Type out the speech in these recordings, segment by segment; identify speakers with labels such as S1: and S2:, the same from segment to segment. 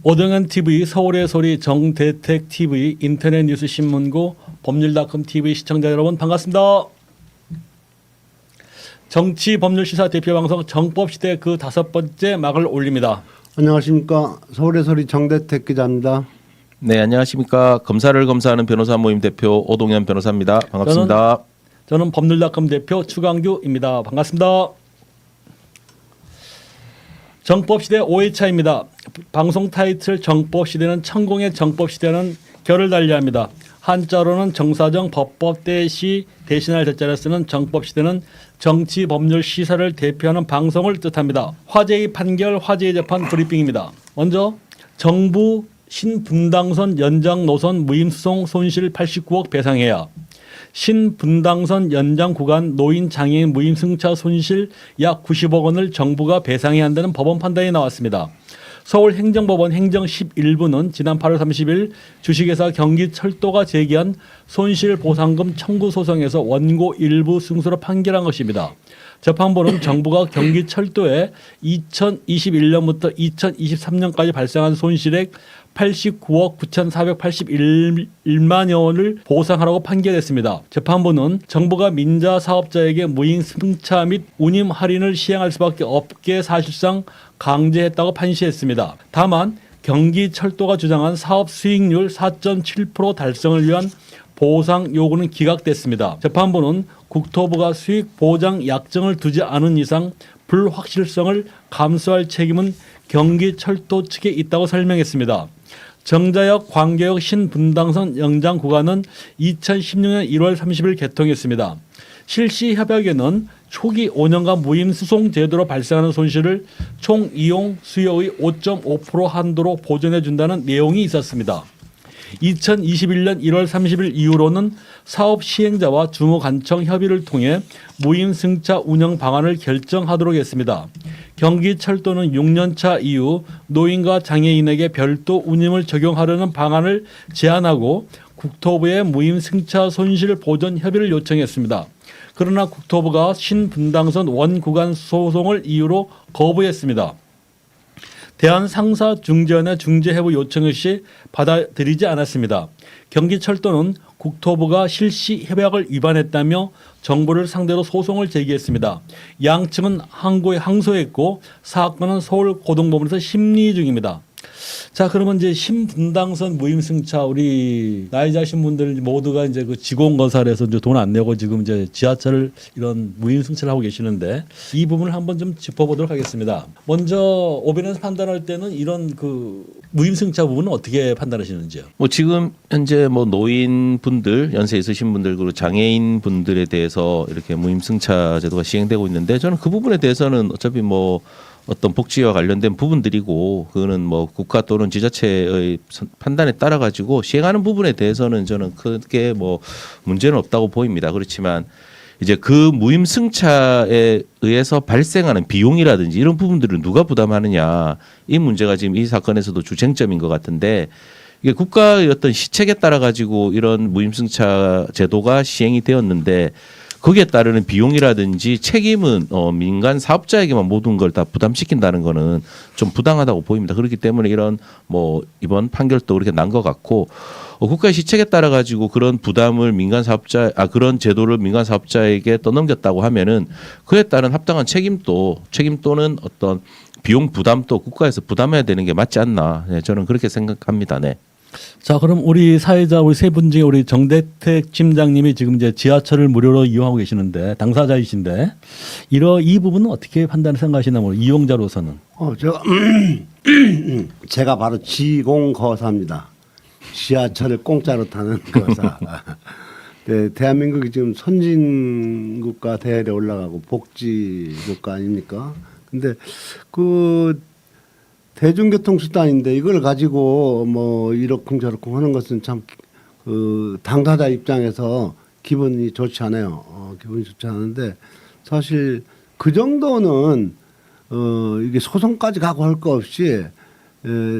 S1: 오동현 TV, 서울의 소리, 정대택 TV, 인터넷 뉴스 신문고, 법률닷컴 TV 시청자 여러분 반갑습니다. 정치 법률 시사 대표 방송 정법시대 그 5번째 막을 올립니다.
S2: 안녕하십니까. 서울의 소리 정대택 기자입니다.
S3: 네, 안녕하십니까. 검사를 검사하는 변호사 모임 대표 오동현 변호사입니다. 반갑습니다.
S1: 저는 법률닷컴 대표 추강규입니다. 반갑습니다. 정법시대 5회차입니다. 방송 타이틀 정법시대는 천공의 정법시대는 결을 달리합니다. 한자로는 정사정 법법 대시 대신할 대자를 쓰는 정법시대는 정치 법률 시사를 대표하는 방송을 뜻합니다. 화제의 판결, 화제의 재판 브리핑입니다. 먼저 정부 신분당선 연장 노선 무임수송 손실 89억 배상해야. 신분당선 연장 구간 노인 장애인 무임승차 손실 약 90억 원을 정부가 배상해야 한다는 법원 판단이 나왔습니다. 서울행정법원 행정 11부는 지난 8월 30일 주식회사 경기철도가 제기한 손실보상금 청구 소송에서 원고 일부 승소로 판결한 것입니다. 재판부는 정부가 경기철도에 2021년부터 2023년까지 발생한 손실액 89억 9,481만 원을 보상하라고 판결했습니다. 재판부는 정부가 민자 사업자에게 무인 승차 및 운임 할인을 시행할 수밖에 없게 사실상 강제했다고 판시했습니다. 다만 경기철도가 주장한 사업 수익률 4.7% 달성을 위한 보상 요구는 기각됐습니다. 재판부는 국토부가 수익 보장 약정을 두지 않은 이상 불확실성을 감수할 책임은 경기철도 측에 있다고 설명했습니다. 정자역 광교역 신분당선 연장 구간은 2016년 1월 30일 개통했습니다. 실시 협약에는 초기 5년간 무임 수송 제도로 발생하는 손실을 총 이용 수요의 5.5% 한도로 보전해 준다는 내용이 있었습니다. 2021년 1월 30일 이후로는 사업 시행자와 주무관청 협의를 통해 무임승차 운영 방안을 결정하도록 했습니다. 경기철도는 6년차 이후 노인과 장애인에게 별도 운임을 적용하려는 방안을 제안하고 국토부에 무임승차 손실 보전 협의를 요청했습니다. 그러나 국토부가 신분당선 원구간 소송을 이유로 거부했습니다. 대한상사중재원의 중재해부 요청 시 받아들이지 않았습니다. 경기철도는 국토부가 실시 협약을 위반했다며 정부를 상대로 소송을 제기했습니다. 양측은 항소했고 사건은 서울고등법원에서 심리 중입니다. 자, 그러면 이제 신분당선 무임승차 우리 나이 자신 분들 모두가 이제 그 지공건설에서 이제 돈 안 내고 지금 이제 지하철 이런 무임승차를 하고 계시는데 이 부분을 한번 좀 짚어보도록 하겠습니다. 먼저 오변에서 판단할 때는 이런 그 무임승차 부분은 어떻게 판단하시는지요?
S3: 뭐 지금 현재 뭐 노인분들, 연세 있으신 분들 그리고 장애인 분들에 대해서 이렇게 무임승차 제도가 시행되고 있는데 저는 그 부분에 대해서는 어차피 뭐 어떤 복지와 관련된 부분들이고 그거는 뭐 국가 또는 지자체의 판단에 따라 가지고 시행하는 부분에 대해서는 저는 크게 뭐 문제는 없다고 보입니다. 그렇지만 이제 그 무임승차에 의해서 발생하는 비용이라든지 이런 부분들을 누가 부담하느냐 이 문제가 지금 이 사건에서도 주쟁점인 것 같은데 이게 국가의 어떤 시책에 따라 가지고 이런 무임승차 제도가 시행이 되었는데 거기에 따르는 비용이라든지 책임은 민간 사업자에게만 모든 걸 다 부담시킨다는 거는 좀 부당하다고 보입니다. 그렇기 때문에 이런 뭐 이번 판결도 그렇게 난 것 같고 국가의 시책에 따라 가지고 그런 부담을 그런 제도를 민간 사업자에게 떠넘겼다고 하면은 그에 따른 합당한 책임또는 어떤 비용 부담도 국가에서 부담해야 되는 게 맞지 않나. 네, 저는 그렇게 생각합니다. 네.
S1: 자, 그럼 우리 사회자 우리 세 분 중에 우리 정대택 팀장님이 지금 이제 지하철을 무료로 이용하고 계시는데 당사자이신데 이 부분은 어떻게 생각하시나 뭐 이용자로서는?
S2: 제가 바로 지공거사입니다. 지하철을 공짜로 타는 거사. 네, 대한민국이 지금 선진국가 대열에 올라가고 복지국가 아닙니까? 근데 그 대중교통 수단인데 이걸 가지고 뭐 이러쿵저러쿵 하는 것은 참 그 당사자 입장에서 기분이 좋지 않아요. 기분이 좋지 않은데 사실 그 정도는 이게 소송까지 가고 할 거 없이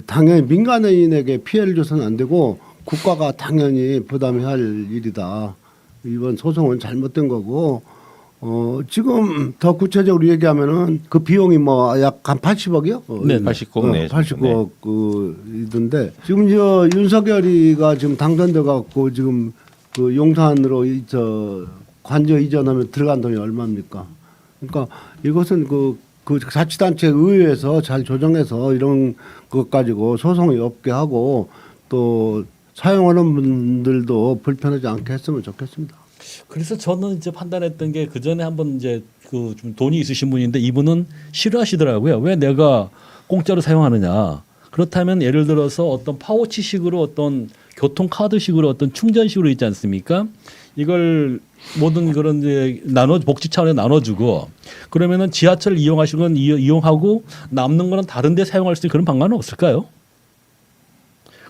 S2: 당연히 민간인에게 피해를 줘서는 안 되고 국가가 당연히 부담해야 할 일이다. 이번 소송은 잘못된 거고 지금 더 구체적으로 얘기하면은 그 비용이 뭐 약 한 80억이요?
S1: 네,
S3: 89억 네.
S2: 80억 이던데 지금 저 윤석열이가 지금 당선돼 갖고 지금 그 용산으로 저 관저 이전하면 들어간 돈이 얼마입니까? 그러니까 이것은 그 자치단체 의회에서 잘 조정해서 이런 것 가지고 소송이 없게 하고 또 사용하는 분들도 불편하지 않게 했으면 좋겠습니다.
S1: 그래서 저는 이제 판단했던 게 그 전에 한번 이제 그 좀 돈이 있으신 분인데 이분은 싫어하시더라고요. 왜 내가 공짜로 사용하느냐. 그렇다면 예를 들어서 어떤 파워치식으로 어떤 교통카드식으로 어떤 충전식으로 있지 않습니까? 이걸 모든 그런 이제 복지 차원에 나눠주고 그러면은 지하철 이용하시는 건 이용하고 남는 거는 다른 데 사용할 수 있는 그런 방안은 없을까요?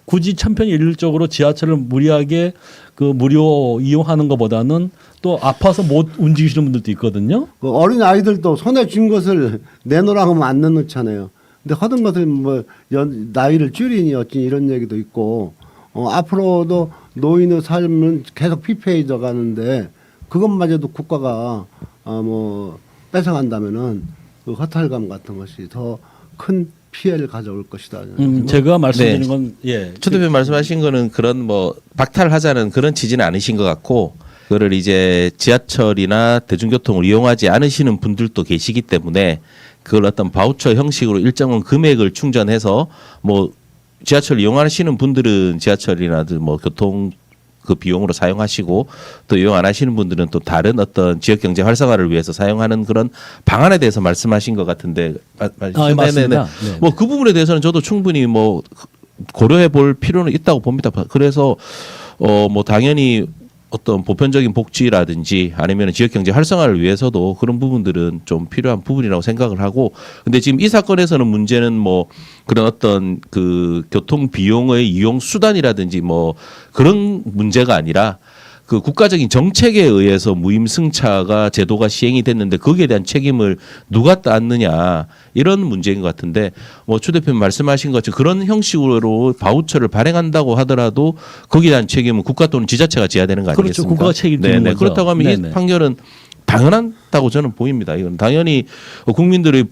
S1: 굳이 천편일률적으로 지하철을 무리하게 그 무료 이용하는 것보다는 또 아파서 못 움직이시는 분들도 있거든요.
S2: 그 어린 아이들도 손에 쥔 것을 내놓으라고 하면 안 내놓잖아요. 근데 하던 것을 뭐 나이를 줄이니 어찌 이런 얘기도 있고 앞으로도 노인의 삶은 계속 피폐해져 가는데 그것마저도 국가가 뭐 뺏어간다면은 그 허탈감 같은 것이 더 큰 피해를 가져올 것이다.
S1: 제가 말씀드린
S3: 네.
S1: 건 예.
S3: 최 대표 말씀하신 거는 그런 뭐 박탈하자는 그런 취지는 아니신 것 같고 그거를 이제 지하철이나 대중교통을 이용하지 않으시는 분들도 계시기 때문에 그걸 어떤 바우처 형식으로 일정한 금액을 충전해서 뭐 지하철 이용하시는 분들은 지하철이나 뭐 교통 그 비용으로 사용하시고 또 이용 안 하시는 분들은 또 다른 어떤 지역 경제 활성화를 위해서 사용하는 그런 방안에 대해서 말씀하신 것 같은데
S1: 맞습니다. 네.
S3: 뭐 그 부분에 대해서는 저도 충분히 뭐 고려해 볼 필요는 있다고 봅니다. 그래서 뭐 당연히 어떤 보편적인 복지라든지 아니면 지역 경제 활성화를 위해서도 그런 부분들은 좀 필요한 부분이라고 생각을 하고 근데 지금 이 사건에서는 문제는 뭐 그런 어떤 그 교통 비용의 이용 수단이라든지 뭐 그런 문제가 아니라 그 국가적인 정책에 의해서 무임승차가 제도가 시행이 됐는데 거기에 대한 책임을 누가 따느냐 이런 문제인 것 같은데 뭐 추 대표님 말씀하신 것처럼 그런 형식으로 바우처를 발행한다고 하더라도 거기에 대한 책임은 국가 또는 지자체가 져야 되는 거 아니겠습니까?
S1: 그렇죠. 국가가 책임지는
S3: 네네.
S1: 거죠.
S3: 그렇다고 하면
S1: 네네.
S3: 이 판결은 당연하다고 저는 보입니다. 이건 당연히 국민들의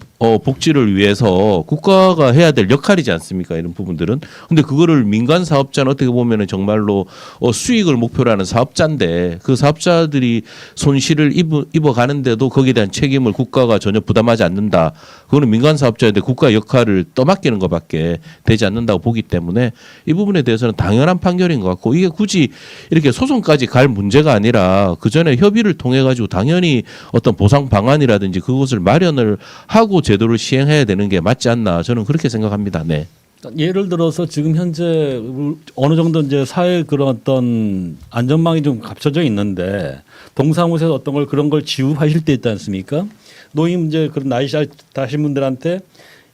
S3: 복지를 위해서 국가가 해야 될 역할이지 않습니까? 이런 부분들은. 근데 그거를 민간 사업자는 어떻게 보면은 정말로 수익을 목표로 하는 사업자인데 그 사업자들이 손실을 입어가는데도 거기에 대한 책임을 국가가 전혀 부담하지 않는다. 그거는 민간 사업자인데 국가 역할을 떠맡기는 것밖에 되지 않는다고 보기 때문에 이 부분에 대해서는 당연한 판결인 것 같고 이게 굳이 이렇게 소송까지 갈 문제가 아니라 그 전에 협의를 통해 가지고 당연히 어떤 보상 방안이라든지 그것을 마련을 하고 제도를 시행해야 되는 게 맞지 않나 저는 그렇게 생각합니다. 네.
S1: 예를 들어서 지금 현재 어느 정도 이제 사회 그런 어떤 안전망이 좀 갖춰져 있는데 동사무소에서 어떤 걸 그런 걸 지급하실 때 있지 않습니까? 노인 이제 그런 나이 다신 분들한테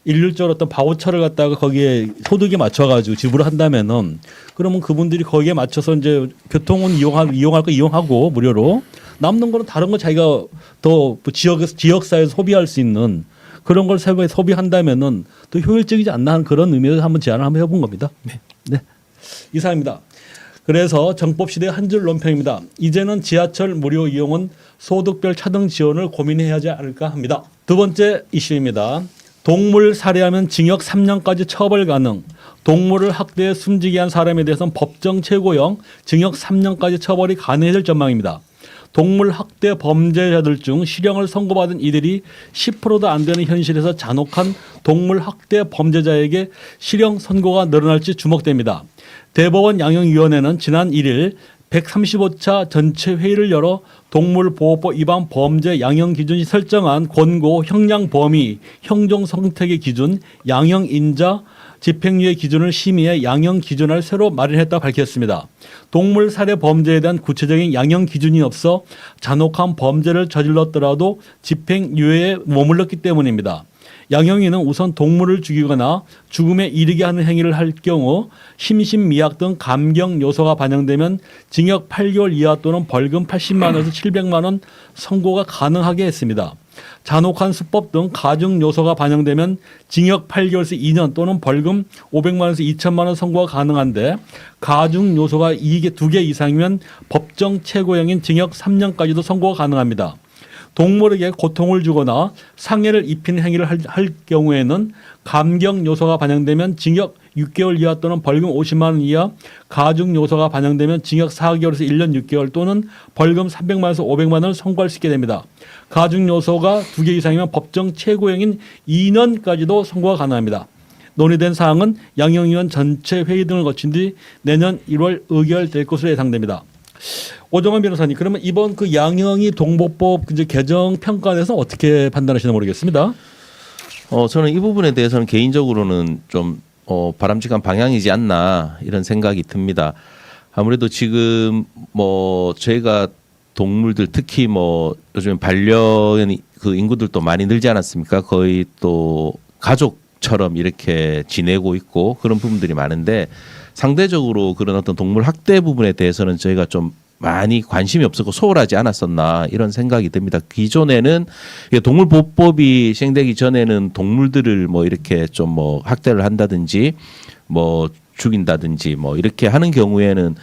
S1: 일률적으로 어떤 바우처를 갖다가 거기에 소득에 맞춰가지고 지불을 한다면은 그러면 그분들이 거기에 맞춰서 이제 교통은 이용할 거 이용하고 무료로 남는 거는 다른 거 자기가 더 지역사회에서 소비할 수 있는 그런 걸 소비한다면은 더 효율적이지 않나 하는 그런 의미에서 한번 제안을 한번 해본 겁니다. 네. 이상입니다. 그래서 정법시대 한 줄 논평입니다. 이제는 지하철 무료 이용은 소득별 차등 지원을 고민해야 하지 않을까 합니다. 두 번째 이슈입니다. 동물 살해하면 징역 3년까지 처벌 가능. 동물을 학대해 숨지게 한 사람에 대해서는 법정 최고형 징역 3년까지 처벌이 가능해질 전망입니다. 동물 학대 범죄자들 중 실형을 선고받은 이들이 10%도 안 되는 현실에서 잔혹한 동물 학대 범죄자에게 실형 선고가 늘어날지 주목됩니다. 대법원 양형위원회는 지난 1일 135차 전체 회의를 열어 동물보호법 위반 범죄 양형 기준이 설정한 권고 형량 범위, 형종 선택의 기준, 양형 인자, 집행유예 기준을 심의해 양형 기준을 새로 마련했다고 밝혔습니다. 동물 살해 범죄에 대한 구체적인 양형 기준이 없어 잔혹한 범죄를 저질렀더라도 집행유예에 머물렀기 때문입니다. 양형위는 우선 동물을 죽이거나 죽음에 이르게 하는 행위를 할 경우 심신미약 등 감경 요소가 반영되면 징역 8개월 이하 또는 벌금 80만 원에서 700만 원 선고가 가능하게 했습니다. 잔혹한 수법 등 가중 요소가 반영되면 징역 8개월에서 2년 또는 벌금 500만 원에서 2천만 원 선고가 가능한데 가중 요소가 2개, 2개 이상이면 법정 최고형인 징역 3년까지도 선고가 가능합니다. 동물에게 고통을 주거나 상해를 입히는 행위를 할 경우에는 감경 요소가 반영되면 징역 6개월 이하 또는 벌금 50만 원 이하, 가중 요소가 반영되면 징역 4개월에서 1년 6개월 또는 벌금 300만 원에서 500만 원을 선고할 수 있게 됩니다. 가중 요소가 2개 이상이면 법정 최고형인 2년까지도 선고가 가능합니다. 논의된 사항은 양형위원 전체 회의 등을 거친 뒤 내년 1월 의결될 것으로 예상됩니다. 오정환 변호사님, 그러면 이번 그 양형위 동법법 이제 개정 평가에 대해서 어떻게 판단하시나 모르겠습니다.
S3: 저는 이 부분에 대해서는 개인적으로는 좀 바람직한 방향이지 않나 이런 생각이 듭니다. 아무래도 지금 뭐 저희가 동물들 특히 뭐 요즘 반려견 그 인구들도 많이 늘지 않았습니까? 거의 또 가족처럼 이렇게 지내고 있고 그런 부분들이 많은데 상대적으로 그런 어떤 동물 학대 부분에 대해서는 저희가 좀 많이 관심이 없었고 소홀하지 않았었나 이런 생각이 듭니다. 기존에는 동물보호법이 시행되기 전에는 동물들을 뭐 이렇게 좀 뭐 학대를 한다든지 뭐 죽인다든지 뭐 이렇게 하는 경우에는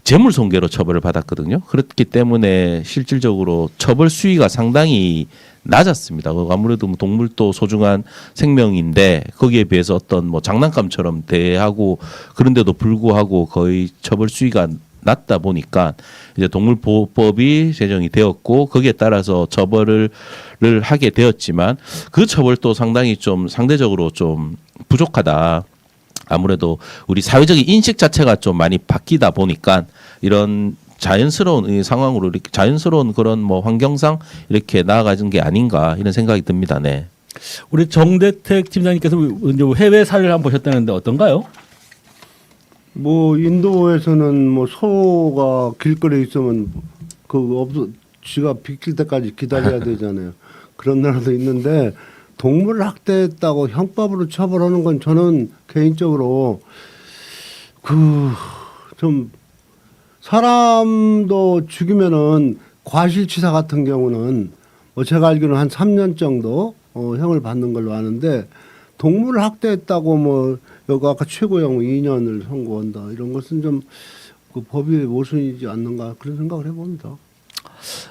S3: 재물손괴로 처벌을 받았거든요. 그렇기 때문에 실질적으로 처벌 수위가 상당히 낮았습니다. 아무래도 뭐 동물도 소중한 생명인데 거기에 비해서 어떤 뭐 장난감처럼 대하고 그런데도 불구하고 거의 처벌 수위가 낮다 보니까 이제 동물보호법이 제정이 되었고 거기에 따라서 처벌을 하게 되었지만 그 처벌도 상당히 좀 상대적으로 좀 부족하다. 아무래도 우리 사회적인 인식 자체가 좀 많이 바뀌다 보니까 이런 자연스러운 이 상황으로 이렇게 자연스러운 그런 뭐 환경상 이렇게 나아가는 게 아닌가 이런 생각이 듭니다. 네.
S1: 우리 정대택 팀장님께서 이제 해외 사례를 한번 보셨다는데 어떤가요?
S2: 뭐 인도에서는 뭐 소가 길거리에 있으면 쥐가 비킬 때까지 기다려야 되잖아요. 그런 나라도 있는데 동물 학대했다고 형법으로 처벌하는 건 저는 개인적으로 좀 사람도 죽이면은 과실치사 같은 경우는 뭐 제가 알기로는 한 3년 정도 형을 받는 걸로 아는데 동물 학대했다고 뭐 여기 아까 최고형 2년을 선고한다 이런 것은 좀 그 법이 모순이지 않는가 그런 생각을 해봅니다.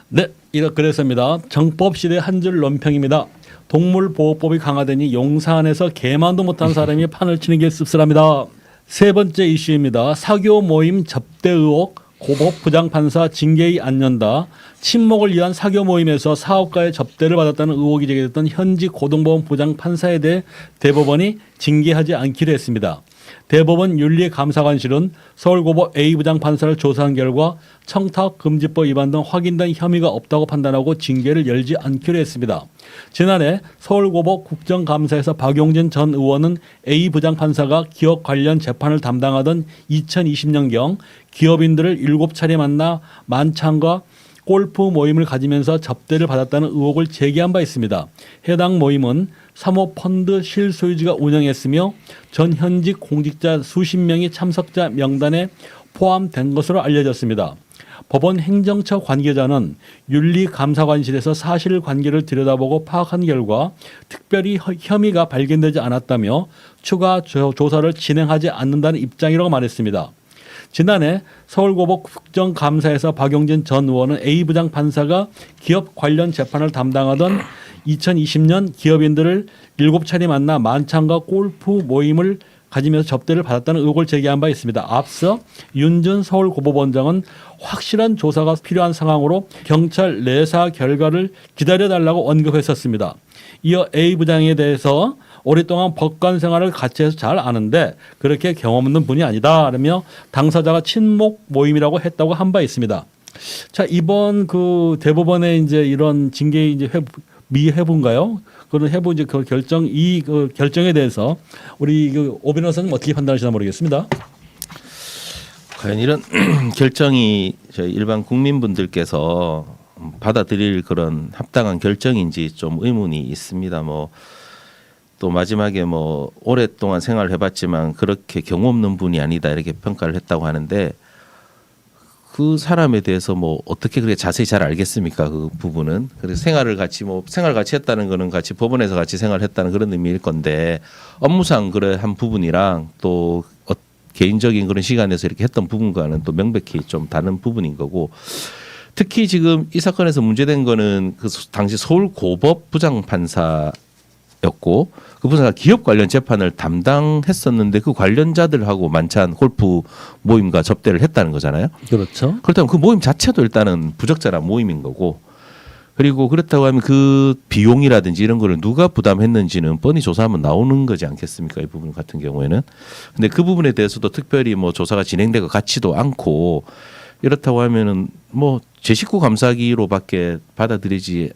S1: 네, 그래서입니다. 정법 시대 한 줄 논평입니다. 동물보호법이 강화되니 용산에서 개만도 못한 사람이 판을 치는 게 씁쓸합니다. 세 번째 이슈입니다. 사교 모임 접대 의혹, 고법 부장판사 징계의 안연다. 친목을 위한 사교 모임에서 사업가의 접대를 받았다는 의혹이 제기됐던 현직 고등법원 부장판사에 대해 대법원이 징계하지 않기로 했습니다. 대법원 윤리감사관실은 서울고법 A 부장판사를 조사한 결과 청탁금지법 위반 등 확인된 혐의가 없다고 판단하고 징계를 열지 않기로 했습니다. 지난해 서울고법 국정감사에서 박용진 전 의원은 A 부장판사가 기업 관련 재판을 담당하던 2020년경 기업인들을 7차례 만나 만찬과 골프 모임을 가지면서 접대를 받았다는 의혹을 제기한 바 있습니다. 해당 모임은 사모펀드 실소유주가 운영했으며 전 현직 공직자 수십 명이 참석자 명단에 포함된 것으로 알려졌습니다. 법원 행정처 관계자는 윤리감사관실에서 사실관계를 들여다보고 파악한 결과 특별히 혐의가 발견되지 않았다며 추가 조사를 진행하지 않는다는 입장이라고 말했습니다. 지난해 서울고법 국정감사에서 박용진 전 의원은 A 부장판사가 기업 관련 재판을 담당하던 2020년 기업인들을 7차례 만나 만찬과 골프 모임을 가지면서 접대를 받았다는 의혹을 제기한 바 있습니다. 앞서 윤준 서울고법원장은 확실한 조사가 필요한 상황으로 경찰 내사 결과를 기다려달라고 언급했었습니다. 이어 A 부장에 대해서 오랫동안 법관 생활을 같이 해서 잘 아는데 그렇게 경험 없는 분이 아니다 라며 당사자가 친목 모임이라고 했다고 한 바 있습니다. 자, 이번 그 대법원의 이제 이런 징계 이제 미해부인가요? 그런 해부 이제 그 결정에 대해서 우리 오 변호사님 어떻게 판단하시나 모르겠습니다.
S3: 과연 이런 결정이 저희 일반 국민분들께서 받아들일 그런 합당한 결정인지 좀 의문이 있습니다. 뭐 또 마지막에 뭐 오랫동안 생활을 해봤지만 그렇게 경험 없는 분이 아니다 이렇게 평가를 했다고 하는데 그 사람에 대해서 뭐 어떻게 그렇게 자세히 잘 알겠습니까? 그 부분은. 그래서 생활을 같이 했다는 거는 같이 법원에서 같이 생활했다는 그런 의미일 건데 업무상 그래 한 부분이랑 또 개인적인 그런 시간에서 이렇게 했던 부분과는 또 명백히 좀 다른 부분인 거고 특히 지금 이 사건에서 문제된 거는 그 당시 서울 고법 부장 판사였고 그 부사가 기업 관련 재판을 담당했었는데 그 관련자들하고 만찬 골프 모임과 접대를 했다는 거잖아요.
S1: 그렇죠.
S3: 그렇다면 그 모임 자체도 일단은 부적절한 모임인 거고 그리고 그렇다고 하면 그 비용이라든지 이런 거를 누가 부담했는지는 뻔히 조사하면 나오는 거지 않겠습니까? 이 부분 같은 경우에는. 근데 그 부분에 대해서도 특별히 뭐 조사가 진행되고 같지도 않고 이렇다고 하면은 뭐 제 식구 감사기로밖에 받아들이지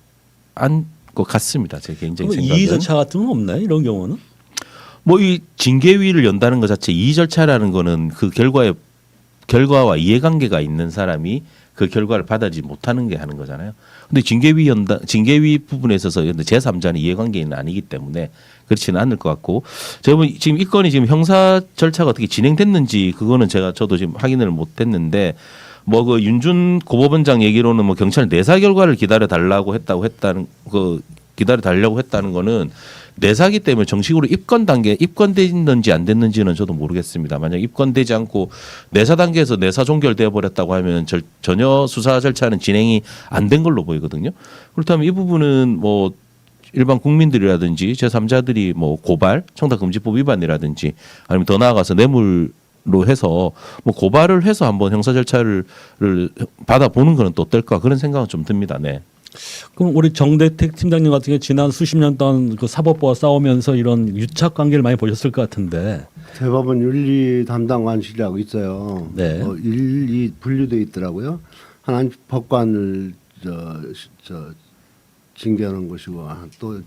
S3: 않을 것 같습니다. 제 개인적인 생각은.
S1: 이의 절차 같은 건 없나요? 이런 경우는?
S3: 뭐 이 징계위를 연다는 것 자체 이의 절차라는 거는 그 결과와 이해관계가 있는 사람이 그 결과를 받아들이지 못하는 게 하는 거잖아요. 근데 징계위 부분에 있어서 제3자는 이해관계는 아니기 때문에 그렇지는 않을 것 같고 제가 지금 이 건이 지금 형사 절차가 어떻게 진행됐는지 그거는 저도 지금 확인을 못했는데 뭐 그 윤준 고법원장 얘기로는 뭐 경찰 내사 결과를 기다려 달라고 했다는 거는 내사기 때문에 정식으로 입건됐는지 안 됐는지는 저도 모르겠습니다. 만약 입건되지 않고 내사 단계에서 내사 종결되어 버렸다고 하면 전혀 수사 절차는 진행이 안 된 걸로 보이거든요. 그렇다면 이 부분은 뭐 일반 국민들이라든지 제3자들이 뭐 고발, 청탁금지법 위반이라든지 아니면 더 나아가서 뇌물로 해서 뭐 고발을 해서 한번 형사 절차를 받아보는 거는 또 어떨까 그런 생각은 좀 듭니다. 네.
S1: 그럼 우리 정대택 팀장님 같은 경우 지난 수십 년 동안 그 사법부와 싸우면서 이런 유착 관계를 많이 보셨을 것 같은데.
S2: 대법원 윤리 담당관실이라고 있어요.
S1: 네.
S2: 일이 분류돼 있더라고요. 하나는 법관을 징계하는 것이고 또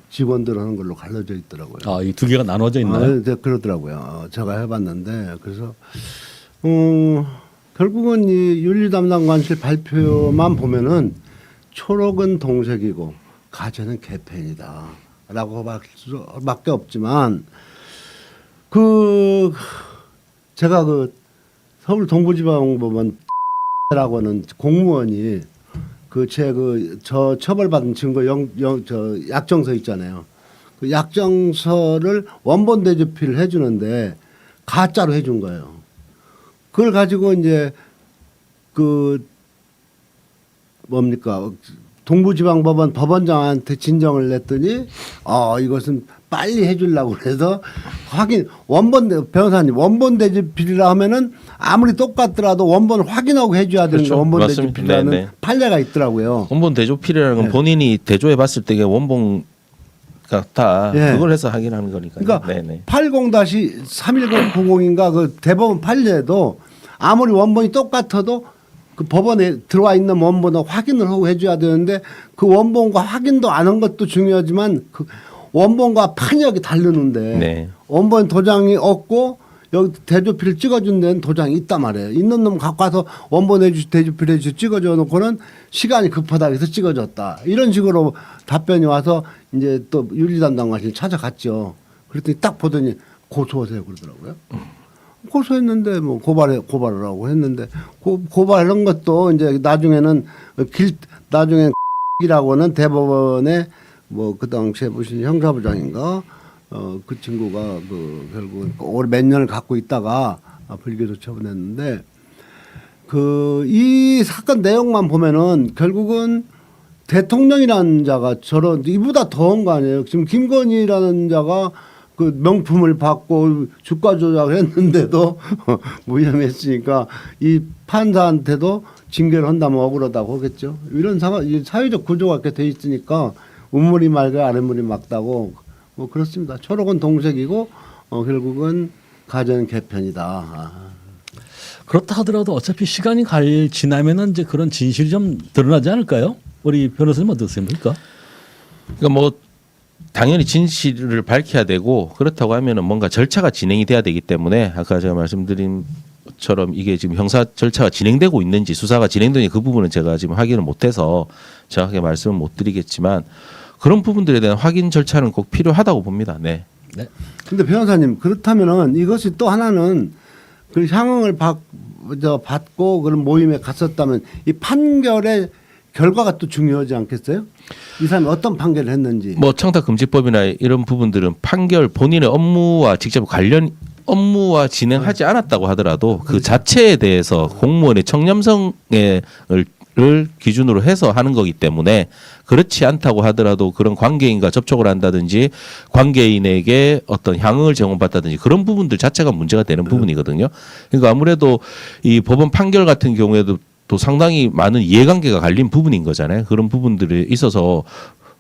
S2: 직원들 하는 걸로 갈라져 있더라고요.
S1: 아, 이 두 개가 나눠져 있나요?
S2: 네, 그러더라고요. 제가 해봤는데 그래서 결국은 이 윤리 담당관실 발표만 보면은 초록은 동색이고 가재는 개펜이다라고 할 수밖에 없지만 제가 그 서울 동부지방법원 라고는 공무원이 저 처벌받은 증거 약정서 있잖아요. 그 약정서를 원본 대조피를 해주는데 가짜로 해준 거예요. 그걸 가지고 이제 동부지방법원 법원장한테 진정을 냈더니 이것은 빨리 해주려고 그래서 변호사님 원본 대조필이라 하면은 아무리 똑같더라도 원본을 확인하고 해줘야 되는
S3: 그렇죠.
S2: 거 원본
S3: 맞습니다.
S2: 대조필이라는
S3: 네네.
S2: 판례가 있더라고요.
S3: 원본 대조필이라는 건
S2: 네.
S3: 본인이 대조해봤을 때 원본 같다.
S2: 네.
S3: 그걸 해서 확인하는 거니까요.
S2: 그러니까
S3: 네네.
S2: 80-31090인가 그 대법원 판례도 아무리 원본이 똑같아도 그 법원에 들어와 있는 원본을 확인을 하고 해줘야 되는데 그 원본과 확인도 안 한 것도 중요하지만 그 원본과 판역이 다르는데
S3: 네.
S2: 원본 도장이 없고 여기 대조필을 찍어준 데는 도장이 있단 말이에요. 있는 놈 갖고 와서 원본 대조필 해주 찍어줘 놓고는 시간이 급하다 해서 찍어줬다. 이런 식으로 답변이 와서 이제 또 윤리담당관실 찾아갔죠. 그랬더니 딱 보더니 고소하세요 그러더라고요. 고소했는데 뭐 고발을 하고 했는데 고발한 것도 이제 나중에는 이라고는 대법원에 뭐 그 당시에 무슨 형사부장인가 그 친구가 결국은 몇 년을 갖고 있다가 불기소 처분했는데 이 사건 내용만 보면은 결국은 대통령이라는 자가 이보다 더한 거 아니에요. 지금 김건희라는 자가 그 명품을 받고 주가 조작을 했는데도 무혐의했으니까 이 판사한테도 징계를 한다면 억울하다고 하겠죠. 이런 사회적 구조가 이렇게 돼 있으니까 우물이 맑아 아랫물이 맑다고 뭐 그렇습니다. 초록은 동색이고 결국은 가재는 개편이다.
S1: 그렇다 하더라도 어차피 시간이 지나면은 이제 그런 진실이 좀 드러나지 않을까요? 우리 변호사님 어떻습니까?
S3: 그러니까 뭐 당연히 진실을 밝혀야 되고 그렇다고 하면은 뭔가 절차가 진행이 돼야 되기 때문에 아까 제가 말씀드린 것처럼 이게 지금 형사 절차가 진행되고 있는지 수사가 진행되는지 그 부분은 제가 지금 확인을 못해서 정확하게 말씀을 못 드리겠지만 그런 부분들에 대한 확인 절차는 꼭 필요하다고 봅니다. 네.
S1: 네.
S2: 근데 변호사님 그렇다면은 이것이 또 하나는 그 향응을 받고 그런 모임에 갔었다면 이 판결의 결과가 또 중요하지 않겠어요? 이 사람이 어떤 판결을 했는지.
S3: 뭐 청탁금지법이나 이런 부분들은 판결 본인의 업무와 직접 관련 업무와 진행하지 않았다고 하더라도 그 자체에 대해서 공무원의 청렴성을 기준으로 해서 하는 거기 때문에 그렇지 않다고 하더라도 그런 관계인과 접촉을 한다든지 관계인에게 어떤 향응을 제공받다든지 그런 부분들 자체가 문제가 되는 부분이거든요. 그러니까 아무래도 이 법원 판결 같은 경우에도 또 상당히 많은 이해관계가 갈린 부분인 거잖아요. 그런 부분들이 있어서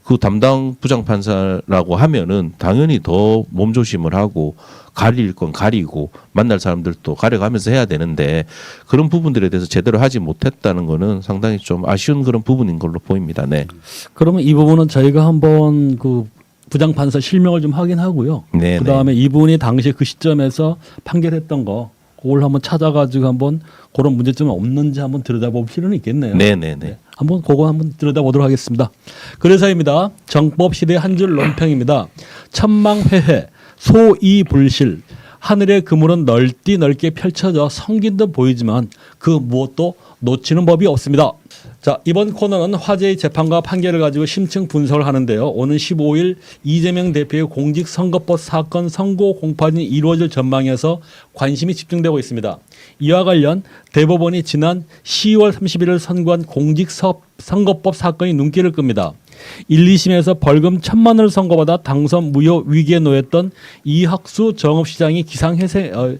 S3: 그 담당 부장판사라고 하면은 당연히 더 몸조심을 하고 가릴 건 가리고 만날 사람들도 가려가면서 해야 되는데 그런 부분들에 대해서 제대로 하지 못했다는 거는 상당히 좀 아쉬운 그런 부분인 걸로 보입니다. 네.
S1: 그러면 이 부분은 저희가 한번 그 부장판사 실명을 좀 확인하고요.
S3: 네,
S1: 그다음에 이분이 당시 그 시점에서 판결했던 거 그걸 한번 찾아가지고 한번 그런 문제점이 없는지 한번 들여다볼 필요는 있겠네요.
S3: 네네네.
S1: 한번 그거 한번 들여다보도록 하겠습니다. 그래서입니다. 정법 시대 한 줄 논평입니다. 천망회해 소이불실 하늘의 그물은 넓게 펼쳐져 성긴 듯 보이지만 그 무엇도 놓치는 법이 없습니다. 자, 이번 코너는 화제의 재판과 판결을 가지고 심층 분석을 하는데요. 오는 15일 이재명 대표의 공직선거법 사건 선고 공판이 이루어질 전망에서 관심이 집중되고 있습니다. 이와 관련 대법원이 지난 10월 31일 선고한 공직선거법 사건이 눈길을 끕니다. 1, 2심에서 벌금 1,000만 원을 선고받아 당선 무효 위기에 놓였던 이학수 정읍시장이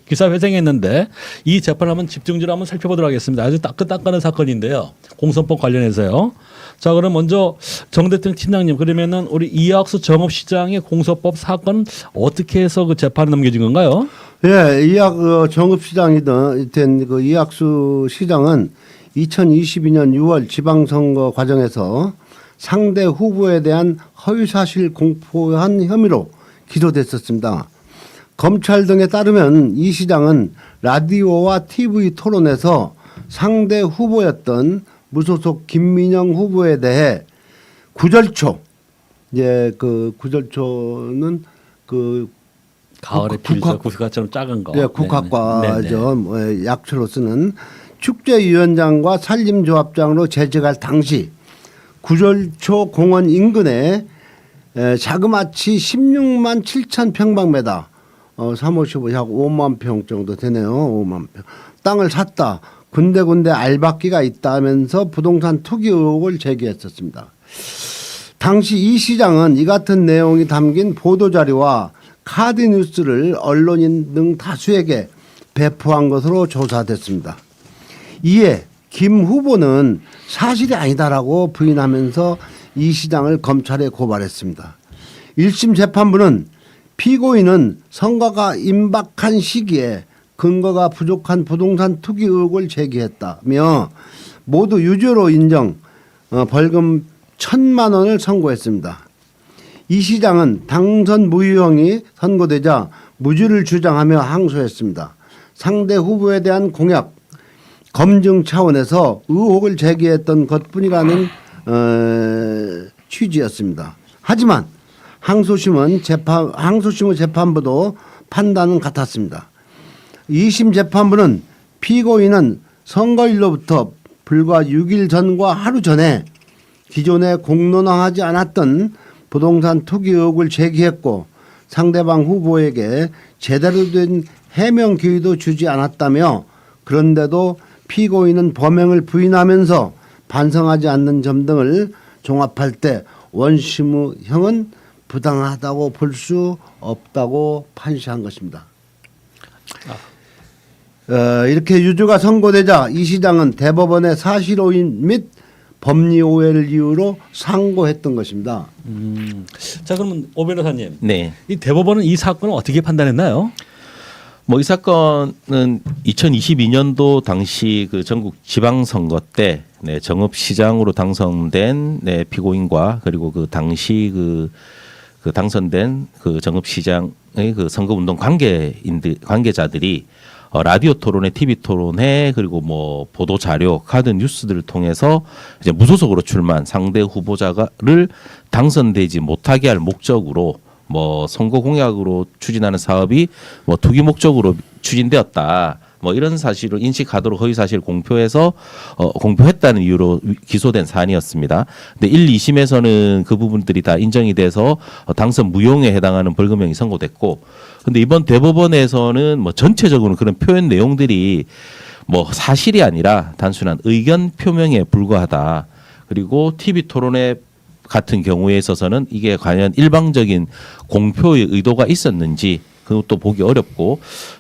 S1: 기사회생했는데 이 재판을 한번 집중적으로 한번 살펴보도록 하겠습니다. 아주 따끈따끈한 사건인데요. 공선법 관련해서요. 자, 그럼 먼저 정대택 팀장님, 그러면은 우리 이학수 정읍시장의 공소법 사건 어떻게 해서 그 재판에 넘겨진 건가요?
S2: 예, 정읍시장이든 된 그 이학수 시장은 2022년 6월 지방선거 과정에서 상대 후보에 대한 허위사실 공포한 혐의로 기소됐었습니다. 검찰 등에 따르면 이 시장은 라디오와 TV 토론에서 상대 후보였던 무소속 김민영 후보에 대해 구절초, 이제 그 구절초는 그
S1: 가을에 필수 국화처럼 작은 거.
S2: 예, 국화과죠.
S1: 네네.
S2: 뭐 약초로 쓰는 축제위원장과 산림조합장으로 재직할 당시 구절초 공원 인근에 자그마치 16만 7천 평방미터, 355, 약 5만 평 정도 되네요. 5만 평. 땅을 샀다. 군데군데 알박기가 있다면서 부동산 투기 의혹을 제기했었습니다. 당시 이 시장은 이 같은 내용이 담긴 보도자료와 카드 뉴스를 언론인 등 다수에게 배포한 것으로 조사됐습니다. 이에 김 후보는 사실이 아니다라고 부인하면서 이 시장을 검찰에 고발했습니다. 1심 재판부는 피고인은 선거가 임박한 시기에 근거가 부족한 부동산 투기 의혹을 제기했다며 모두 유죄로 인정, 벌금 1,000만 원을 선고했습니다. 이 시장은 당선 무효형이 선고되자 무죄를 주장하며 항소했습니다. 상대 후보에 대한 공약, 검증 차원에서 의혹을 제기했던 것뿐이라는 취지였습니다. 하지만 항소심의 재판부도 판단은 같았습니다. 2심 재판부는 피고인은 선거일로부터 불과 6일 전과 하루 전에 기존에 공론화하지 않았던 부동산 투기 의혹을 제기했고 상대방 후보에게 제대로 된 해명 기회도 주지 않았다며 그런데도 피고인은 범행을 부인하면서 반성하지 않는 점 등을 종합할 때 원심의 부당하다고 볼 수 없다고 판시한 것입니다. 이렇게 유죄가 선고되자 이 시장은 대법원의 사실오인 및 법리 오해를 이유로 상고했던 것입니다.
S1: 자, 그러면 오 변호사님,
S3: 네.
S1: 이 대법원은 이 사건을 어떻게 판단했나요?
S3: 뭐 이 사건은 2022년도 당시 그 전국 지방선거 때 정읍시장으로 당선된 피고인과 그리고 그 당시 그 당선된 그 정읍시장의 그 선거운동 관계자들이 라디오 토론회, TV 토론회 그리고 뭐 보도 자료, 카드 뉴스들을 통해서 이제 무소속으로 출마한 상대 후보자를 당선되지 못하게 할 목적으로 뭐 선거 공약으로 추진하는 사업이 뭐 투기 목적으로 추진되었다. 뭐 이런 사실을 인식하도록 허위 사실 공표해서 공표했다는 이유로 기소된 사안이었습니다. 근데 1, 2심에서는 그 부분들이 다 인정이 돼서 당선 무용에 해당하는 벌금형이 선고됐고, 근데 이번 대법원에서는 뭐 전체적으로 그런 표현 내용들이 뭐 사실이 아니라 단순한 의견 표명에 불과하다. 그리고 TV 토론회 같은 경우에 있어서는 이게 과연 일방적인 공표의 의도가 있었는지 그것도 보기 어렵고,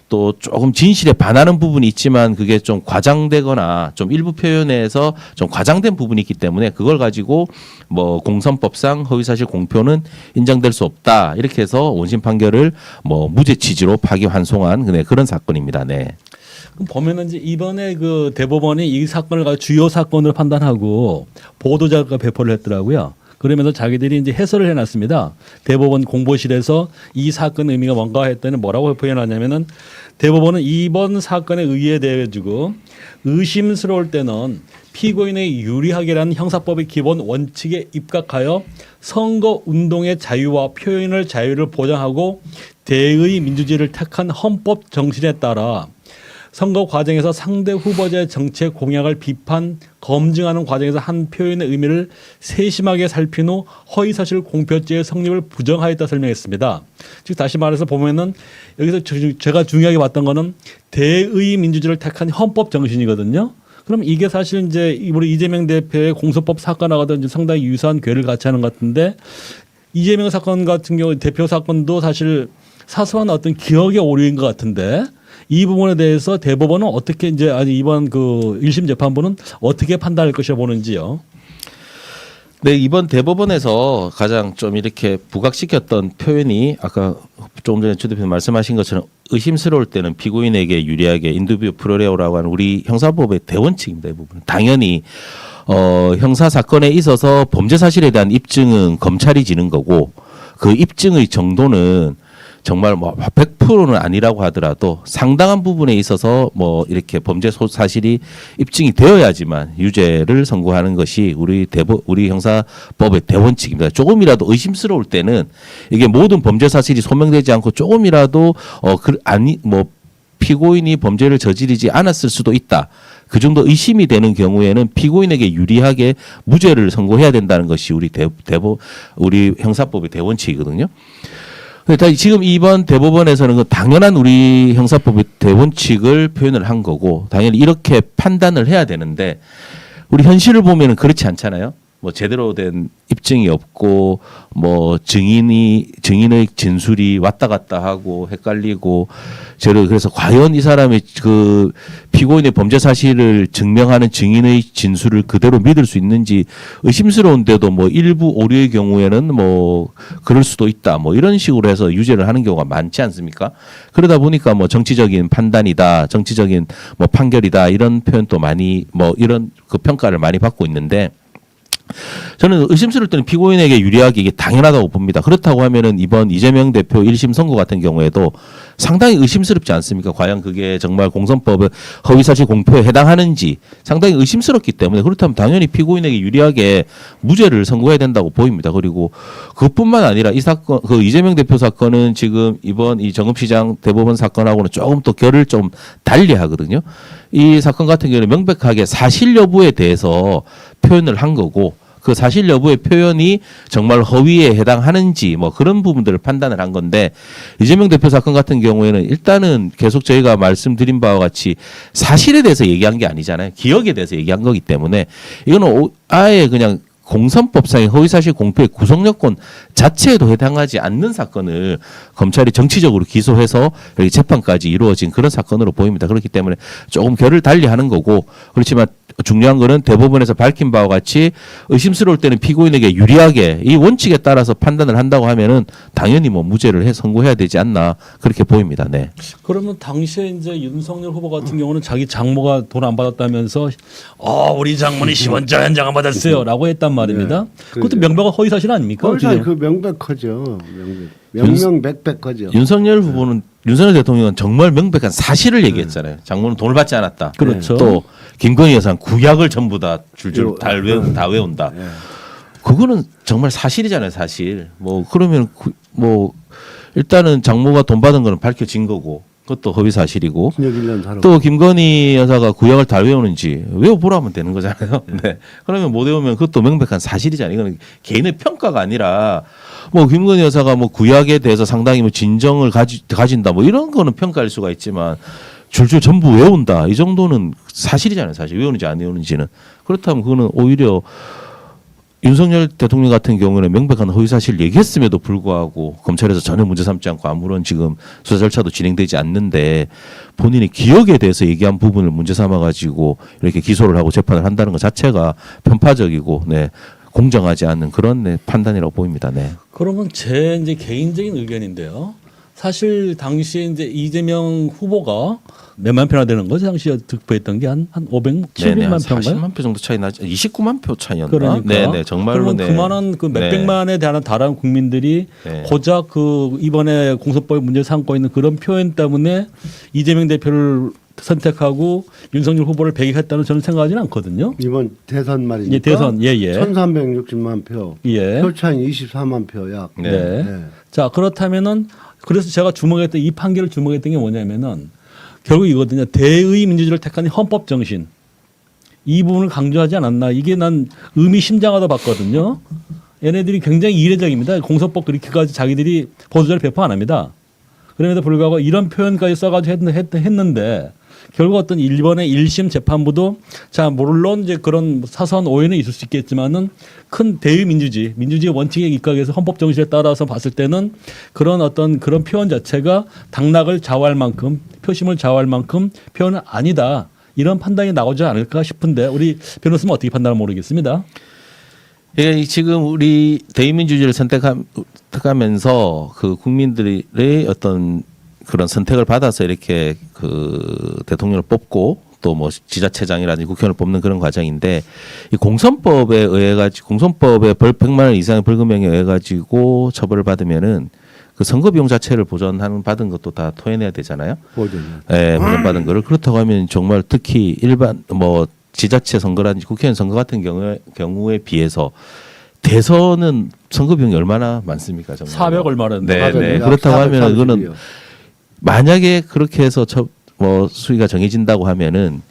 S3: 또 조금 진실에 반하는 부분이 있지만 그게 좀 과장되거나 좀 일부 표현에서 좀 과장된 부분이 있기 때문에 그걸 가지고 뭐 공선법상 허위사실 공표는 인정될 수 없다 이렇게 해서 원심 판결을 뭐 무죄 취지로 파기환송한 그런 사건입니다. 네.
S1: 그럼 보면은 이제 이번에 그 대법원이 이 사건을 가지고 주요 사건으로 판단하고 보도자료가 배포를 했더라고요. 그러면서 자기들이 이제 해설을 해놨습니다. 대법원 공보실에서 이 사건 의미가 뭔가 했더니 뭐라고 표현하냐면은 대법원은 이번 사건에 의해 대해 가지고 의심스러울 때는 피고인의 유리하게라는 형사법의 기본 원칙에 입각하여 선거 운동의 자유와 표현의 자유를 보장하고 대의 민주주의를 택한 헌법 정신에 따라 선거 과정에서 상대 후보자의 정책 공약을 비판, 검증하는 과정에서 한 표현의 의미를 세심하게 살핀 후 허위사실 공표죄의 성립을 부정하였다 설명했습니다. 즉 다시 말해서 보면은 여기서 제가 중요하게 봤던 거는 대의 민주주의를 택한 헌법 정신이거든요. 그럼 이게 사실 이제 우리 이재명 대표의 공소법 사건하고도 이제 상당히 유사한 궤를 같이 하는 것 같은데, 이재명 사건 같은 경우 대표 사건도 사실 사소한 어떤 기억의 오류인 것 같은데, 이 부분에 대해서 대법원은 어떻게 이제 아니 이번 그 1심 재판부는 어떻게 판단할 것이라 보는지요?
S3: 네, 이번 대법원에서 가장 좀 이렇게 부각시켰던 표현이 아까 조금 전에 주 대표님 말씀하신 것처럼 의심스러울 때는 피고인에게 유리하게 인두비오 프로레오라고 하는 우리 형사법의 대원칙입니다. 이 부분은 당연히 형사 사건에 있어서 범죄 사실에 대한 입증은 검찰이 지는 거고, 그 입증의 정도는 정말 뭐 100%는 아니라고 하더라도 상당한 부분에 있어서 뭐 이렇게 범죄 사실이 입증이 되어야지만 유죄를 선고하는 것이 우리 형사법의 대원칙입니다. 조금이라도 의심스러울 때는 이게 모든 범죄 사실이 소명되지 않고 조금이라도 피고인이 범죄를 저지르지 않았을 수도 있다. 그 정도 의심이 되는 경우에는 피고인에게 유리하게 무죄를 선고해야 된다는 것이 우리 형사법의 대원칙이거든요. 지금 이번 대법원에서는 그 당연한 우리 형사법의 대원칙을 표현을 한 거고, 당연히 이렇게 판단을 해야 되는데, 우리 현실을 보면은 그렇지 않잖아요. 뭐 제대로 된 입증이 없고, 뭐 증인의 진술이 왔다 갔다 하고 헷갈리고, 그래서 과연 이 사람이 그 피고인의 범죄 사실을 증명하는 증인의 진술을 그대로 믿을 수 있는지 의심스러운데도 뭐 일부 오류의 경우에는 뭐 그럴 수도 있다. 뭐 이런 식으로 해서 유죄를 하는 경우가 많지 않습니까? 그러다 보니까 뭐 정치적인 판단이다, 정치적인 뭐 판결이다 이런 표현도 많이 뭐 이런 그 평가를 많이 받고 있는데, 저는 의심스러울 때는 피고인에게 유리하게 이게 당연하다고 봅니다. 그렇다고 하면은 이번 이재명 대표 1심 선고 같은 경우에도 상당히 의심스럽지 않습니까? 과연 그게 정말 공선법의 허위사실 공표에 해당하는지 상당히 의심스럽기 때문에, 그렇다면 당연히 피고인에게 유리하게 무죄를 선고해야 된다고 보입니다. 그리고 그것뿐만 아니라 이 사건, 그 이재명 대표 사건은 지금 이번 이 정읍시장 대법원 사건하고는 조금 또 결을 좀 달리 하거든요. 이 사건 같은 경우는 명백하게 사실 여부에 대해서 표현을 한 거고, 그 사실 여부의 표현이 정말 허위에 해당하는지 뭐 그런 부분들을 판단을 한 건데, 이재명 대표 사건 같은 경우에는 일단은 계속 저희가 말씀드린 바와 같이 사실에 대해서 얘기한 게 아니잖아요. 기억에 대해서 얘기한 거기 때문에 이거는 아예 그냥 공선법상의 허위사실 공표의 구성요건 자체에도 해당하지 않는 사건을 검찰이 정치적으로 기소해서 여기 재판까지 이루어진 그런 사건으로 보입니다. 그렇기 때문에 조금 결을 달리 하는 거고, 그렇지만 중요한 거는 대법원에서 밝힌 바와 같이 의심스러울 때는 피고인에게 유리하게 이 원칙에 따라서 판단을 한다고 하면은 당연히 뭐 무죄를 선고해야 되지 않나 그렇게 보입니다. 네.
S1: 그러면 당시에 이제 윤석열 후보 같은 경우는 자기 장모가 돈 안 받았다면서 우리 장모는 시원장 한 장 안 받았어요라고 했단 말입니다.
S2: 네.
S1: 그것도 명백한 허위사실 아닙니까?
S2: 허위사실 그 명백하죠. 명명백백하죠.
S3: 윤석열 후보는 윤석열 대통령은 정말 명백한 사실을 얘기했잖아요. 장모는 돈을 받지 않았다.
S1: 그렇죠.
S3: 또 김건희 여사는 구약을 전부 다 줄줄 다 외운다.
S2: 네.
S3: 그거는 정말 사실이잖아요, 사실. 뭐 그러면 뭐 일단은 장모가 돈 받은 거는 밝혀진 거고, 그것도 허위 사실이고
S2: 징역 1년 살아.
S3: 또 김건희 여사가 구역을 다 외우는지 외워보라면 되는 거잖아요. 네. 그러면 못 외우면 그것도 명백한 사실이잖아요. 이거는 개인의 평가가 아니라 뭐 김건희 여사가 뭐 구약에 대해서 상당히 뭐 진정을 가진다 뭐 이런 거는 평가할 수가 있지만 줄줄 전부 외운다 이 정도는 사실이잖아요. 사실 외우는지 안 외우는지는. 그렇다면 그거는 오히려 윤석열 대통령 같은 경우는 명백한 허위사실 얘기했음에도 불구하고 검찰에서 전혀 문제 삼지 않고 아무런 지금 수사 절차도 진행되지 않는데 본인이 기억에 대해서 얘기한 부분을 문제 삼아 가지고 이렇게 기소를 하고 재판을 한다는 것 자체가 편파적이고 네, 공정하지 않은 그런 네, 판단이라고 보입니다. 네.
S1: 그러면 제 이제 개인적인 의견인데요. 사실 당시에 이제 이재명 후보가 몇만 표나 되는 거죠? 당시에 득표했던 게 한 570만 표인가요?
S3: 40만 표 정도 차이 나죠. 29만 표 차이였나?
S1: 그러니까.
S3: 네, 정말로
S1: 그러면
S3: 네.
S1: 그만한 그 몇백만에 대한 다른 국민들이
S3: 네.
S1: 고작 그 이번에 공소법에 문제 삼고 있는 그런 표현 때문에 이재명 대표를 선택하고 윤석열 후보를 배격했다는 저는 생각하지는 않거든요.
S2: 이번 대선 말이니까.
S1: 예, 대선 예예.
S2: 1,360만 표.
S1: 예.
S2: 표 차이 24만 표 약.
S3: 네.
S1: 네.
S2: 네.
S1: 자 그렇다면은 그래서 제가 주목했던 이 판결을 주목했던 게 뭐냐면은 결국 이거든요. 대의 민주주의를 택한 헌법 정신 이 부분을 강조하지 않았나 이게 난 의미심장하다 봤거든요. 얘네들이 굉장히 이례적입니다. 공소법 그렇게까지 자기들이 보도자료 배포 안 합니다. 그럼에도 불구하고 이런 표현까지 써가지고 했는데 결국 어떤 일본의 1심 재판부도 자 물론 이제 그런 사소한 오해는 있을 수 있겠지만은 큰 대의 민주주의 원칙에 입각해서 헌법 정신에 따라서 봤을 때는 그런 어떤 그런 표현 자체가 당락을 좌우할 만큼 표심을 좌우할 만큼 표현은 아니다 이런 판단이 나오지 않을까 싶은데 우리 변호사는 어떻게 판단을 모르겠습니다.
S3: 예, 지금 우리 대의민주주의를 선택하면서 그 국민들의 어떤 그런 선택을 받아서 이렇게 그 대통령을 뽑고 또 뭐 지자체장이라든지 국회의원을 뽑는 그런 과정인데 이 공선법에 의해 가지고 공선법에 벌 100만 원 이상의 벌금형에 의해 가지고 처벌을 받으면은 그 선거 비용 자체를 보전하는 받은 것도 다 토해내야 되잖아요.
S2: 보전.
S3: 예, 보전받은 거를 그렇다고 하면 정말 특히 일반 뭐 지자체 선거라든지 국회의원 선거 같은 경우에 비해서 대선은 선거 비용이 얼마나 많습니까? 정말.
S1: 400 얼마라는데.
S3: 네,
S2: 맞아요.
S3: 네.
S2: 약
S3: 그렇다고 하면
S2: 430이요.
S3: 이거는 만약에 그렇게 해서 뭐 수위가 정해진다고 하면은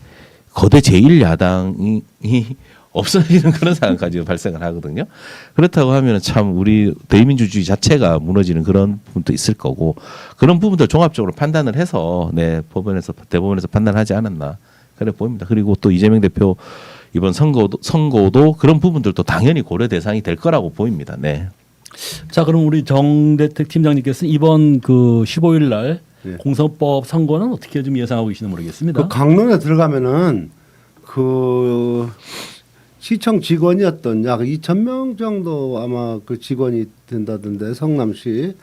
S3: 거대 제1야당이 없어지는 그런 상황까지 발생을 하거든요. 그렇다고 하면 참 우리 대의민주주의 자체가 무너지는 그런 부분도 있을 거고 그런 부분들 종합적으로 판단을 해서 네, 대법원에서 판단하지 않았나 그래 보입니다. 그리고 또 이재명 대표 이번 선거도 그런 부분들도 당연히 고려 대상이 될 거라고 보입니다. 네.
S1: 자 그럼 우리 정대택 팀장님께서는 이번 그 15일 날
S2: 네.
S1: 공선법 선거는 어떻게 좀 예상하고 계시는지 모르겠습니다.
S2: 그 강론에 들어가면은 그 시청 직원이었던 약 2,000명 정도 아마 그 직원이 된다던데 성남시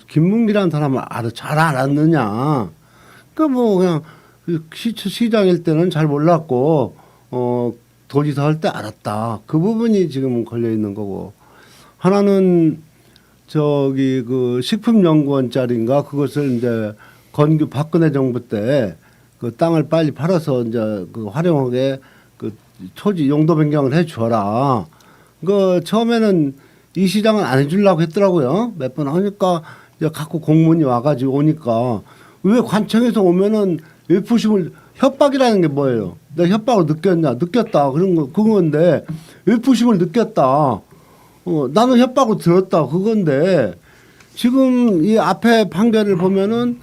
S2: 김문기라는 사람을 아주 잘 알았느냐? 그 뭐 그냥 시장일 때는 잘 몰랐고 도지사 할 때 알았다. 그 부분이 지금 걸려 있는 거고 하나는 저기 그 식품연구원짜리인가 그것을 이제 박근혜 정부 때 그 땅을 빨리 팔아서 이제 그 활용하게 그 토지 용도 변경을 해 줘라. 그 처음에는 이 시장은 안 해주려고 했더라고요. 몇 번 하니까 이제 갖고 공문이 와가지고 오니까 왜 관청에서 오면은 외부심을 협박이라는 게 뭐예요? 내가 협박을 느꼈다 그런 거 그건데 외부심을 느꼈다. 나는 협박을 들었다 그건데 지금 이 앞에 판결을 보면은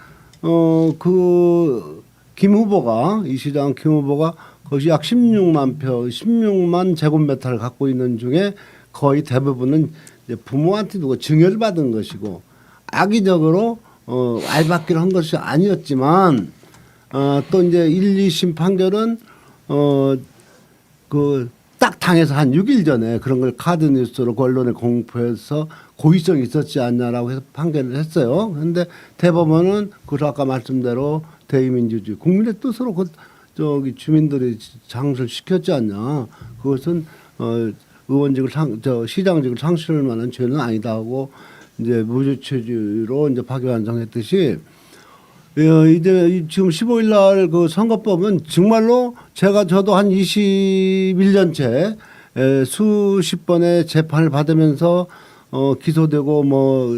S2: 그 김 후보가 이 시장 김 후보가 거기 약 16만 제곱미터를 갖고 있는 중에 거의 대부분은 이제 부모한테 누가 증여를 받은 것이고 악의적으로 알받기를 한 것이 아니었지만 또 이제 1, 2심 판결은 그 딱 당해서 한 6일 전에 그런 걸 카드 뉴스로 언론에 공표해서 고의성이 있었지 않냐라고 해서 판결을 했어요. 그런데 대법원은 그 아까 말씀대로 대의민주주의 국민의 뜻으로 그 저기 주민들이 장소를 시켰지 않냐. 그것은 의원직을 시장직을 상실할 만한 죄는 아니다 하고 이제 무죄죄로 이제 파기환송했듯이 이제 지금 15일 날 그 선거법은 정말로 저도 한 21년째 수십 번의 재판을 받으면서 기소되고 뭐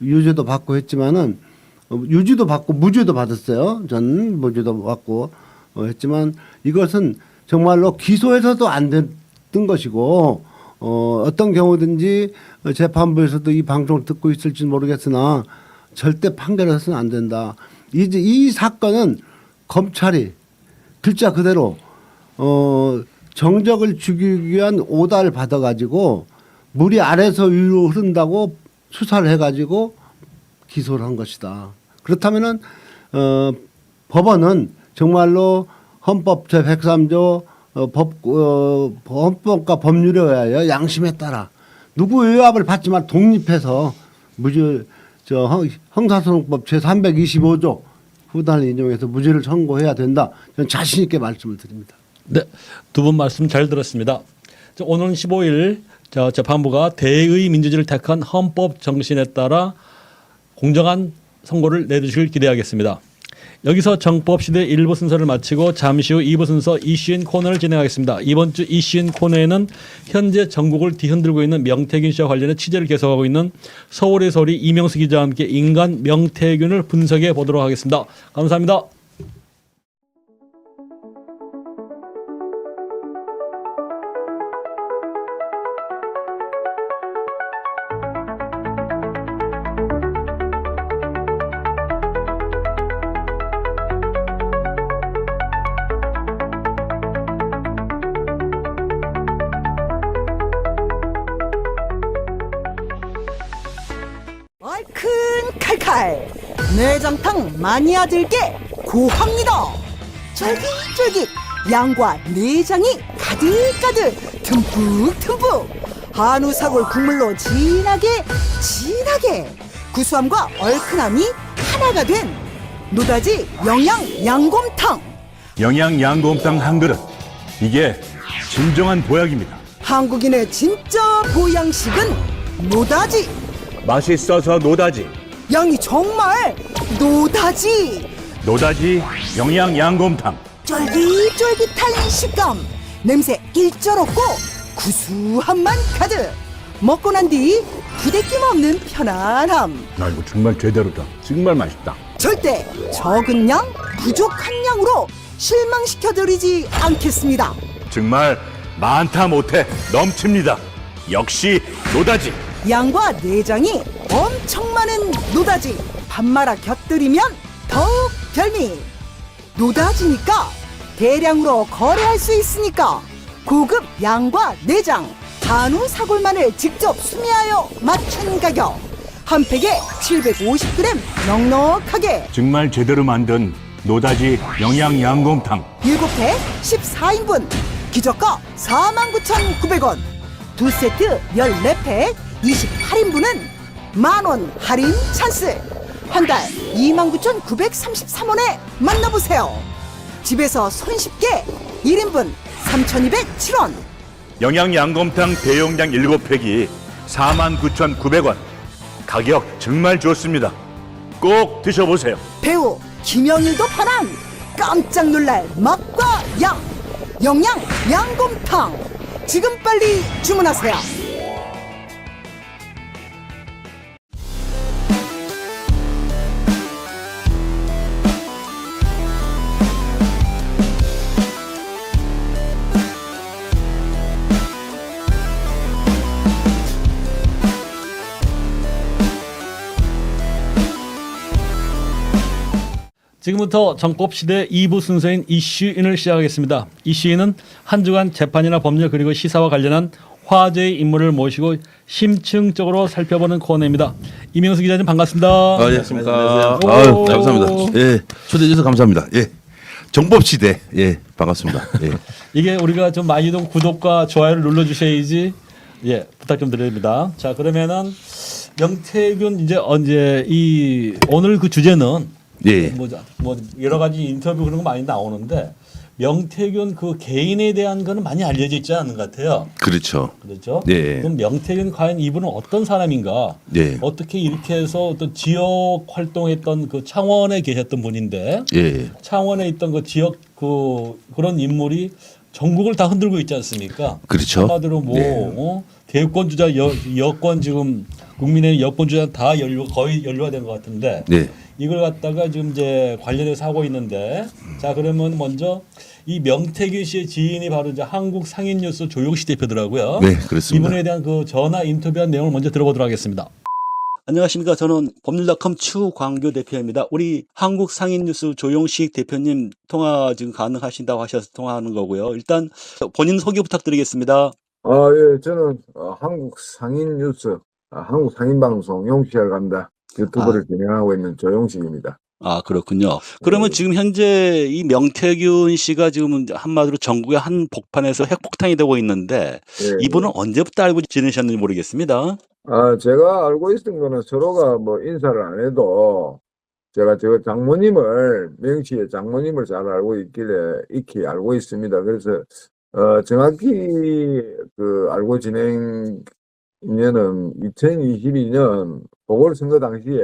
S2: 유죄도 받고 했지만은 유죄도 받고 무죄도 받았어요. 전 무죄도 받고 했지만 이것은 정말로 기소해서도 안 됐던 것이고 어떤 경우든지 재판부에서도 이 방송을 듣고 있을지 모르겠으나 절대 판결해서는 안 된다. 이제 이 사건은 검찰이 글자 그대로 정적을 죽이기 위한 오다를 받아가지고 물이 아래서 위로 흐른다고 수사를 해가지고 기소를 한 것이다. 그렇다면은 법원은 정말로 헌법 제103조 헌법과 법률에 의하여 양심에 따라 누구 외압을 받지 말 독립해서 무죄 형사소송법 제325조 후단을 인용해서 무죄를 선고해야 된다. 저는 자신 있게 말씀을 드립니다.
S1: 네, 두 분 말씀 잘 들었습니다. 오늘은 15일 재판부가 대의 민주주의를 택한 헌법 정신에 따라 공정한 선고를 내주시길 기대하겠습니다. 여기서 정법시대 1부 순서를 마치고 잠시 후 2부 순서 이슈인 코너를 진행하겠습니다. 이번 주 이슈인 코너에는 현재 전국을 뒤흔들고 있는 명태균 씨와 관련해 취재를 계속하고 있는 서울의 소리 이명수 기자와 함께 인간 명태균을 분석해 보도록 하겠습니다. 감사합니다.
S4: 얼큰 칼칼 내장탕 마니아들께 고합니다. 쫄깃쫄깃 양과 내장이 가득가득 듬뿍듬뿍 한우 사골 국물로 진하게 구수함과 얼큰함이 하나가 된 노다지 영양 양곰탕.
S5: 영양 양곰탕 한 그릇. 이게 진정한 보약입니다.
S4: 한국인의 진짜 보양식은 노다지.
S5: 맛있어서 노다지.
S4: 양이 정말 노다지.
S5: 노다지 영양 양곰탕.
S4: 쫄깃쫄깃한 식감, 냄새 일절 없고 구수함만 가득. 먹고 난 뒤 부대낌 없는 편안함.
S5: 야, 이거 정말 제대로다. 정말 맛있다.
S4: 절대 적은 양, 부족한 양으로 실망시켜드리지 않겠습니다.
S5: 정말 많다 못해 넘칩니다. 역시 노다지.
S4: 양과 내장이 엄청 많은 노다지. 밥 말아 곁들이면 더욱 별미. 노다지니까 대량으로 거래할 수 있으니까 고급 양과 내장, 한우 사골만을 직접 수미하여 맞춘 가격. 한 팩에 750g 넉넉하게
S5: 정말 제대로 만든 노다지 영양 양곰탕.
S4: 7팩 14인분 기저가 49,900원. 두 세트 14팩 28인분은 만원 할인 찬스. 한 달 29,933원에 만나보세요. 집에서 손쉽게 1인분 3,207원.
S5: 영양 양곰탕 대용량 7팩이 49,900원. 가격 정말 좋습니다. 꼭 드셔보세요.
S4: 배우 김영일도 반한 깜짝 놀랄 맛과 양. 영양 양곰탕. 지금 빨리 주문하세요.
S1: 지금부터 정법시대 2부 순서인 이슈인을 시작하겠습니다. 이슈인은 한 주간 재판이나 법률 그리고 시사와 관련한 화제의 인물을 모시고 심층적으로 살펴보는 코너입니다. 이명수 기자님 반갑습니다.
S6: 예, 안녕하십니까.
S1: 오.
S6: 아유, 감사합니다. 예, 초대해 주셔서 감사합니다. 예, 정법시대. 예, 반갑습니다. 예.
S1: 이게 우리가 좀 많이 좀 구독과 좋아요를 눌러주셔야지 예 부탁 좀 드립니다. 자 그러면은 명태균 이제 언제 이 오늘 그 주제는
S6: 예.
S1: 뭐 여러 가지 인터뷰 그런 거 많이 나오는데 명태균 그 개인에 대한 거는 많이 알려져 있지 않은 것 같아요.
S6: 그렇죠.
S1: 그렇죠?
S6: 예.
S1: 그럼 명태균 과연 이분은 어떤 사람인가?
S6: 예.
S1: 어떻게 이렇게 해서 어떤 지역 활동했던 그 창원에 계셨던 분인데
S6: 예.
S1: 창원에 있던 그 지역 그런 인물이 전국을 다 흔들고 있지 않습니까?
S6: 그렇죠.
S1: 한마디로 뭐
S6: 네.
S1: 대권 주자 여권 지금 국민의 여권 주자 다 거의 연루가 된 것 같은데
S6: 네.
S1: 이걸 갖다가 지금 이제 관련해서 하고 있는데 자 그러면 먼저 이 명태균 씨의 지인이 바로 이제 한국상인뉴스 조용식 대표더라고요.
S6: 네, 그렇습니다.
S1: 이분에 대한 그 전화 인터뷰한 내용을 먼저 들어보도록 하겠습니다. 안녕하십니까. 저는 법률닷컴 추광교 대표입니다. 우리 한국상인뉴스 조용식 대표님 통화 지금 가능하신다고 하셔서 통화하는 거고요. 일단 본인 소개 부탁드리겠습니다.
S7: 예, 저는 한국 상인 뉴스, 한국 상인 방송 용식을 간다 유튜브를 진행하고 있는 조용식입니다.
S1: 아, 그렇군요. 그러면 지금 현재 이 명태균 씨가 지금 한마디로 전국의 한 복판에서 핵폭탄이 되고 있는데
S7: 예,
S1: 이분은 언제부터 알고 지내셨는지 모르겠습니다.
S7: 제가 알고 있던 거는 서로가 뭐 인사를 안 해도 제가 저 장모님을 명시의 장모님을 잘 알고 있길래 익히 알고 있습니다. 그래서 정확히 그 알고 지낸 인연은 2022년 보궐선거 당시에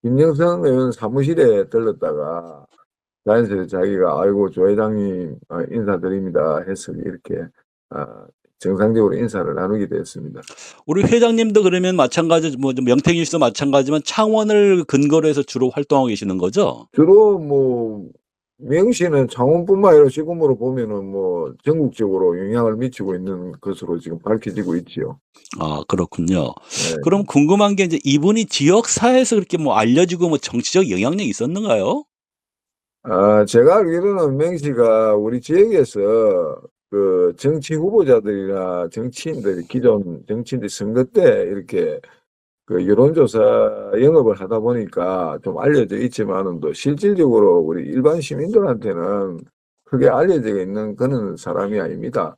S7: 김영선 의원 사무실에 들렀다가 자연스레 자기가 아이고 조 회장님 인사드립니다 해서 이렇게 정상적으로 인사를 나누게 됐습니다.
S1: 우리 회장님도 그러면 마찬가지, 뭐 명태균 씨도 마찬가지지만 창원을 근거로 해서 주로 활동하고 계시는 거죠?
S7: 주로 뭐 명시는 창원뿐만 아니라 지금으로 보면은 뭐 전국적으로 영향을 미치고 있는 것으로 지금 밝혀지고 있지요.
S1: 아, 그렇군요.
S7: 네.
S1: 그럼 궁금한 게 이제 이분이 지역사회에서 그렇게 뭐 알려지고 뭐 정치적 영향력이 있었는가요?
S7: 제가 알기로는 명시가 우리 지역에서 그 정치 후보자들이나 정치인들이 기존 정치인들 선거 때 이렇게 그 여론조사 영업을 하다 보니까 좀 알려져 있지만은 또 실질적으로 우리 일반 시민들한테는 크게 알려져 있는 그런 사람이 아닙니다.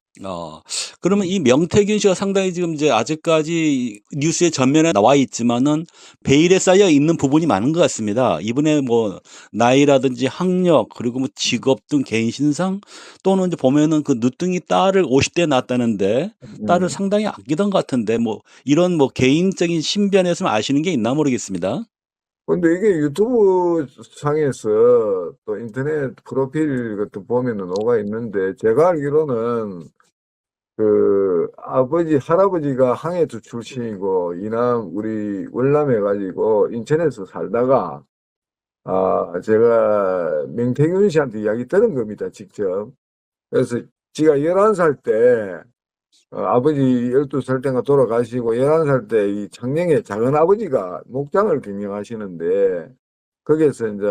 S1: 그러면 이 명태균 씨가 상당히 지금 이제 아직까지 뉴스의 전면에 나와 있지만은 베일에 쌓여 있는 부분이 많은 것 같습니다. 이분의 뭐 나이라든지 학력 그리고 뭐 직업 등 개인 신상 또는 이제 보면은 그 늦둥이 딸을 50대에 낳았다는데 딸을 상당히 아끼던 것 같은데 뭐 이런 뭐 개인적인 신변에서 아시는 게 있나 모르겠습니다.
S7: 근데 이게 유튜브 상에서 또 인터넷 프로필 같은 보면은 뭐가 있는데 제가 알기로는 그 아버지 할아버지가 항해도 출신이고 이남 우리 월남해 가지고 인천에서 살다가 제가 명태균 씨한테 이야기 들은 겁니다 직접. 그래서 지가 11살 때 아버지 12살 때가 돌아가시고 11살 때 이 창녕에 작은 아버지가 목장을 경영하시는데 거기에서 이제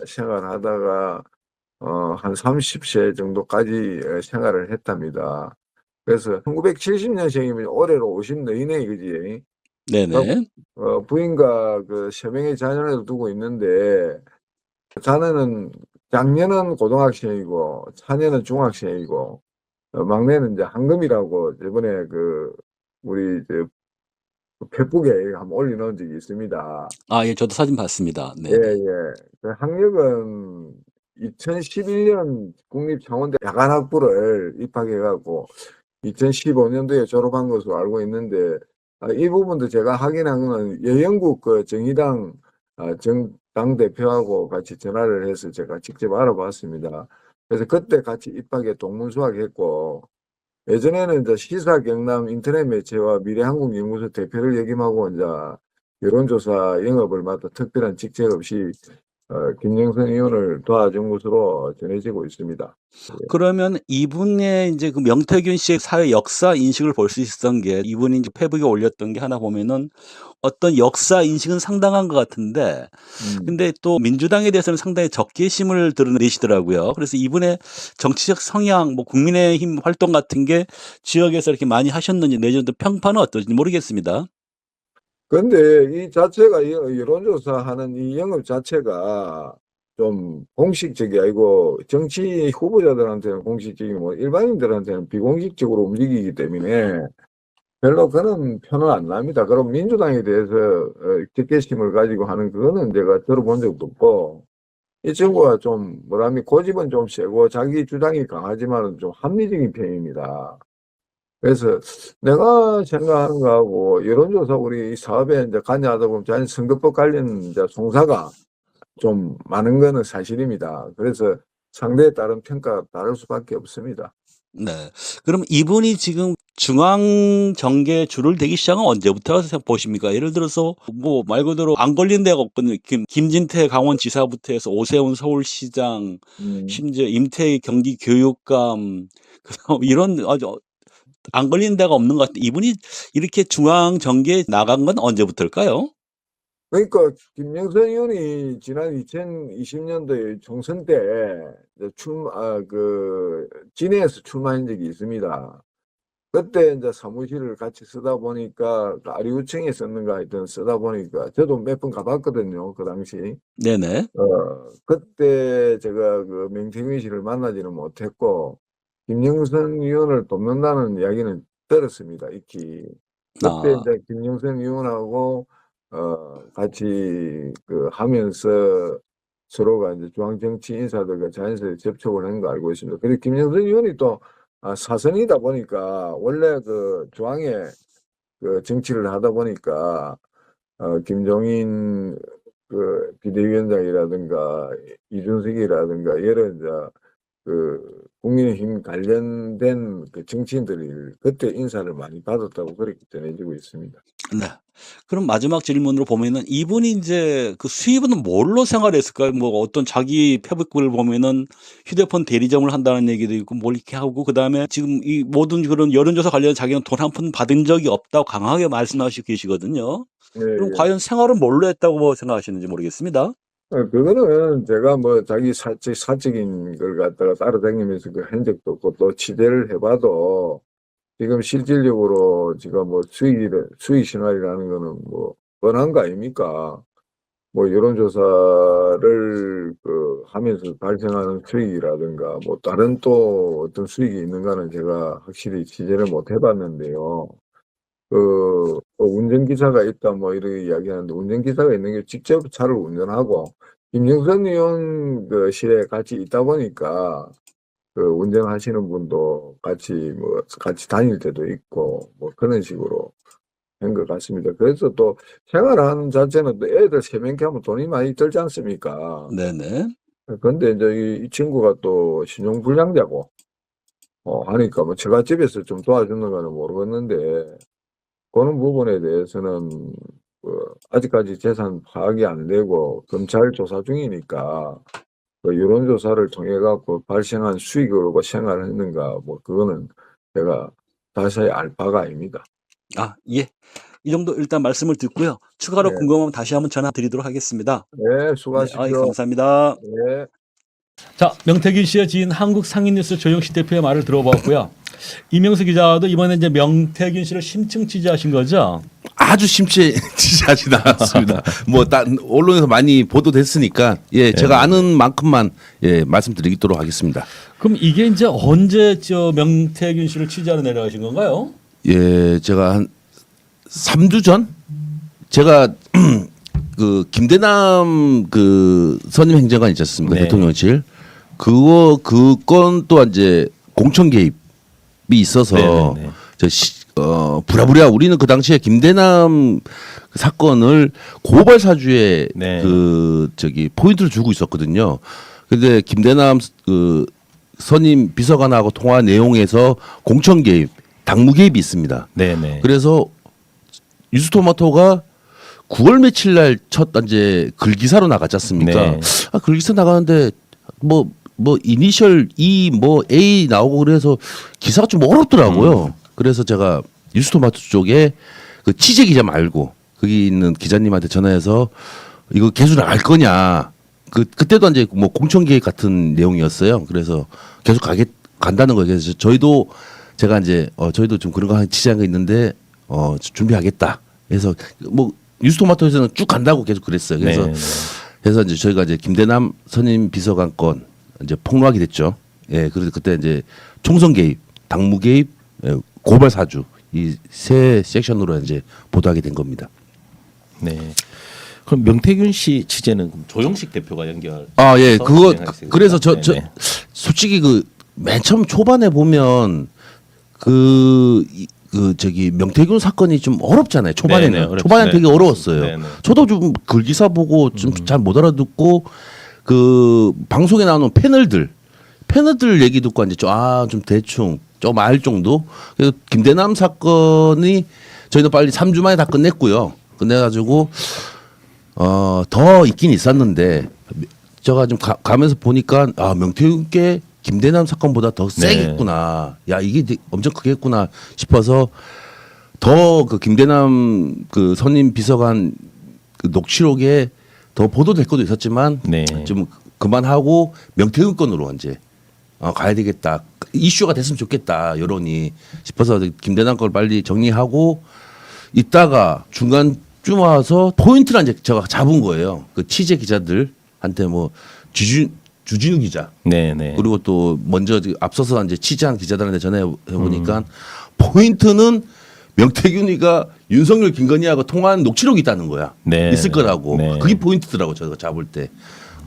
S7: 생활하다가 한 30세 정도까지 생활을 했답니다. 그래서 1970년생이면 올해로 50 너희네 그지?
S1: 네네.
S7: 부인과 그 3명의 자녀를 두고 있는데 자녀는 장녀는 고등학생이고 차녀는 중학생이고 막내는 이제 한금이라고 저번에 그 우리 저 페북에 한번 올려놓은 적이 있습니다.
S1: 아, 예, 저도 사진 봤습니다. 네.
S7: 예. 그 학력은 2011년 국립창원대 야간학부를 입학해갖고 2015년도에 졸업한 것으로 알고 있는데 이 부분도 제가 확인한 거는 여영국 그 정의당 당 대표하고 같이 전화를 해서 제가 직접 알아봤습니다. 그래서 그때 같이 입학에 동문수학했고 예전에는 이제 시사경남 인터넷 매체와 미래한국연구소 대표를 역임하고 이제 여론조사 영업을 맡아 특별한 직책 없이 김영선 의원을 도와준 것으로 전해지고 있습니다.
S1: 그러면 이분의 이제 그 명태균 씨의 사회 역사 인식을 볼 수 있었던 게 이분이 이제 페북에 올렸던 게 하나 보면은 어떤 역사 인식은 상당한 것 같은데 근데 또 민주당에 대해서는 상당히 적개심을 드러내시더라고요. 그래서 이분의 정치적 성향, 뭐 국민의힘 활동 같은 게 지역에서 이렇게 많이 하셨는지 내지는 또 평판은 어떨지 모르겠습니다.
S7: 근데 이 자체가 여론조사하는 이 영업 자체가 좀 공식적이 아니고 정치 후보자들한테는 공식적이고 일반인들한테는 비공식적으로 움직이기 때문에 별로 그런 표는 안 납니다. 그럼 민주당에 대해서 적개심을 가지고 하는 그거는 제가 들어본 적도 없고 이 친구가 좀 뭐라면 고집은 좀 세고 자기 주장이 강하지만은 좀 합리적인 편입니다. 그래서 내가 생각하는 거하고 여론조사 우리 사업에 이제 관여하다 보면 자연 선거법 관련 이제 송사가 좀 많은 거는 사실입니다. 그래서 상대에 따른 평가가 다를 수밖에 없습니다.
S1: 네. 그럼 이분이 지금 중앙 정계 줄을 대기 시작은 언제부터 보십니까? 예를 들어서 뭐 말 그대로 안 걸린 데가 없거든요. 김진태 강원지사부터 해서 오세훈 서울시장, 심지어 임태희 경기교육감, 그다음 이런 아주 안 걸린 데가 없는 것 같아요. 이분이 이렇게 중앙 정계에 나간 건 언제부터일까요?
S7: 그러니까 김영선 의원이 지난 2020년도에 총선 때 진해에서 출마한 적이 있습니다. 그때 이제 사무실을 같이 쓰다 보니까 아리우청에 썼는가 하여튼 쓰다 보니까 저도 몇 번 가봤거든요. 그 당시.
S1: 네네.
S7: 그때 제가 그 명태균 씨를 만나지는 못했고 김영선 의원을 돕는다는 이야기는 들었습니다. 익히. 그때 이제 김영선 의원하고 같이 하면서 서로가 이제 중앙정치 인사들과 자연스레 접촉을 한 거 알고 있습니다. 그리고 김영선 의원이 또 사선이다 보니까 원래 그 중앙에 그 정치를 하다 보니까 김종인 그 비대위원장이라든가 이준석이라든가 여러 이제 그 국민의힘 관련된 그 정치인들이 그때 인사를 많이 받았다고 그렇게 전해지고 있습니다.
S1: 네. 그럼 마지막 질문으로 보면은 이분이 이제 그 수입은 뭘로 생활했을까요? 뭐 어떤 자기 페북을 보면은 휴대폰 대리점을 한다는 얘기도 있고 뭘 이렇게 하고 그다음에 지금 이 모든 그런 여론조사 관련 자기는 돈 한 푼 받은 적이 없다고 강하게 말씀하시고 계시거든요.
S7: 네,
S1: 그럼
S7: 예.
S1: 과연 생활은 뭘로 했다고 생각하시는지 모르겠습니다.
S7: 그거는 제가 뭐 자기 사적인 걸 갖다가 따라다니면서 그 한 적도 없고 또 취재를 해봐도 지금 실질적으로 지금 뭐 수익 생활이라는 거는 뭐 뻔한 거 아닙니까? 뭐 여론조사를 하면서 발생하는 수익이라든가 뭐 다른 또 어떤 수익이 있는가는 제가 확실히 취재를 못 해봤는데요. 운전기사가 있다 뭐 이렇게 이야기하는데 운전기사가 있는 게 직접 차를 운전하고 김영선 의원 실에 같이 있다 보니까 운전하시는 분도 같이 다닐 때도 있고 뭐 그런 식으로 한 것 같습니다. 그래서 또 생활하는 자체는 또 애들 3명께 하면 돈이 많이 들지 않습니까?
S1: 네네.
S7: 근데 이제 이 친구가 또 신용불량자고 하니까 뭐 제가 집에서 좀 도와주는 거는 모르겠는데 그런 부분에 대해서는 아직까지 재산 파악이 안 되고 검찰 조사 중이니까 여론조사를 통해 갖고 발생한 수익으로 생활했는가 뭐 그거는 제가 자세히 알 바가 아닙니다.
S1: 예. 이 정도 일단 말씀을 듣고요. 추가로
S7: 네.
S1: 궁금하면 다시 한번 전화 드리도록 하겠습니다.
S7: 네, 수고하십시오.
S1: 감사합니다.
S7: 네.
S1: 자, 명태균 씨의 지인 한국상인뉴스 조영식 대표의 말을 들어봤고요. 이명수 기자도 이번에 이제 명태균 씨를 심층 취재하신 거죠?
S6: 아주 심취하지 않았습니다. 뭐 언론에서 많이 보도됐으니까 제가 아는 만큼만 말씀드리도록 하겠습니다.
S1: 그럼 이게 이제 언제 명태균 씨를 취재하러 내려가신 건가요?
S6: 예, 제가 한 3주 전 제가 그 김대남 그 선임 행정관 있지 않습니까?
S3: 네.
S6: 대통령실 그건 또 이제 공천 개입이 있어서
S3: 네네네.
S6: 부랴부랴 우리는 그 당시에 김대남 사건을 고발 사주에
S3: 네.
S6: 포인트를 주고 있었거든요. 근데 김대남 선임 비서관하고 통화 내용에서 공천 개입, 당무 개입이 있습니다.
S3: 네네.
S6: 그래서 뉴스토마토가 9월 며칠 날 첫 이제 글기사로 나갔지 않습니까?
S3: 네.
S6: 글기사 나가는데 뭐 이니셜 E 뭐 A 나오고 그래서 기사가 좀 어렵더라고요. 그래서 제가 뉴스토마토 쪽에 그 취재 기자 말고 거기 있는 기자님한테 전화해서 이거 계속 나갈 거냐. 그때도 이제 뭐 공천 계획 같은 내용이었어요. 그래서 계속 간다는 거예요. 그래서 제가 이제 저희도 좀 그런 거 취재한 거 있는데 준비하겠다. 그래서 뭐 뉴스토마토에서는 쭉 간다고 계속 그랬어요. 그래서 이제 저희가 이제 김대남 선임 비서관 건 이제 폭로하게 됐죠. 예, 그래서 그때 이제 총선 개입, 당무 개입, 고발 사주 이 세 섹션으로 이제 보도하게 된 겁니다.
S3: 네. 그럼 명태균 씨 취재는 조영식 대표가 연결.
S6: 예, 그거 그래서
S3: 네네.
S6: 솔직히 맨 처음 초반에 보면 명태균 사건이 좀 어렵잖아요. 초반에는
S3: 네네, 어렵죠.
S6: 초반에 되게
S3: 네.
S6: 어려웠어요.
S3: 네네.
S6: 저도 좀 글기사 보고 좀 잘 못 알아듣고 방송에 나오는 패널들 얘기 듣고 이제 좀 대충 좀 알 정도. 그래서 김대남 사건이 저희도 빨리 3주 만에 다 끝냈고요. 끝내가지고 더 있긴 있었는데 제가 좀 가면서 보니까 명태균께 김대남 사건보다 더 세겠구나. 야 이게 엄청 크겠구나 싶어서 더 그 김대남 그 선임 비서관 그 녹취록에 더 보도될 것도 있었지만
S3: 네.
S6: 좀 그만하고 명태균 건으로 이제 가야 되겠다. 이슈가 됐으면 좋겠다 여론이 싶어서 김대남 걸 빨리 정리하고 있다가 중간쯤 와서 포인트를 이제 제가 잡은 거예요. 그 취재 기자들한테 뭐 주진우 기자
S3: 네네.
S6: 그리고 또 먼저 앞서서 이제 취재한 기자들한테 전해 보니까 포인트는 명태균이가 윤석열 김건희하고 통화한 녹취록이 있다는 거야.
S3: 네.
S6: 있을 거라고.
S3: 네.
S6: 그게 포인트더라고 제가 잡을 때.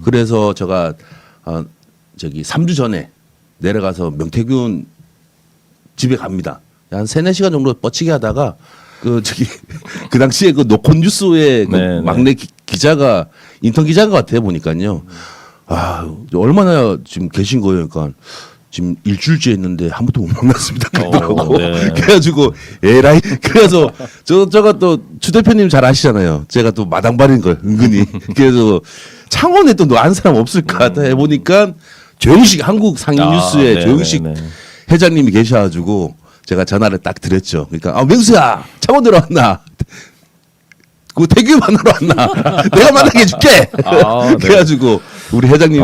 S6: 그래서 제가 3주 전에 내려가서 명태균 집에 갑니다. 한 3-4시간 정도 뻗치게 하다가 그 당시에 그 노콘 뉴스의 그
S3: 네,
S6: 막내 기자가 인턴 기자인 것 같아요 보니까요. 얼마나 지금 계신 거예요. 그러니까 지금 일주일째 했는데 한 번도 못 만났습니다. 그러더라고.
S3: 네.
S6: 그래가지고 에라이 그래서 저가 또 추 대표님 잘 아시잖아요. 제가 또 마당발인 걸 은근히 그래서 창원에 또 너 아는 사람 없을까 하다 해보니까 조영식 한국 상임뉴스의
S3: 네,
S6: 조영식
S3: 네, 네.
S6: 회장님이 계셔가지고 제가 전화를 딱 드렸죠. 그러니까 명수야 창원 들어왔나? 그 태규 만나러 왔나? 내가 만나게 해줄게.
S3: 네.
S6: 그래가지고 우리 회장님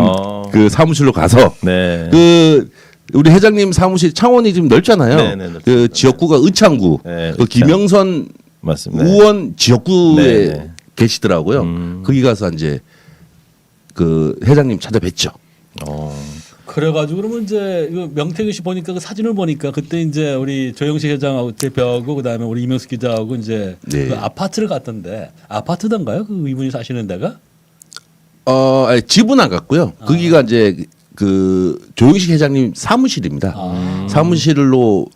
S6: 그 사무실로 가서
S3: 네.
S6: 그 우리 회장님 사무실 창원이 지금 넓잖아요.
S3: 네, 네, 넓습니다.
S6: 그 지역구가 의창구.
S3: 네,
S6: 그 김영선
S3: 맞습니다.
S6: 의원 지역구에
S3: 네, 네.
S6: 계시더라고요. 거기 가서 이제 그 회장님 찾아뵀죠.
S1: 그래가지고 그러면 이제 이거 명태균 씨 보니까 그 사진을 보니까 그때 이제 우리 조영식 회장하고 대표하고 그다음에 우리 이명수 기자하고 이제
S6: 네.
S1: 그 아파트를 갔던데 아파트던가요? 그 이분이 사시는 데가?
S6: 아니, 집은 안 갔고요. 거기가 이제 그 조영식 회장님 사무실입니다. 사무실로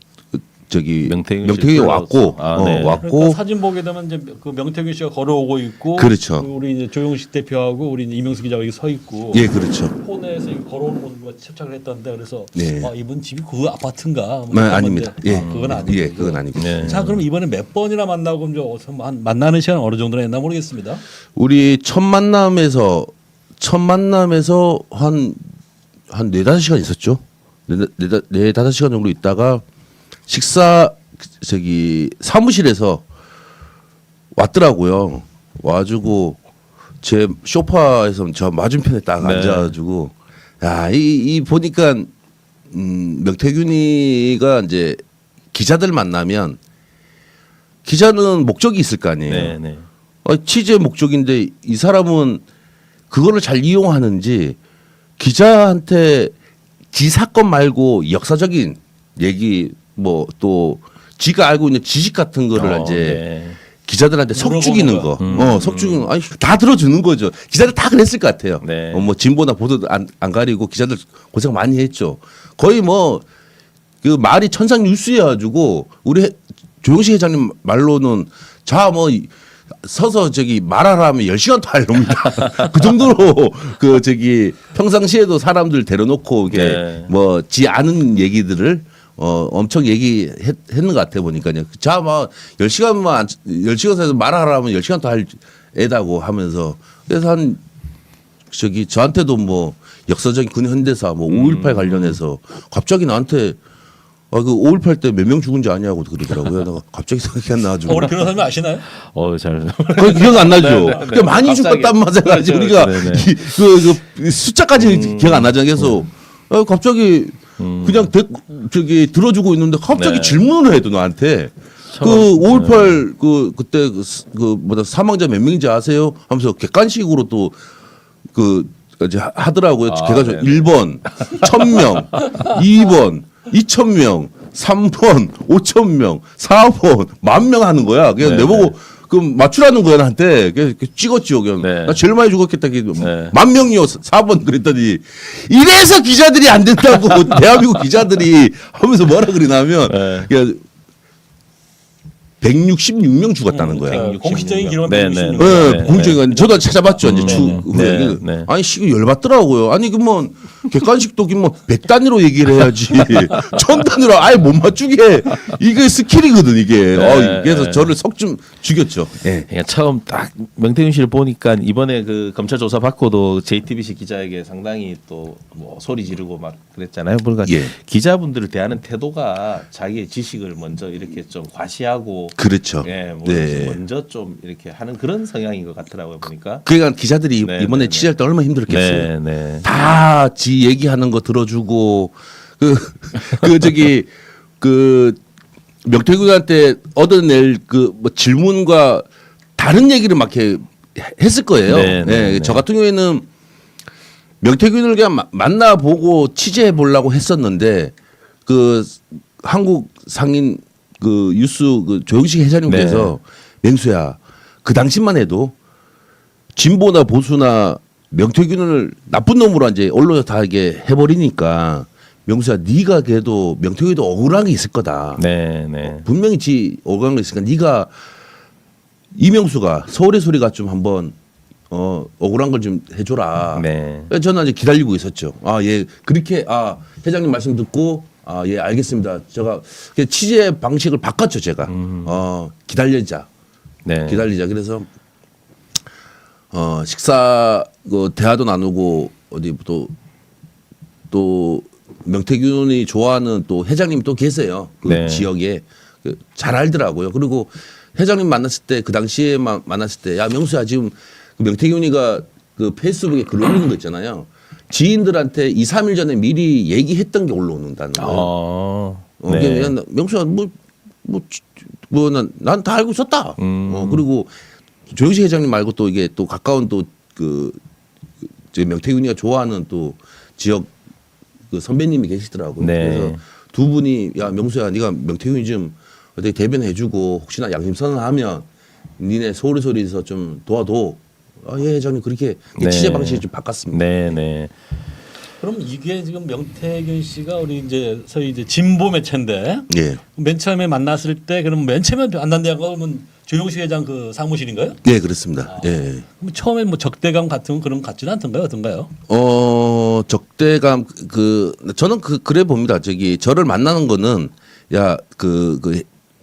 S6: 저기
S3: 명태균
S6: 명태균이
S3: 씨를
S6: 왔고
S3: 불러서. 네.
S6: 왔고
S1: 그러니까 사진 보게 되면 이제 그 명태균 씨가 걸어오고 있고,
S6: 그렇죠.
S1: 그 우리 이제 조영식 대표하고 우리 이제 이명수 기자가 여기 서 있고,
S6: 예 그렇죠.
S1: 폰에서 이렇게 걸어오는 모습을 채착을 했던데 그래서
S6: 네.
S1: 이분 집이 그 아파트인가? 뭐
S6: 네,
S1: 그랬던
S6: 아닙니다.
S1: 건데,
S6: 예,
S1: 그건 아니고.
S6: 예, 그건 아니고.
S3: 네.
S1: 자, 그럼 이번에 몇 번이나 만나고 이제 만나는 시간 어느 정도나 했나 모르겠습니다.
S6: 우리 첫 만남에서 한 4-5시간 있었죠. 4-5시간 정도 있다가 식사 사무실에서 왔더라고요. 와가지고 제 소파에서 저 맞은편에 딱
S3: 네.
S6: 앉아가지고 이 보니까 명태균이가 이제 기자들 만나면 기자는 목적이 있을 거 아니에요.
S3: 네, 네.
S6: 취재 목적인데 이 사람은 그거를 잘 이용하는지 기자한테 지 사건 말고 역사적인 얘기 뭐 또 지가 알고 있는 지식 같은 거를 이제
S3: 네.
S6: 기자들한테 석죽이는 거, 석죽이는 아니 다 들어주는 거죠. 기자들 다 그랬을 것 같아요.
S3: 네.
S6: 뭐 진보나 보도 안 가리고 기자들 고생 많이 했죠. 거의 뭐 그 말이 천상 뉴스여가지고 우리 조영식 회장님 말로는 뭐 서서 말하라 하면 10시간도 할 놈이다. 그 정도로 평상시에도 사람들 데려놓고 이게
S3: 네.
S6: 뭐 지 아는 얘기들을 엄청 얘기했는 것 같아 보니까요. 막 10시간에서 말하라 하면 10시간도 할 애다고 하면서 그래서 저한테도 뭐 역사적인 근현대사 뭐 5.18 관련해서 갑자기 나한테 그 5.18 때 몇 명 죽은지 아냐고 그러더라고요. 내가 갑자기 생각이 안 나가지고.
S1: 우리 변호사님 아시나요?
S3: 잘.
S6: 그 기억 안 나죠.
S3: 네, 네, 네.
S6: 그러니까 많이
S3: 갑자기.
S6: 죽었단 맛에 가지고
S3: 그렇죠,
S6: 우리가
S3: 그렇죠. 네, 네.
S6: 그 숫자까지 기억 안 나잖아요. 그래서 갑자기 그냥 들어주고 있는데 갑자기
S3: 네.
S6: 질문을 해도 나한테 그 5.18 그때 사망자 몇 명인지 아세요? 하면서 객관식으로 또 이제 하더라고요. 걔가
S3: 네.
S6: 1번 1,000명, 2번 2,000명, 3번 5,000명, 4번 10,000명 하는 거야. 그냥
S3: 네,
S6: 내보고
S3: 네.
S6: 그럼 맞추라는 거야 나한테. 그래서 찍었지요. 그냥
S3: 네.
S6: 나 제일 많이 죽었겠다.
S3: 네.
S6: 10,000명이요. 4번 그랬더니 이래서 기자들이 안 된다고 대한민국 기자들이 하면서 뭐라 그러냐면
S3: 네.
S6: 그냥 166명 죽었다는 거야.
S1: 네, 공식적인 기록은
S3: 네,
S1: 166.
S6: 네, 공중에 저도 찾아봤죠. 이제
S3: 네, 네.
S6: 아니 시기 열받더라고요. 아니 그뭐 객관식도 뭐 100단위로 얘기를 해야지. 1000단위로 아예 못 맞추게 이게 스킬이거든 이게. 그래서 저를 석 좀 죽였죠. 예.
S3: 그러니까 처음 딱 명태균 씨를 보니까 이번에 그 검찰 조사 받고도 JTBC 기자에게 상당히 또 뭐 소리 지르고 막 그랬잖아요. 그러니까
S6: 예.
S3: 기자분들을 대하는 태도가 자기의 지식을 먼저 이렇게 좀 과시하고
S6: 그렇죠.
S3: 예, 뭐
S6: 네.
S3: 먼저 좀 이렇게 하는 그런 성향인 것 같더라고요 보니까.
S6: 그러니까 기자들이
S3: 네,
S6: 이번에
S3: 네,
S6: 취재할 때 얼마나 힘들었겠어요.
S3: 네, 네.
S6: 다 지 얘기하는 거 들어주고 그 명태균한테 얻어낼 그 뭐 질문과 다른 얘기를 막 이렇게 했을 거예요.
S3: 네, 네, 네.
S6: 저 같은 경우에는 명태균을 그냥 만나보고 취재해 보려고 했었는데 그 한국 상인 그 뉴스 그 조영식 회장님께서 맹수야 그 당시만 해도 진보나 보수나 명태균을 나쁜 놈으로 이제 언론에 다 이게 해버리니까 명수야 네가 그래도 명태균도 억울한 게 있을 거다.
S3: 네, 네.
S6: 분명히 지 억울한 게 있으니까 네가 이명수가 서울의 소리가 좀 한번 억울한 걸 좀 해줘라.
S3: 네.
S6: 그래서 저는 이제 기다리고 있었죠. 아, 예, 그렇게 회장님 말씀 듣고 예, 알겠습니다. 제가 취재 방식을 바꿨죠, 제가. 기다리자.
S3: 네.
S6: 기다리자. 그래서 식사 대화도 나누고 어디 또 명태균이 좋아하는 또 회장님 또 계세요. 그
S3: 네.
S6: 지역에 잘 알더라고요. 그리고 회장님 만났을 때 그 당시에 만났을 때 야 명수야 지금 그 명태균이가 그 페이스북에 글 올리는 거 있잖아요. 지인들한테 2, 3일 전에 미리 얘기했던 게 올라오는다는 거예요.
S3: 네.
S6: 야, 명수야 난 다 알고 있었다. 그리고 조영식 회장님 말고 또 이게 또 가까운 또 그 명태균이가 좋아하는 또 지역 그 선배님이 계시더라고요.
S3: 네.
S6: 그래서 두 분이 야 명수야 네가 명태균이 좀 어떻게 대변해주고 혹시나 양심선언하면 니네 서울의 소리에서 좀 도와도 예 회장님 그렇게
S3: 네.
S6: 취재 방식이 좀 바꿨습니다.
S3: 네, 네.
S1: 그럼 이게 지금 명태균 씨가 우리 이제 소위 이제 진보 매체인데
S6: 예,
S1: 맨 처음에 만났을 때 그럼 맨 처음에 만난 데가 그러면 조영식 회장 그 사무실인가요?
S6: 예 그렇습니다. 예.
S1: 그럼 처음에 뭐 적대감 같은 그런 것 같지는 않던가요, 어떤가요?
S6: 적대감 저는 그래 봅니다. 저를 만나는 거는 야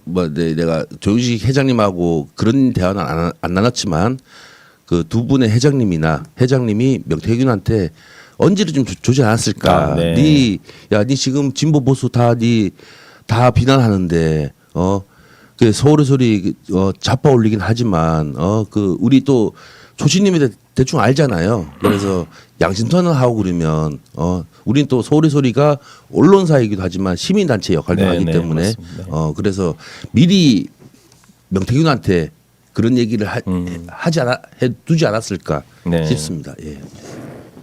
S6: 내가 조영식 회장님하고 그런 대화는 안 나눴지만 그 두 분의 회장님이 명태균한테 언지를 좀 조지 않았을까?
S3: 네.
S6: 니 지금 진보 보수 다 비난하는데 그 서울의 소리 잡아 올리긴 하지만 그 우리 또 조씨님이 대충 알잖아요. 그래서 양심선언 하고 그러면 우린 또 서울의 소리가 언론사이기도 하지만 시민단체 역할도
S3: 네,
S6: 하기
S3: 네,
S6: 때문에
S3: 맞습니다.
S6: 그래서 미리 명태균한테 그런 얘기를 해두지 않았을까
S3: 네.
S6: 싶습니다. 예.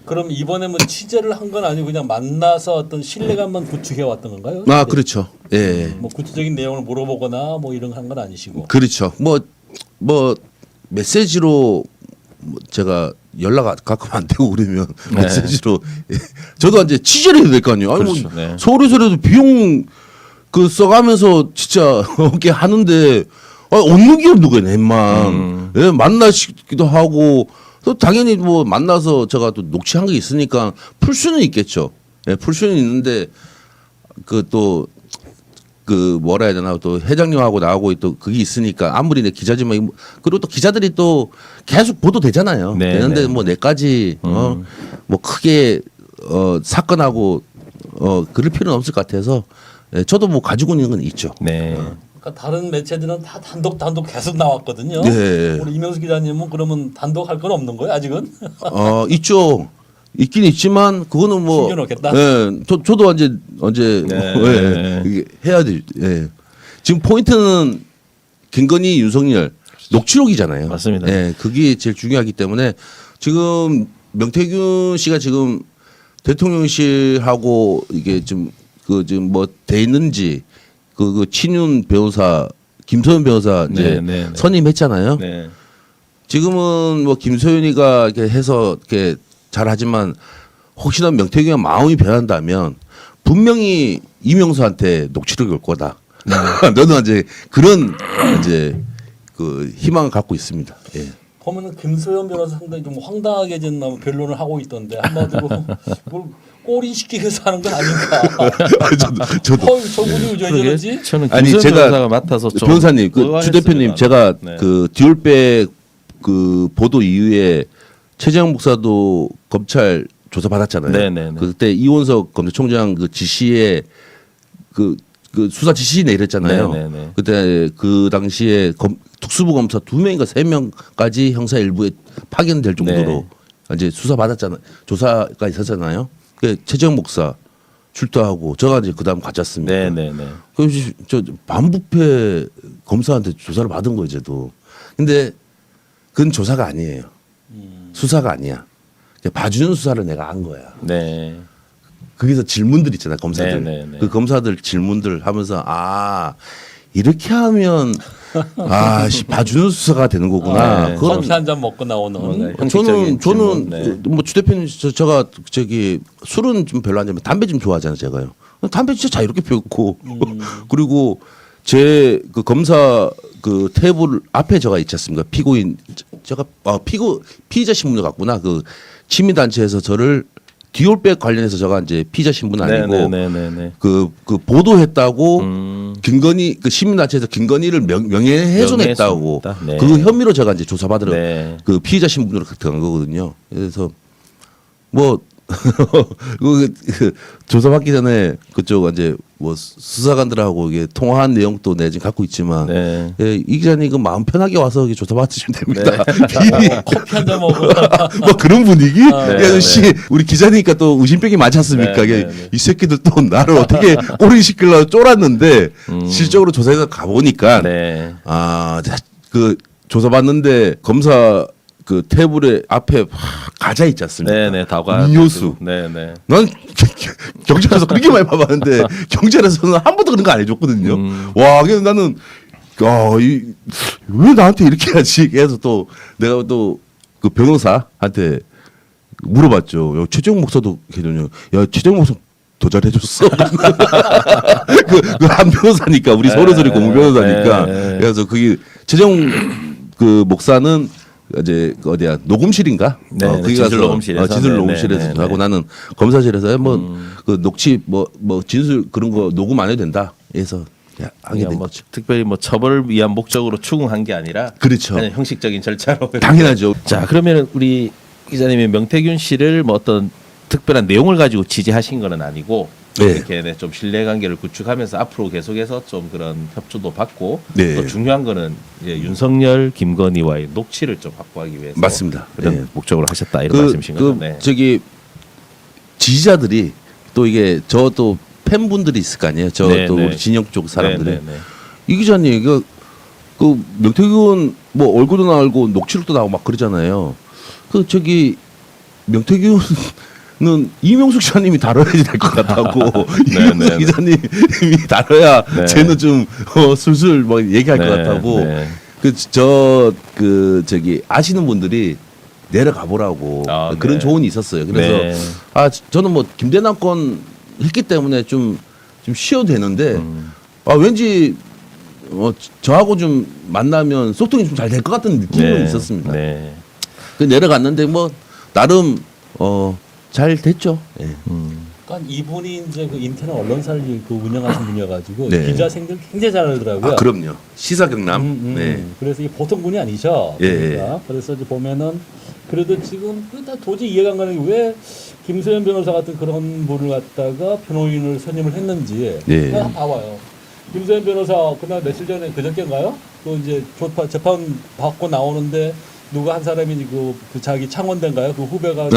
S1: 그럼 이번에 뭐 취재를 한 건 아니고 그냥 만나서 어떤 신뢰감만 구축해 왔던 건가요?
S6: 그렇죠. 예.
S1: 뭐 구체적인 내용을 물어보거나 뭐 이런 한 건 아니시고.
S6: 그렇죠. 뭐 메시지로 제가 연락 가끔 안 되고 그러면
S3: 네.
S6: 메시지로 저도 이제 취재를 해야 될 거 아니에요. 아니
S3: 그렇죠.
S6: 뭐
S3: 네.
S6: 서울에서라도 비용 써가면서 진짜 이렇게 하는데 없는 게 없는 거예요. 넷만 예, 만나시기도 하고 또 당연히 뭐 만나서 제가 또 녹취한 게 있으니까 풀 수는 있겠죠. 예, 풀 수는 있는데 그 뭐라 해야 되나 또 회장님하고 나하고 또 그게 있으니까 아무리 내 기자지만 그리고 또 기자들이 또 계속 보도 되잖아요.
S3: 네,
S6: 되는데
S3: 네.
S6: 뭐 내까지 뭐 크게 사건하고 그럴 필요는 없을 것 같아서 저도 뭐 가지고 있는 건 있죠.
S3: 네.
S1: 그러니까 다른 매체들은 다 단독 계속 나왔거든요.
S6: 네.
S1: 우리 이명수 기자님은 그러면 단독 할 건 없는 거예요, 아직은?
S6: 있죠. 있긴 있지만 그거는 뭐
S1: 숨겨놓겠다?
S6: 예, 저도 언제
S3: 네.
S6: 예, 이게 해야 돼. 예. 지금 포인트는 김건희, 윤석열 녹취록이잖아요.
S3: 맞습니다.
S6: 예, 그게 제일 중요하기 때문에 지금 명태균 씨가 지금 대통령실하고 이게 지금 뭐 돼 있는지 그 친윤 변호사 김소연 변호사 이제
S3: 네, 네, 네.
S6: 선임했잖아요.
S3: 네.
S6: 지금은 뭐 김소연이가 이렇게 해서 이렇게 잘하지만 혹시나 명태균이 마음이 변한다면 분명히 이명수한테 녹취록이 올 거다. 저는 이제 그런 이제 그 희망을 갖고 있습니다. 예.
S1: 보면은 김소연 변호사 상당히 좀 황당하게 좀 변론을 하고 있던데 한마디로 뭘 꼬리 시키기 위해서 하는 건 아닌가.
S6: 저도
S1: 저분이 왜 저러지?
S3: 저는
S6: 아니,
S3: 김소연
S6: 제가
S3: 변호사가 맡아서 좀
S6: 변호사님, 그 주 대표님, 제가
S3: 네.
S6: 그 디올백 그 보도 이후에 최재형 목사도 검찰 조사 받았잖아요.
S3: 네네네.
S6: 그때 이원석 검찰총장 그 지시에 그 수사 지시 내렸잖아요.
S3: 네네네.
S6: 그때 그 당시에 특수부 검사 2명인가 3명까지 형사 일부에 파견될 정도로 이제 수사 받았잖아요. 조사가 있었잖아요. 그 최재형 목사 출두하고 제가 이제 그다음 가졌습니다.
S3: 네네네.
S6: 그래서 저 반부패 검사한테 조사를 받은 거예요, 저도. 근데 그건 조사가 아니에요. 수사가 아니야. 봐주는 수사를 내가 한 거야.
S3: 네.
S6: 거기서 질문들 있잖아요, 검사들.
S3: 네네네.
S6: 그 검사들 질문들 하면서 이렇게 하면 봐주는 수사가 되는 거구나.
S3: 네.
S6: 그건
S1: 커피 한 잔 먹고 나오는.
S3: 형식적인
S6: 저는
S3: 질문, 네.
S6: 뭐 주 대표님 제가 저기 술은 좀 별로 안 좋아하면 담배 좀 좋아하잖아요, 제가요. 담배 진짜 자유롭게 피웠고 그리고 제 그 검사 그 테이블 앞에 제가 있지 않습니까? 피고인 제가 피의자 신분을 갖구나. 그 시민 단체에서 저를 디올백 관련해서 제가 이제 피의자 신분 아니고
S3: 네네네네.
S6: 그 보도했다고
S3: 음.
S6: 김건희 그 시민단체에서 김건희를 명예훼손했다고
S3: 명예훼손했다. 네.
S6: 그 혐의로 제가 이제 조사받으러
S3: 네.
S6: 그 피의자 신분으로 들어간 거거든요. 그래서 뭐 그 조사받기 전에 그쪽 이제 뭐 수사관들하고 이게 통화한 내용도 내가 지금 갖고 있지만
S3: 네.
S6: 예, 이 기자님 그 마음 편하게 와서 이렇게 조사받으시면 됩니다.
S1: 커피 한 잔 먹고.
S6: 뭐 그런 분위기?
S1: 네,
S6: 이 아저씨 우리 기자니까 또 의심병이 많지 않습니까?
S3: 네.
S6: 이 새끼들 또 나를 어떻게 꼬리 시키려고 쫄았는데 실적으로 조사해서 가보니까
S3: 네.
S6: 그 조사받는데 검사 그 테이블에 앞에 과자 있지 않습니까?
S3: 네네. 다과.
S6: 음료수.
S3: 네네.
S6: 난 경찰에서 그렇게 많이 봐봤는데 경찰에서는 한 번도 그런 거 안 해줬거든요. 와, 그래서 나는 왜 나한테 이렇게 하지? 그래서 또 내가 또 그 변호사한테 물어봤죠. 최재형 목사도 걔는요. 야, 최재형 목사 더 잘해줬어. 그한 변호사니까 우리 서울소리 공무 변호사니까.
S3: 네.
S6: 그래서 그게 최재형 그 목사는 이제 그 어디야 녹음실인가?
S3: 네,
S6: 거기
S3: 진술
S6: 가서
S3: 녹음실에서.
S6: 진술
S3: 네,
S6: 녹음실에서
S3: 네, 네,
S6: 하고
S3: 네.
S6: 나는 검사실에서 그 녹취 뭐 진술 그런 거 녹음 안 해도 된다. 해서 그냥 하게 된
S3: 뭐
S6: 거죠.
S3: 특별히 뭐 처벌을 위한 목적으로 추궁한 게 아니라
S6: 그렇죠.
S3: 그냥 형식적인 절차로.
S6: 당연하죠.
S3: 자, 그러면 우리 기자님이 명태균 씨를 뭐 어떤 특별한 내용을 가지고 지지하신 건 아니고
S6: 네.
S3: 이렇게 좀 신뢰관계를 구축하면서 앞으로 계속해서 좀 그런 협조도 받고
S6: 네.
S3: 또 중요한 거는 이제 윤석열, 김건희와의 녹취를 좀 확보하기 위해서
S6: 맞습니다.
S3: 그런
S6: 네.
S3: 목적으로 하셨다 이런 말씀이신 거죠. 네.
S6: 저기 지지자들이 또 이게 저도 팬분들이 있을 거 아니에요. 저
S3: 네,
S6: 또
S3: 네.
S6: 우리 진영 쪽 사람들이
S3: 네, 네, 네.
S6: 이 기자님 그 명태균 뭐 얼굴도 나오고 녹취록도 나오고 막 그러잖아요. 그 저기 명태균은 이명숙 기자님이 다뤄야 될 것 같다고
S3: 네,
S6: 이명숙
S3: 네.
S6: 기자님이 다뤄야
S3: 네.
S6: 쟤는 좀 술술 뭐 얘기할 것
S3: 네,
S6: 같다고
S3: 네.
S6: 저기 아시는 분들이 내려가 보라고
S3: 아,
S6: 그런
S3: 네.
S6: 조언이 있었어요. 그래서
S3: 네.
S6: 저는 뭐 김대남 건 했기 때문에 좀 쉬어도 되는데 왠지 저하고 좀 만나면 소통이 좀 잘 될 것 같은 느낌은 있었습니다.
S3: 네.
S6: 그 내려갔는데 뭐 나름 잘 됐죠. 예.
S1: 그러니까 이분이 이제 그 인터넷 언론사를 그 운영하신 분이어가지고
S6: 네.
S1: 기자 생들 굉장히 잘 알더라고요.
S6: 그럼요. 시사 경남. 네.
S1: 그래서 이게 보통 분이 아니죠.
S6: 예,
S1: 그러니까. 그래서 이제 보면은 그래도 지금 다 도저히 이해가 안 가는 게 왜 김소연 변호사 같은 그런 분을 갖다가 변호인을 선임을 했는지
S6: 예.
S1: 한번 봐봐요. 김소연 변호사 그날 며칠 전에 그저께인가요? 또 이제 재판 받고 나오는데 누가 한 사람이 그 자기 창원대인가요? 그 후배가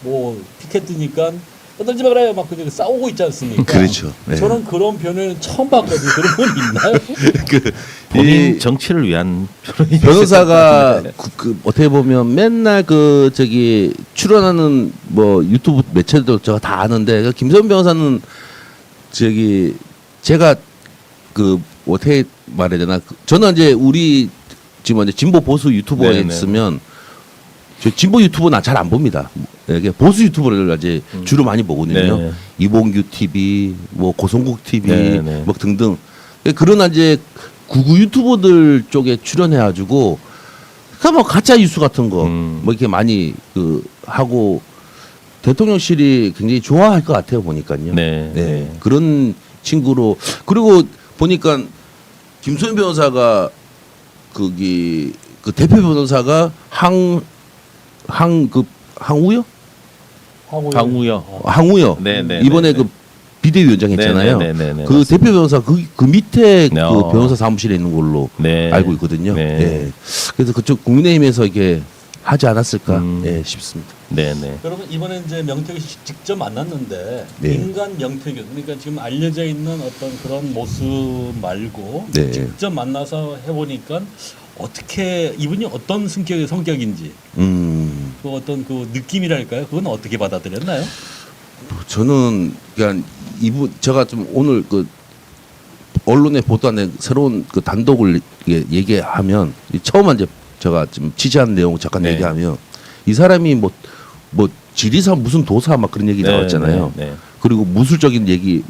S1: 뭐 피켓 뜨니까 떠들지 말아요. 막 그냥 싸우고 있지 않습니까?
S6: 그렇죠. 네.
S1: 저는 그런 변호인 처음 봤거든요. 그런 분 있나요?
S3: 본인 정치를 위한
S6: 변호사가 그 어떻게 보면 맨날 그 저기 출연하는 뭐 유튜브 매체도 제가 다 아는데 그 김소연 변호사는 저기 제가 그 어떻게 말해야 되나 저는 이제 우리 지금 이제 진보 보수 유튜버에
S3: 네네.
S6: 있으면 저 진보 유튜버는 잘 안 봅니다. 이게 보수 유튜버를 이제 주로 많이 보거든요.
S3: 네.
S6: 이봉규 TV, 뭐 고성국 TV,
S3: 네네.
S6: 뭐 등등 그러나 이제 구구 유튜버들 쪽에 출연해가지고 그러니까 뭐 가짜 뉴스 같은 거 뭐 이렇게 많이 그 하고 대통령실이 굉장히 좋아할 것 같아요 보니까요.
S3: 네.
S6: 네. 그런 친구로 그리고 보니까 김소연 변호사가 거기 그 대표 변호사가 항우요? 항우요.
S3: 네, 네,
S6: 이번에
S3: 네,
S6: 그 비대위원장 했잖아요.
S3: 네, 네, 네, 네,
S6: 그
S3: 맞습니다.
S6: 대표 변호사 그 밑에
S3: 네,
S6: 그 변호사 사무실에 있는 걸로
S3: 네.
S6: 알고 있거든요.
S3: 네.
S6: 예. 그래서 그쪽 국민의힘에서 이게 하지 않았을까 예, 싶습니다.
S3: 네, 네.
S1: 여러분 이번에 이제 명태균 씨 직접 만났는데
S6: 네.
S1: 인간 명태균 그러니까 지금 알려져 있는 어떤 그런 모습 말고
S6: 네.
S1: 직접 만나서 해보니까 어떻게 이분이 어떤 성격인지 그 어떤 그 느낌이랄까요? 그건 어떻게 받아들였나요?
S6: 저는 그냥 이분 제가 좀 오늘 그 언론에 보도한 새로운 그 단독을 얘기하면 처음 이제 제가 좀 취재한 내용 잠깐
S3: 네.
S6: 얘기하면 이 사람이 뭐 지리사 무슨 도사 막 그런 얘기 나왔잖아요.
S3: 네, 네.
S6: 그리고 무술적인 얘기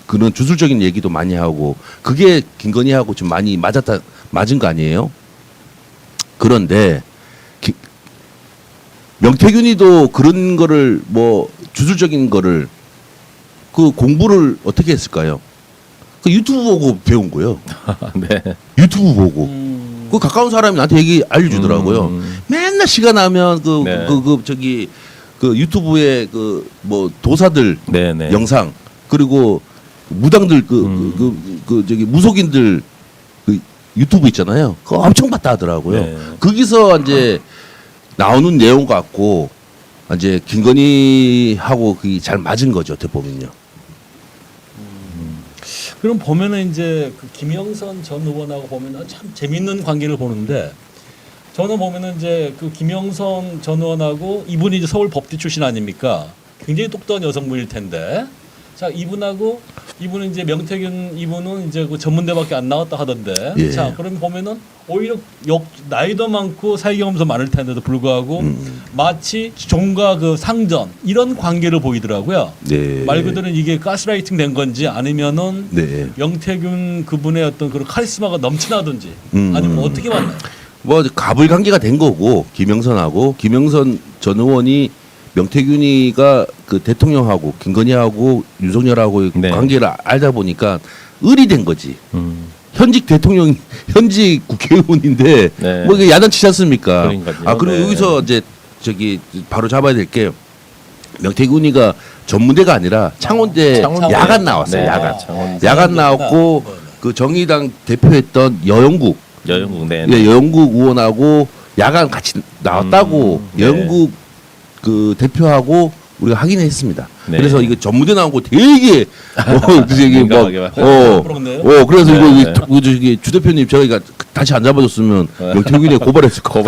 S6: 그런 주술적인 얘기도 많이 하고 그게 김건희하고 좀 많이 맞은 거 아니에요? 그런데 명태균이도 그런 거를 뭐 주술적인 거를 그 공부를 어떻게 했을까요? 그 유튜브 보고 배운 거예요.
S3: 네.
S6: 유튜브 보고. 그 가까운 사람이 나한테 알려주더라고요. 맨날 시간 나면
S3: 네.
S6: 저기 그 유튜브에 그 뭐 도사들
S3: 네, 네.
S6: 영상 그리고 무당들 그 저기 무속인들 그 유튜브 있잖아요. 그거 엄청 봤다 하더라고요.
S3: 네.
S6: 거기서 이제 나오는 내용 같고 이제 김건희하고 그게 잘 맞은 거죠. 어떻게 보면요.
S1: 그럼 보면은 이제 그 김영선 전 의원하고 보면 참 재밌는 관계를 보는데 저는 보면은 이제 그 김영선 전 의원하고 이분이 이제 서울 법대 출신 아닙니까? 굉장히 똑똑한 여성분일 텐데 자 이분하고 이분은 이제 명태균 이분은 이제 그 전문대밖에 안 나왔다 하던데
S6: 예.
S1: 자 그럼 보면은 오히려 나이도 많고 사회 경험도 많을 텐데도 불구하고 마치 종과 그 상전 이런 관계를 보이더라고요.
S6: 네.
S1: 말 그대로 이게 가스라이팅 된 건지 아니면은
S6: 네.
S1: 명태균 그분의 어떤 그런 카리스마가 넘치나든지 아니면 어떻게 봤나요?
S6: 뭐 갑을 관계가 된 거고 김영선하고 김영선 전 의원이 명태균이가 그 대통령하고 김건희하고 윤석열하고
S3: 네.
S6: 관계를 알다 보니까 을이 된 거지. 현직 대통령, 현직 국회의원인데
S3: 네.
S6: 뭐 이게 야단치지 않습니까?
S3: 그러니까요.
S6: 아 그리고
S3: 네.
S6: 여기서 이제 저기 바로 잡아야 될 게 명태균이가 전문대가 아니라 창원대
S3: 창원대.
S6: 야간 나왔어요.
S3: 네.
S6: 야간.
S3: 창원대.
S6: 야간 나왔고
S1: 네.
S6: 그 정의당 대표했던 여영국
S3: 여영국 네.
S6: 예, 여영국 의원하고 야간 같이 나왔다고
S3: 네.
S6: 여영국 그 대표하고 우리가 확인했습니다.
S3: 네.
S6: 그래서 이거 전문대 나온 거 되게 되게
S3: 민감하게
S6: 그래서
S3: 네,
S6: 이거 저기 주 대표님 저희가 다시 안 잡아줬으면 명태균이 고발했을 거.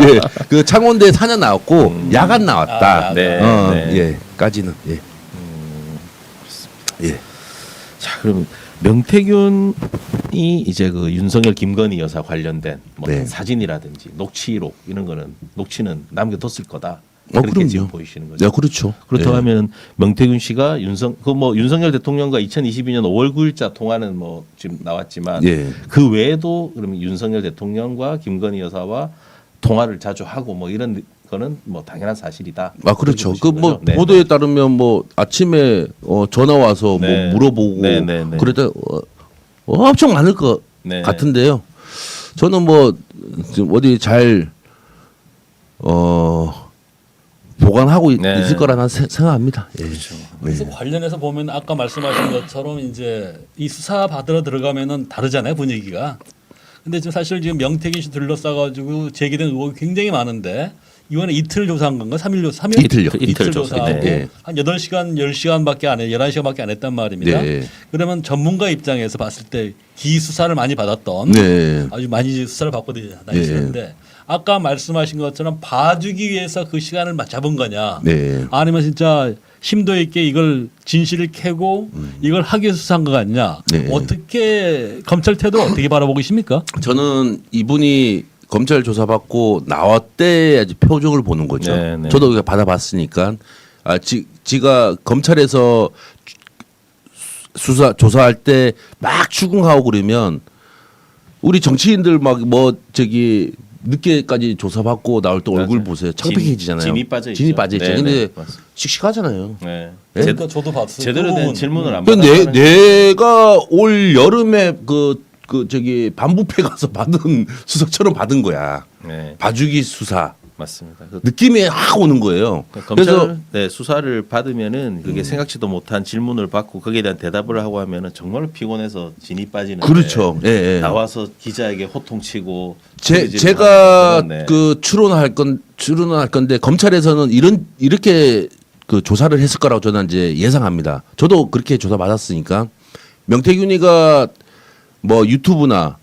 S6: 예, 그 창원대 4년 나왔고 야간 나왔다.
S1: 아,
S3: 네. 네.
S6: 예, 까지는 예. 예.
S3: 자, 그럼 명태균이 이제 그 윤석열 김건희 여사 관련된 뭐
S6: 네.
S3: 사진이라든지 녹취록 이런 거는 녹취는 남겨뒀을 거다.
S6: 그럼요.
S3: 그렇게 지금 보이시는 거죠.
S6: 네, 그렇죠.
S3: 그렇다고
S6: 예.
S3: 하면 명태균 씨가 윤석열 대통령과 2022년 5월 9일자 통화는 뭐 지금 나왔지만
S6: 예.
S3: 그 외에도 그러면 윤석열 대통령과 김건희 여사와 통화를 자주 하고 뭐 이런 거는 뭐 당연한 사실이다.
S6: 아 그렇죠.
S3: 그렇게
S6: 그
S3: 보시는
S6: 뭐
S3: 거죠? 네.
S6: 보도에 따르면 뭐 아침에 전화 와서
S3: 네.
S6: 뭐 물어보고
S3: 네, 네, 네.
S6: 그랬다 엄청 많을 것
S3: 네.
S6: 같은데요. 저는 뭐 지금 어디 잘 보관하고
S3: 네.
S6: 있을 거라는 생각합니다. 예.
S1: 그래서 관련해서 보면 아까 말씀하신 것처럼 이제 이 수사 받으러 들어가면은 다르잖아요 분위기가. 근데 지금 사실 지금 명태균 씨 둘러싸가지고 제기된 의혹이 굉장히 많은데 이번에 이틀 조사한 건가? 3일?
S6: 이틀요.
S3: 이틀
S1: 조사하고
S3: 조사.
S6: 네.
S1: 한 8시간, 10시간밖에 안 해. 11시간밖에 안 했단 말입니다.
S6: 네.
S1: 그러면 전문가 입장에서 봤을 때 기수사를 많이 받았던
S6: 네.
S1: 아주 많이 수사를 받고 다니시는데 아까 말씀하신 것처럼 봐주기 위해서 그 시간을 잡은 거냐
S6: 네.
S1: 아니면 진짜 심도 있게 이걸 진실을 캐고 이걸 하기 위해서 수사한 거 같냐
S6: 네.
S1: 어떻게 검찰 태도를 어떻게 바라보고 계십니까?
S6: 저는 이분이 검찰 조사받고 나왔대 아주 표정을 보는 거죠.
S3: 네, 네.
S6: 저도 이거 받아봤으니까 지가 검찰에서 조사할 때 막 추궁하고 그러면 우리 정치인들 막 뭐 저기 늦게까지 조사받고 나올 때 얼굴
S3: 맞아요.
S6: 보세요. 창백해지잖아요.
S3: 진이 빠져 있죠.
S6: 진이 빠져 있죠.
S3: 네,
S6: 근데
S3: 네, 맞습니다.
S6: 씩씩하잖아요.
S3: 네.
S1: 그러니까 저도 봤어요.
S3: 제대로
S1: 그
S3: 된
S1: 부분.
S3: 질문을 안
S6: 근데
S3: 받았다는
S6: 내가 올 여름에 그 저기 반부패 가서 받은 수석처럼 받은 거야.
S3: 네,
S6: 봐주기 수사
S3: 맞습니다. 그
S6: 느낌이 확 오는 거예요.
S3: 검찰
S6: 그래서
S3: 네, 수사를 받으면은 그게 생각지도 못한 질문을 받고 거기에 대한 대답을 하고 하면은 정말 피곤해서 진이 빠지는.
S6: 그렇죠. 예, 예.
S3: 나와서 기자에게 호통치고.
S6: 제가
S3: 그런, 네.
S6: 그 추론할 건데 검찰에서는 이렇게 그 조사를 했을 거라고 저는 이제 예상합니다. 저도 그렇게 조사 받았으니까 명태균이가 뭐 유튜브나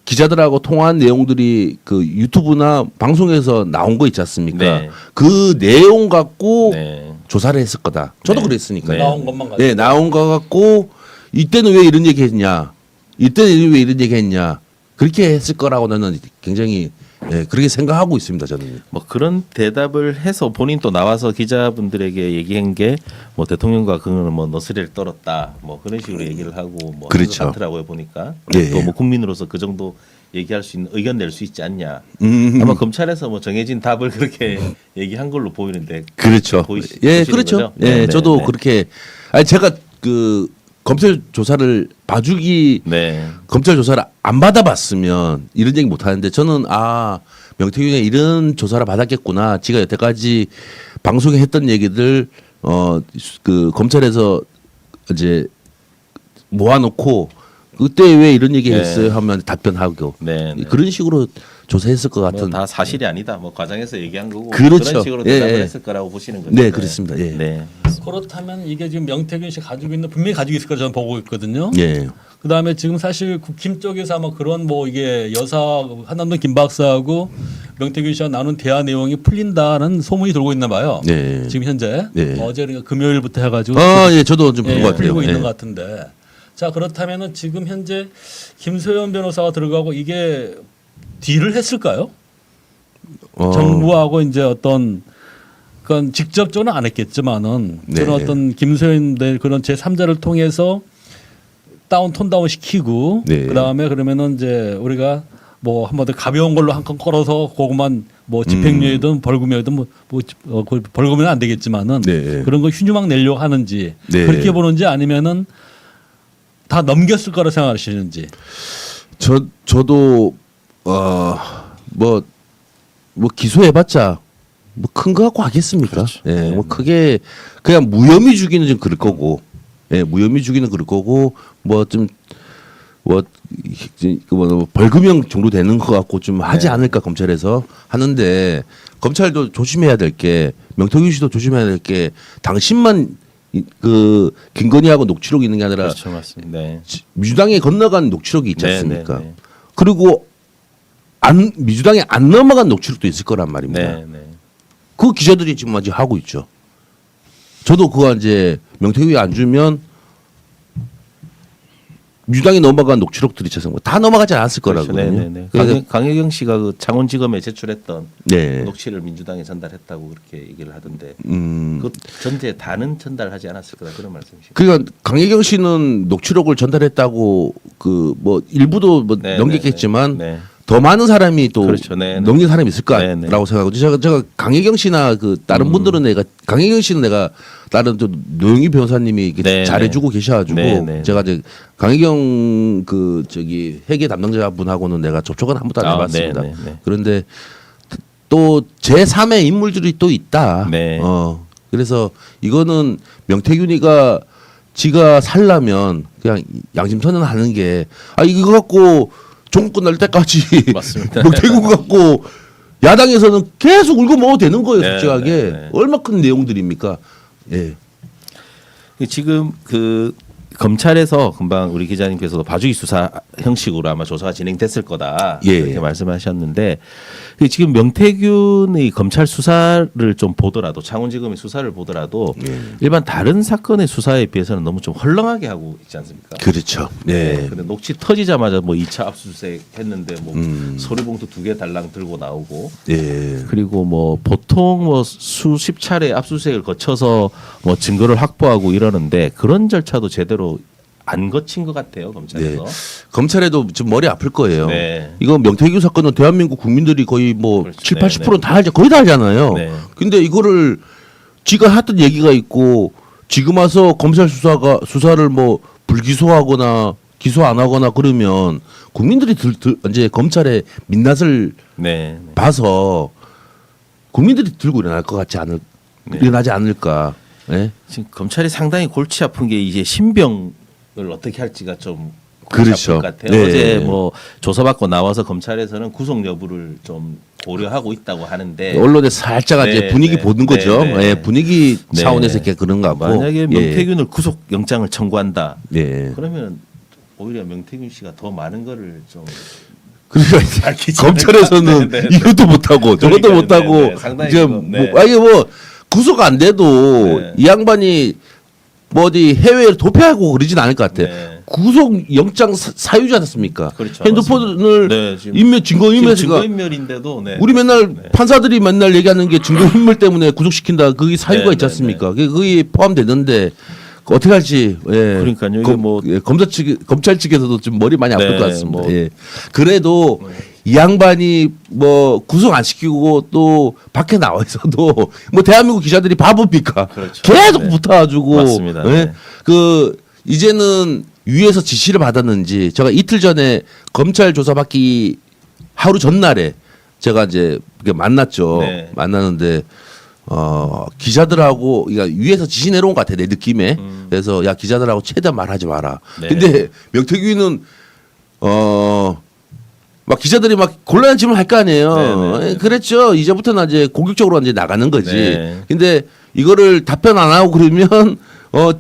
S6: 기자들하고 통화한 내용들이 그 유튜브나 방송에서 나온 거 있지 않습니까?
S3: 네.
S6: 그 내용 갖고
S3: 네.
S6: 조사를 했을 거다. 저도
S3: 네.
S6: 그랬으니까요.
S3: 네.
S1: 나온 것만 가지고.
S6: 네, 나온 거 갖고 이때는 왜 이런 얘기 했냐? 이때는 왜 이런 얘기 했냐? 그렇게 했을 거라고 나는 굉장히 그렇게 생각하고 있습니다. 저는.
S3: 뭐 그런 대답을 해서 본인 또 나와서 기자분들에게 얘기한 게 뭐 대통령과 그는 뭐 너스레를 떨었다 뭐 그런 식으로 얘기를 하고 뭐
S6: 그렇죠.
S3: 많더라고요 보니까
S6: 예,
S3: 또
S6: 예.
S3: 뭐 국민으로서 그 정도 얘기할 수 있는 의견 낼 수 있지 않냐
S6: 음.
S3: 아마 검찰에서 뭐 정해진 답을 그렇게 얘기한 걸로 보이는데
S6: 그렇죠.
S3: 보시는
S6: 그렇죠.
S3: 거죠?
S6: 예,
S3: 네,
S6: 저도
S3: 네,
S6: 그렇게 아니 제가 그 검찰 조사를 봐주기
S3: 네.
S6: 검찰 조사를 안 받아봤으면 이런 얘기 못 하는데 저는 명태균이 이런 조사를 받았겠구나. 지가 여태까지 방송에 했던 얘기들 그 검찰에서 이제 모아놓고 그때 왜 이런 얘기
S3: 네.
S6: 했어요 하면 답변하고
S3: 네, 네.
S6: 그런 식으로 조사했을 것 같은.
S3: 뭐 다 사실이 아니다. 뭐 과장해서 얘기한 거고
S6: 그렇죠.
S3: 그런 식으로
S6: 예,
S3: 대답을
S6: 예.
S3: 했을 거라고 보시는 거죠.
S6: 네, 그렇습니다. 예.
S3: 네.
S1: 그렇다면 이게 지금 명태균 씨 가지고 있는 분명히 가지고 있을 거라 저는 보고 있거든요.
S6: 예.
S1: 그다음에 지금 사실 국힘 쪽에서 아마 그런 뭐 이게 여사 한남동 김 박사하고 명태균 씨와 나눈 대화 내용이 풀린다는 소문이 돌고 있나 봐요.
S6: 네.
S1: 지금 현재
S6: 네.
S1: 어제 그러니까 금요일부터 해가지고
S6: 예, 저도 좀 본
S1: 예,
S6: 것 같아요.
S1: 풀리고 있는
S6: 예.
S1: 것 같은데. 자 그렇다면은 지금 현재 김소연 변호사가 들어가고 이게 딜을 했을까요? 정부하고 이제 어떤 그건 직접적으로는 안 했겠지만은
S6: 네.
S1: 그런 어떤 김소연들 그런 제 3자를 통해서 톤 다운 시키고
S6: 네.
S1: 그다음에 그러면은 이제 우리가 뭐 한번 더 가벼운 걸로 한 건 걸어서 그것만 뭐 집행유예든 벌금이든 그 벌금은 안 되겠지만은
S6: 네.
S1: 그런 거 휴유막 내려고 하는지
S6: 네.
S1: 그렇게 보는지 아니면은 다 넘겼을 거라 생각하시는지.
S6: 저도 뭐 기소해봤자 뭐 큰 거 갖고 하겠습니까?
S3: 그렇죠.
S6: 예,
S3: 네.
S6: 뭐 크게 그냥 무혐의 주기는 좀 그럴 거고, 예, 무혐의 주기는 그럴 거고 뭐 좀 뭐 벌금형 정도 되는 거 갖고 좀 하지
S3: 네.
S6: 않을까 검찰에서 하는데 검찰도 조심해야 될 게 명태균 씨도 조심해야 될 게 당신만 그 김건희하고 녹취록이 있는 게 아니라
S3: 그렇죠, 맞습니다. 네.
S6: 민주당에 건너간 녹취록이 있지
S3: 네,
S6: 않습니까?
S3: 네, 네.
S6: 그리고 민주당에 안 넘어간 녹취록도 있을 거란 말입니다.
S3: 네, 네.
S6: 그 기자들이 지금 아직 하고 있죠. 저도 그거 이제 명태균이 안 주면 민주당에 넘어간 녹취록들이 다 넘어가지 않았을
S3: 그렇죠.
S6: 거라고요.
S3: 네, 네, 네. 강혜경 씨가 그 창원지검에 제출했던
S6: 네.
S3: 녹취를 민주당에 전달했다고 그렇게 얘기를 하던데
S6: 음.
S3: 그 전제 다는 전달하지 않았을 거다 그런 말씀이시죠.
S6: 그러니까 강혜경 씨는 녹취록을 전달했다고 그 뭐 일부도 뭐
S3: 네,
S6: 넘겼겠지만
S3: 네, 네.
S6: 더 많은 사람이 또
S3: 그렇죠. 네, 네.
S6: 넘긴 사람이 있을
S3: 네, 네.
S6: 거라고 생각하고 제가 강혜경 씨나 그 다른 분들은 내가 강혜경 씨는 내가 다른 또 노영희 변호사님이 이렇게
S3: 네,
S6: 잘해주고
S3: 네.
S6: 계셔가지고
S3: 네, 네.
S6: 제가 이제 강혜경 그 저기 회계 담당자 분하고는 내가 접촉은 한 번도 안 해봤습니다.
S3: 네, 네, 네.
S6: 그런데 또 제 3의 인물들이 또 있다.
S3: 네.
S6: 그래서 이거는 명태균이가 지가 살려면 그냥 양심선언하는 게 이거 갖고 종국 끝날 때까지
S3: 맞습니다.
S6: 명태균 갖고 야당에서는 계속 울고 먹어도 되는 거예요.
S3: 네,
S6: 솔직하게
S3: 네, 네.
S6: 얼마 큰 내용들입니까? 예.
S3: 지금 그 검찰에서 금방 우리 기자님께서도 봐주기 수사 형식으로 아마 조사가 진행됐을 거다
S6: 예.
S3: 이렇게 말씀하셨는데 지금 명태균의 검찰 수사를 좀 보더라도 창원지검의 수사를 보더라도 일반 다른 사건의 수사에 비해서는 너무 좀 헐렁하게 하고 있지 않습니까?
S6: 그렇죠. 네.
S3: 근데 녹취 터지자마자 뭐 2차 압수수색 했는데 뭐 서류봉투 2개 달랑 들고 나오고
S6: 예.
S3: 그리고 뭐 보통 뭐 수십 차례 압수수색을 거쳐서 뭐 증거를 확보하고 이러는데 그런 절차도 제대로 안 거친 것 같아요 검찰에서.
S6: 검찰에도 좀 머리 아플 거예요.
S3: 네.
S6: 이거 명태균 사건은 대한민국 국민들이 거의 뭐
S3: 그렇죠.
S6: 7,
S3: 네,
S6: 80%는 다 알죠. 거의 다 알잖아요.
S3: 네.
S6: 근데 이거를 지가 했던 얘기가 있고 지금 와서 검찰 수사를 뭐 불기소하거나 기소 안 하거나 그러면 국민들이 이제 검찰의 민낯을
S3: 네.
S6: 봐서 국민들이 들고 일어날 것 같지 일어나지 않을까. 예?
S3: 지금 검찰이 상당히 골치 아픈 게 이제 신병을 어떻게 할지가 좀 골치
S6: 그렇죠.
S3: 아플 것 같아요.
S6: 네.
S3: 어제 뭐 조사받고 나와서 검찰에서는 구속 여부를 좀 고려하고 있다고 하는데
S6: 언론에 살짝 이제
S3: 네,
S6: 분위기
S3: 네,
S6: 보는 거죠.
S3: 네, 네.
S6: 예, 분위기
S3: 네.
S6: 차원에서 이렇게 그런 것 같고.
S3: 만약에
S6: 예.
S3: 명태균을 구속 영장을 청구한다.
S6: 예.
S3: 그러면 오히려 명태균 씨가 더 많은 거를 좀
S6: 그러니까 이제
S3: 밝히지
S6: 검찰에서는
S3: 않을까. 네, 네.
S6: 이것도 못하고 저것도
S3: 그러니까요.
S6: 못하고
S3: 네, 네. 상당히
S6: 이제
S3: 좀, 네.
S6: 뭐 아니 뭐 구속 안 돼도
S3: 네.
S6: 이 양반이 뭐 어디 해외에 도피하고 그러진 않을 것 같아.
S3: 네.
S6: 구속 영장 사유지 않았습니까?
S3: 그렇죠.
S6: 핸드폰을
S3: 네, 지금
S6: 인멸 증거
S3: 지금
S6: 인멸해서
S3: 증거인멸인데도 네.
S6: 우리 맨날
S3: 네.
S6: 판사들이 맨날 얘기하는 게 증거인멸 때문에 구속시킨다. 그게 사유가
S3: 네,
S6: 있지
S3: 네,
S6: 않습니까? 그게 거기 포함되는데 어떻게 할지. 예.
S3: 그러니까요. 이게 뭐
S6: 검찰 측에서도 좀 머리 많이 아플
S3: 네,
S6: 것 같습니다.
S3: 뭐
S6: 예. 그래도 이 양반이 뭐 구속 안 시키고 또 밖에 나와 있어도 뭐 대한민국 기자들이 바보입니까?
S3: 그렇죠.
S6: 계속
S3: 네.
S6: 붙어가지고
S3: 맞습니다.
S6: 예?
S3: 네.
S6: 그 이제는 위에서 지시를 받았는지 제가 이틀 전에 검찰 조사받기 하루 전날에 제가 이제 이렇게 만났죠.
S3: 네.
S6: 만나는데 기자들하고 그러니까 위에서 지시 내려온 것 같아 내 느낌에. 그래서 야 기자들하고 최대한 말하지 마라.
S3: 네.
S6: 근데 명태균은 막 기자들이 막 곤란한 질문 할 거 아니에요.
S3: 네, 네, 네.
S6: 그랬죠. 이제부터는 이제 공격적으로 이제 나가는 거지.
S3: 네.
S6: 근데 이거를 답변 안 하고 그러면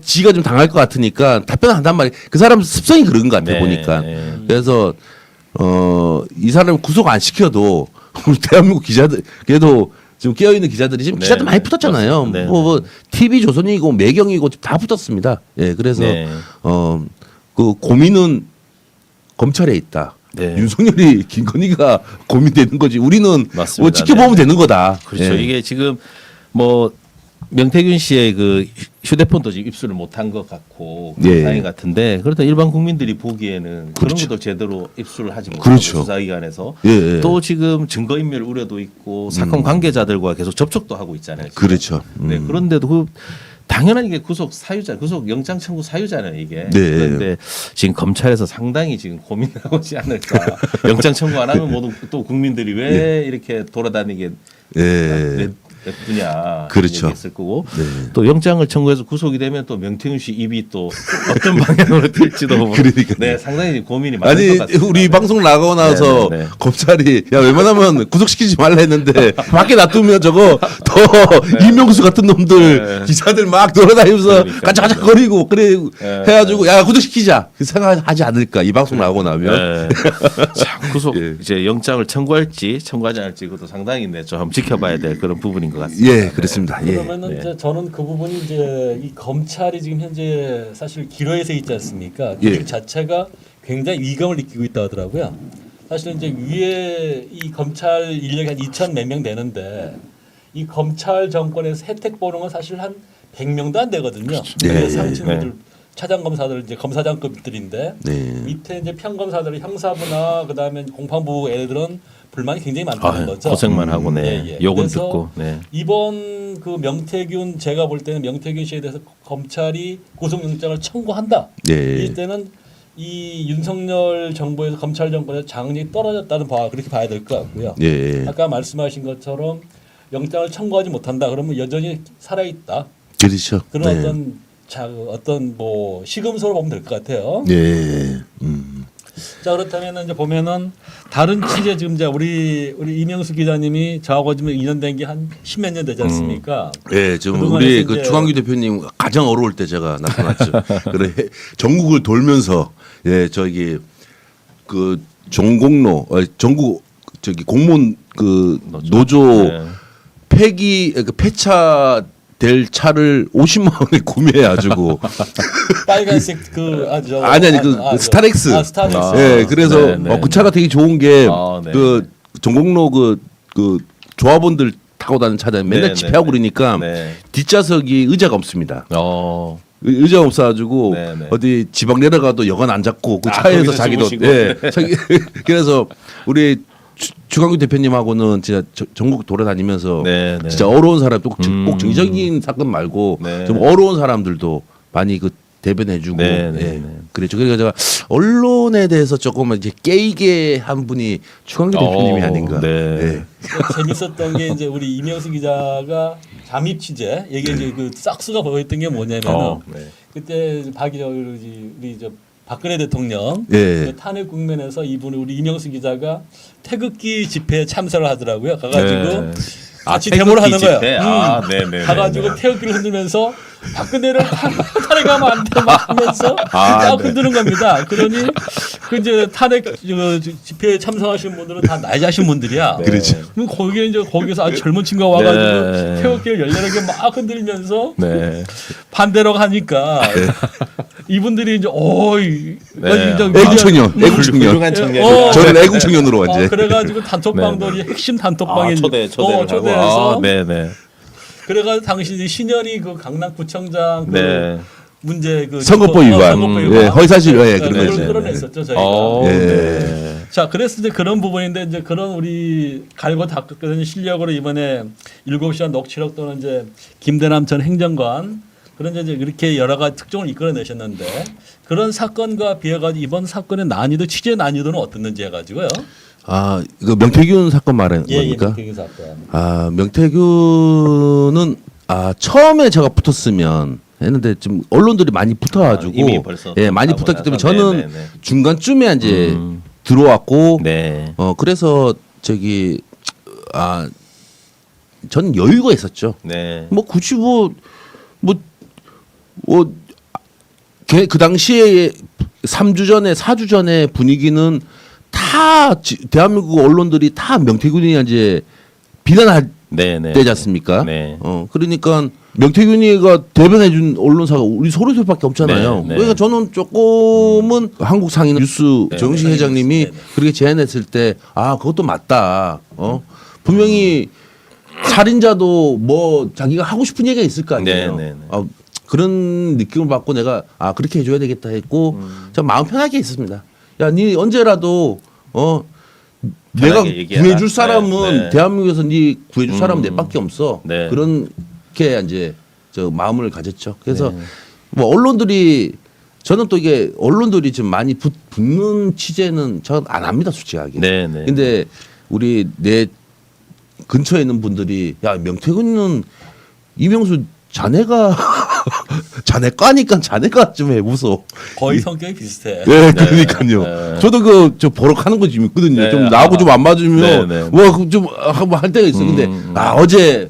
S6: 지가 좀 당할 것 같으니까 답변 안 한단 말이에요. 그 사람 습성이 그런 것 같아
S3: 네,
S6: 보니까.
S3: 네.
S6: 그래서 이 사람 구속 안 시켜도 우리 대한민국 기자들 그래도 지금 깨어 있는 기자들이 지금
S3: 네,
S6: 기자들 많이 붙었잖아요.
S3: 맞습니다. 네,
S6: 뭐 TV 조선이고 매경이고 다 붙었습니다. 예, 그래서
S3: 네.
S6: 그 고민은 검찰에 있다.
S3: 네.
S6: 윤석열이 김건희가 고민되는 거지. 우리는
S3: 맞습니다.
S6: 뭐 지켜보면
S3: 네.
S6: 되는 거다.
S3: 그렇죠.
S6: 예.
S3: 이게 지금 뭐 명태균 씨의 그 휴대폰도 지금 입수를 못한 것 같고 그런
S6: 예.
S3: 상황 같은데 그렇다 일반 국민들이 보기에는 그런
S6: 그렇죠.
S3: 것도 제대로 입수를 하지 못하고
S6: 그렇죠.
S3: 수사기관에서
S6: 예, 예.
S3: 또 지금 증거인멸 우려도 있고 사건 관계자들과 계속 접촉도 하고 있잖아요. 지금.
S6: 그렇죠.
S3: 네, 그런데도 그 당연한 이게 구속 사유자, 구속 영장 청구 사유잖아요 이게.
S6: 네.
S3: 그런데 지금 검찰에서 상당히 지금 고민하고 있지 않을까. 영장 청구 안 하면 모두 또 국민들이 왜 이렇게 돌아다니게
S6: 예.
S3: 냅두냐
S6: 그렇죠.
S3: 얘기했을 거고
S6: 네.
S3: 또 영장을 청구해서 구속이 되면 또 명태균 씨 입이 또 어떤 방향으로 튈지도
S6: 그러니까요.
S3: 네 상당히 고민이 많을
S6: 아니
S3: 것 같습니다.
S6: 우리 방송 나가고 나서
S3: 네, 네, 네.
S6: 검찰이 야 웬만하면 구속시키지 말라 했는데 밖에 놔두면 저거 더 이명수 같은 놈들
S3: 네.
S6: 기자들 막 돌아다니면서
S3: 그러니까요.
S6: 까짝까짝거리고 그래
S3: 네.
S6: 해가지고 야 구속시키자 그 생각하지 않을까 이 방송 나가고 나면
S3: 네. 자, 구속
S6: 예.
S3: 이제 영장을 청구할지 청구하지 않을지 그것도 상당히 네, 좀 한번 지켜봐야 될 그런 부분인 것 같습니다.
S6: 예 그렇습니다. 예.
S1: 그러면은
S3: 네.
S1: 이제 저는 그 부분이 이제 이 검찰이 지금 현재 사실 기로에서 있지 않습니까?
S6: 예.
S1: 그 자체가 굉장히 위감을 느끼고 있다 하더라고요. 사실 이제 위에 이 검찰 인력이 한 2천 몇 명 되는데 이 검찰 정권에서 혜택 보는 건 사실 한 100명도 안 되거든요.
S6: 네, 예,
S1: 상층들
S3: 네.
S1: 차장 검사들 이제 검사장급들인데
S6: 네.
S1: 밑에 이제 평검사들 형사부나 그다음에 공판부 애들은 불만이 굉장히 많다는
S3: 아,
S1: 거죠.
S3: 고생만 하고 네.
S1: 예, 예.
S3: 욕은
S1: 그래서
S3: 듣고 네.
S1: 이번 그 명태균 제가 볼 때는 명태균 씨에 대해서 검찰이 구속영장을 청구한다.
S6: 예.
S1: 이때는 이 윤석열 정부에서 검찰 정권에서 장악력이 떨어졌다는 그렇게 봐야 될 것 같고요.
S6: 예.
S1: 아까 말씀하신 것처럼 영장을 청구하지 못한다. 그러면 여전히 살아 있다.
S6: 그렇죠.
S1: 그런
S6: 네.
S1: 어떤 뭐 시금석으로 보면 될 것 같아요.
S6: 예.
S1: 자 그렇다면 이제 보면은 다른 취재 지금 이제 우리 이명수 기자님이 저하고 지금 2년 된 게 한 10몇 년 되지 않습니까?
S6: 예, 좀
S1: 그동안에서
S6: 우리 그
S1: 이제-
S6: 주광규 대표님 가장 어려울 때 제가 나타났죠. 그래 전국을 돌면서 예 저기 그 전공로 전국 저기 공무원 그 노조
S3: 네.
S6: 폐기 그 폐차 될 차를 50만 원에 구매해가지고
S1: 빨간색
S6: 아니 그 스타렉스.
S1: 스타렉스.
S3: 아,
S6: 예, 그래서
S3: 네, 네,
S6: 그 차가 되게 좋은 게
S3: 아, 네.
S6: 그 전공로 그 조합원들 타고 다니는 차들 맨날
S3: 네,
S6: 집회하고
S3: 네,
S6: 그러니까
S3: 네.
S6: 뒷좌석이 의자가 없습니다. 의자 없어가지고
S3: 네, 네.
S6: 어디 지방 내려가도 여관 안 잡고 그
S3: 아,
S6: 차에서
S3: 거기서
S6: 자기도
S3: 주무시고.
S6: 예. 그래서 우리 주광규 대표님하고는 진짜 전국 돌아다니면서
S3: 네, 네.
S6: 진짜 어려운 사람 꼭 정치적인 사건 말고
S3: 네.
S6: 좀 어려운 사람들도 많이 그 대변해주고
S3: 네, 네,
S6: 예.
S3: 네.
S6: 그랬죠. 그래서 제가 언론에 대해서 조금 이제 깨이게 한 분이 주광규 대표님이 아닌가.
S3: 네.
S6: 예.
S1: 재밌었던 게 이제 우리 이명수 기자가 잠입 취재 이게 이제 그 싹수가 보였던 게 뭐냐면은
S3: 네.
S1: 그때 우리 저 박근혜 대통령
S6: 예.
S1: 그 탄핵 국면에서 이분이 우리 이명수 기자가 태극기 집회에 참석을 하더라고요. 가가지고
S3: 네.
S1: 같이
S3: 태극기
S1: 데모를 하는
S3: 집회?
S1: 거예요.
S3: 아, 네네.
S1: 가가지고 태극기를 흔들면서 박근혜를 탄핵하면 안 돼 막 하면서
S3: 아,
S1: 딱
S3: 네.
S1: 흔드는 겁니다. 그러니 그 이제 탄핵 집회에 참석하신 분들은 다 나이 자신 분들이야.
S6: 그렇죠.
S1: 그럼 거기에 이제 거기서 아주 젊은 친구가 와가지고
S3: 네.
S1: 태극기를 열렬하게 막 흔들면서
S3: 네.
S1: 반대로 하니까 이분들이 이제 어이
S3: 네.
S6: 애국 청년, 애국 청년.
S3: 훌륭한 청년.
S1: 어.
S6: 저는 애국 청년으로 완전.
S1: 그래가지고 단톡방도 이제 핵심 단톡방에
S3: 초대를
S1: 초대해서
S3: 하고. 아, 네네.
S1: 그래가지고 당시 신현이 그 강남구청장 그
S3: 네.
S1: 문제 그
S6: 선거법 위반.
S1: 선거법
S6: 예, 허위사실 예, 그런
S1: 그걸
S6: 거죠.
S1: 끌어냈었죠 저희가.
S3: 어,
S6: 예.
S3: 네.
S1: 자, 그래서 이제 그런 부분인데 이제 그런 우리 갈고 닦은 실력으로 이번에 7시간 녹취록 또는 이제 김대남 전 행정관 그런 이제 이렇게 여러 가지 특종을 이끌어내셨는데 그런 사건과 비해가지고 이번 사건의 난이도 취재 난이도는 어떻는지 해가지고요.
S6: 아, 이거 명태균 사건 말하는 겁니까?
S1: 명태균 사건.
S6: 아, 명태균은 처음에 제가 붙었으면 했는데 좀 언론들이 많이 붙어가지고
S3: 이미 벌써
S6: 예, 많이
S3: 붙었다고
S6: 붙었기 때문에
S3: 해서.
S6: 저는
S3: 네네네.
S6: 중간쯤에 이제 들어왔고
S3: 네.
S6: 그래서 저는 여유가 있었죠.
S3: 네.
S6: 뭐 굳이 그 당시에 3주 전에 4주 전에 분위기는 다 대한민국 언론들이 다 명태균이 이제 비난할
S3: 네네.
S6: 때지 않습니까?
S3: 네.
S6: 그러니까 명태균이가 대변해준 언론사가 우리 소리소리밖에 없잖아요.
S3: 네, 네.
S6: 그러니까 저는 조금은 한국 상인 뉴스
S3: 네,
S6: 정식
S3: 네.
S6: 회장님이
S1: 네, 네.
S6: 그렇게 제안했을 때 그것도 맞다. 분명히 살인자도 뭐 자기가 하고 싶은 얘기가 있을 거 아니에요.
S3: 네, 네, 네.
S6: 그런 느낌을 받고 내가 그렇게 해줘야 되겠다 했고 저 마음 편하게 있었습니다. 야, 니 언제라도 내가
S3: 편하게 얘기해라.
S6: 구해줄 사람은
S3: 네, 네.
S6: 대한민국에서 니 구해줄 사람은 내밖에 없어.
S3: 네.
S6: 그렇게 이제 저 마음을 가졌죠. 그래서
S3: 네.
S6: 뭐 언론들이 저는 또 이게 언론들이 좀 많이 붙는 취재는 저는 안 합니다, 솔직하게.
S3: 네, 네.
S6: 근데 우리 내 근처에 있는 분들이 야, 명태균은 이명수 자네가 자네 과니까 자네가 좀 해 무서워.
S1: 거의 성격이 비슷해.
S6: 네, 그러니까요.
S3: 네.
S6: 저도 저 버럭하는 거 좀 있거든요.
S3: 네,
S6: 좀 나하고 좀 안 맞으면
S3: 네, 네.
S6: 뭐좀 할 때가 있어. 근데 어제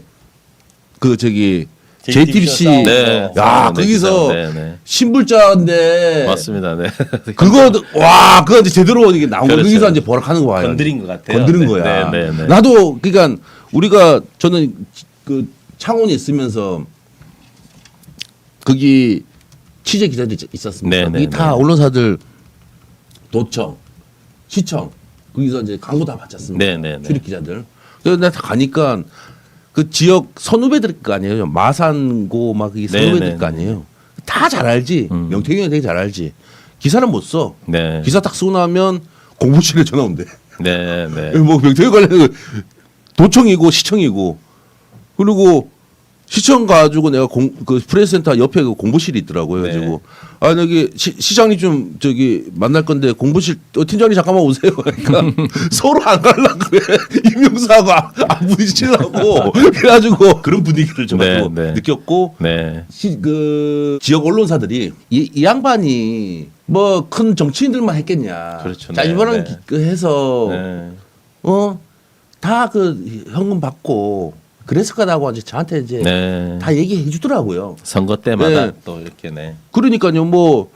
S6: 그 JTBC
S3: 네.
S6: 야,
S3: 네,
S6: 거기서
S3: 네, 네.
S6: 신불자인데
S3: 맞습니다. 네.
S6: 그거 이제 제대로 이게 나온 거
S3: 그렇죠.
S6: 거기서 이제 버럭하는 거 봐요.
S3: 건드린 것 같아요.
S6: 건드린
S3: 네,
S6: 거야.
S3: 네, 네, 네.
S6: 나도 그러니까 저는 그 창원에 있으면서 거기 취재 기자들이 있었습니다.
S3: 네, 네,
S6: 이 다
S3: 네.
S6: 언론사들 도청, 시청 거기서 이제 광고 다 받았습니다.
S3: 네, 네, 네.
S6: 출입 기자들. 그래서 내가 가니까 그 지역 선후배들 거 아니에요. 마산고 막 이
S3: 네,
S6: 선후배들
S3: 네,
S6: 거 아니에요. 다 잘 알지. 명태균이 되게 잘 알지. 기사는 못 써.
S3: 네.
S6: 기사 딱 쓰고 나면 공보실에 전화 온대.
S3: 네, 네.
S6: 뭐 명태균 관련해서 도청이고 시청이고 그리고 시청 가지고 내가 그 프레스센터 옆에 그 공보실이 있더라고요.
S3: 네.
S6: 그래가지고 여기 시장님 좀 만날 건데 공보실 팀장님 잠깐만 오세요. 그러니까 서로 안 가려고 그래. 이명수하고 안 부딪히려고 그래가지고 그런 분위기를 좀
S3: 네,
S6: 아주
S3: 네.
S6: 느꼈고
S3: 네.
S6: 그 지역 언론사들이 이 양반이 뭐 큰 정치인들만 했겠냐.
S3: 그렇죠.
S6: 자
S3: 네,
S6: 이번엔
S3: 네.
S6: 해서
S3: 네.
S6: 다 그 현금 받고 그랬을 거라고 이제 저한테 이제
S3: 네.
S6: 다 얘기해 주더라고요.
S3: 선거 때마다
S6: 네.
S3: 또 이렇게 네.
S6: 그러니까요, 뭐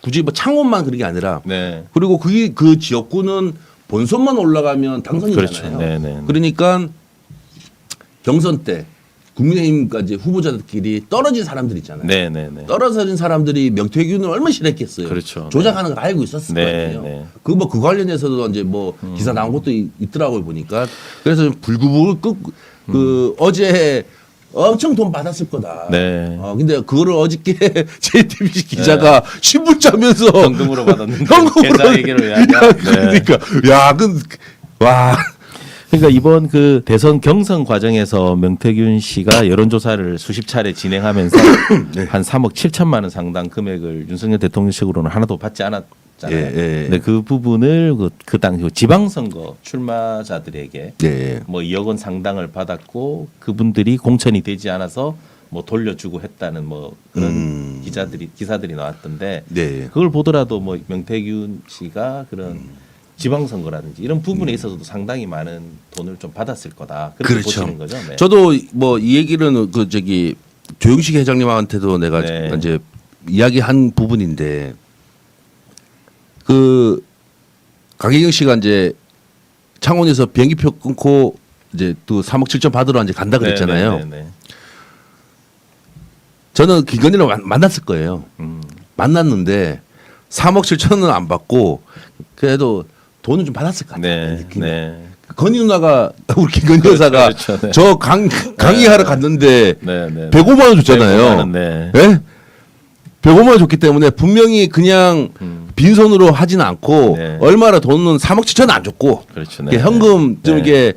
S6: 굳이 뭐 창원만 그런 게 아니라
S3: 네.
S6: 그리고 그 지역구는 본선만 올라가면 당선이잖아요.
S3: 그렇죠. 네, 네.
S6: 그러니까 경선 때 국민의힘까지 후보자들끼리 떨어진 사람들 있잖아요.
S3: 네, 네, 네.
S6: 떨어진 사람들이 명태균을 얼마나 싫어했겠어요.
S3: 그렇죠.
S6: 조작하는 걸 다 알고 있었을
S3: 네,
S6: 거 아니에요.
S3: 네.
S6: 그 관련해서도 이제 뭐 기사 나온 것도 있더라고요 보니까. 그래서 좀 불구불 어제 엄청 돈 받았을 거다.
S3: 네.
S6: 근데 그거를 어저께 JTBC 기자가 신분짜면서
S3: 현금으로 받았는데
S6: 현금으로
S3: 계좌 얘기를 왜 하냐.
S6: 야,
S3: 네.
S6: 그러니까 야, 와.
S3: 그러니까 이번 그 대선 경선 과정에서 명태균 씨가 여론조사를 수십 차례 진행하면서 한 3억 7천만 원 상당 금액을 윤석열 대통령 측으로는 하나도 받지 않았잖아요.
S6: 예.
S3: 근데 그 부분을 그 당시 지방선거 출마자들에게
S6: 네.
S3: 뭐 2억 원 상당을 받았고 그분들이 공천이 되지 않아서 뭐 돌려주고 했다는 뭐 그런 기사들이 나왔던데
S6: 네.
S3: 그걸 보더라도 뭐 명태균 씨가 그런 지방선거라든지 이런 부분에 있어서도 상당히 많은 돈을 좀 받았을 거다. 그렇게
S6: 그렇죠.
S3: 보시는 거죠. 네.
S6: 저도 뭐 이 얘기는 그 저기 조영식 회장님한테도 내가
S3: 네.
S6: 이제 이야기한 부분인데 그 강혜경 씨가 이제 창원에서 비행기표 끊고 이제 또 3억 7천 받으러 이제 간다 그랬잖아요.
S3: 네.
S6: 저는 김건희를 만났을 거예요. 만났는데 3억 7천은 안 받고 그래도 돈은 좀 받았을 것 같아요. 느낌이. 건희 누나가 우리 김건희 여사가
S3: 그렇죠. 네.
S6: 저 강의하러 갔는데 105만 원 줬잖아요.
S3: 105만 원, 네.
S6: 예? 105만 원 줬기 때문에 분명히 그냥 빈손으로 하지는 않고
S3: 네.
S6: 얼마나 돈은 3억 7천은 안 줬고
S3: 그렇죠.
S6: 이게 현금 좀
S3: 네.
S6: 이게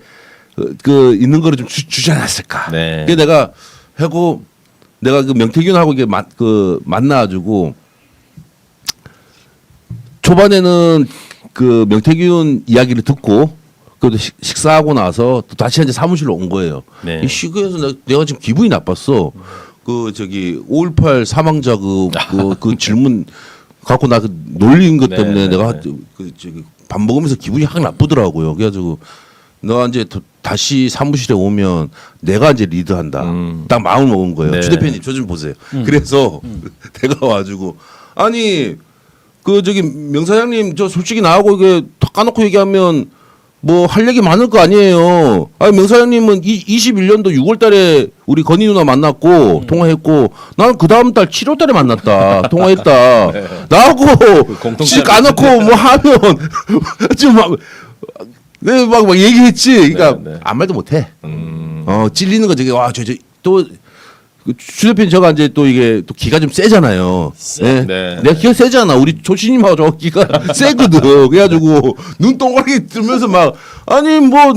S6: 그 있는 거를 좀 주지 않았을까.
S3: 네.
S6: 그게 내가 하고 내가 그 명태균하고 이게 만나가지고 초반에는 그 명태균 이야기를 듣고 그래도 식사하고 나서 또 다시 이제 사무실로 온 거예요.
S3: 네.
S6: 이 시국에서 내가 지금 기분이 나빴어. 그 저기 5.18 사망자 그 질문 갖고 나 그 놀린 것
S3: 네,
S6: 때문에
S3: 네,
S6: 내가
S3: 네.
S6: 그 저기 밥 먹으면서 기분이 확 나쁘더라고요. 그래가지고 너가 이제 다시 사무실에 오면 내가 이제 리드한다. 딱 마음을 먹은 거예요.
S3: 네.
S6: 추 대표님 저 좀 보세요. 그래서 내가 와가지고 아니 그 저기 명 사장님 저 솔직히 나하고 이게 다 까놓고 얘기하면 뭐 할 얘기 많을 거 아니에요. 아니 명 사장님은 21년도 6월달에 우리 건희 누나 만났고 통화했고 나는 그 다음 달 7월달에 만났다 통화했다. 나하고
S3: 공통점.
S6: 지 까놓고 뭐 하면 지금 막 얘기했지. 그러니까
S3: 네, 네.
S6: 아무 말도 못해. 찔리는 거 저게 와저또 추 대표님 저가 이제 또 이게 또 기가 좀 세잖아요. 네.
S3: 네.
S6: 내가 기가 세잖아. 우리 조신님하고 저 기가 세거든. 그래가지고 눈 동그랗게 뜨면서 막 아니 뭐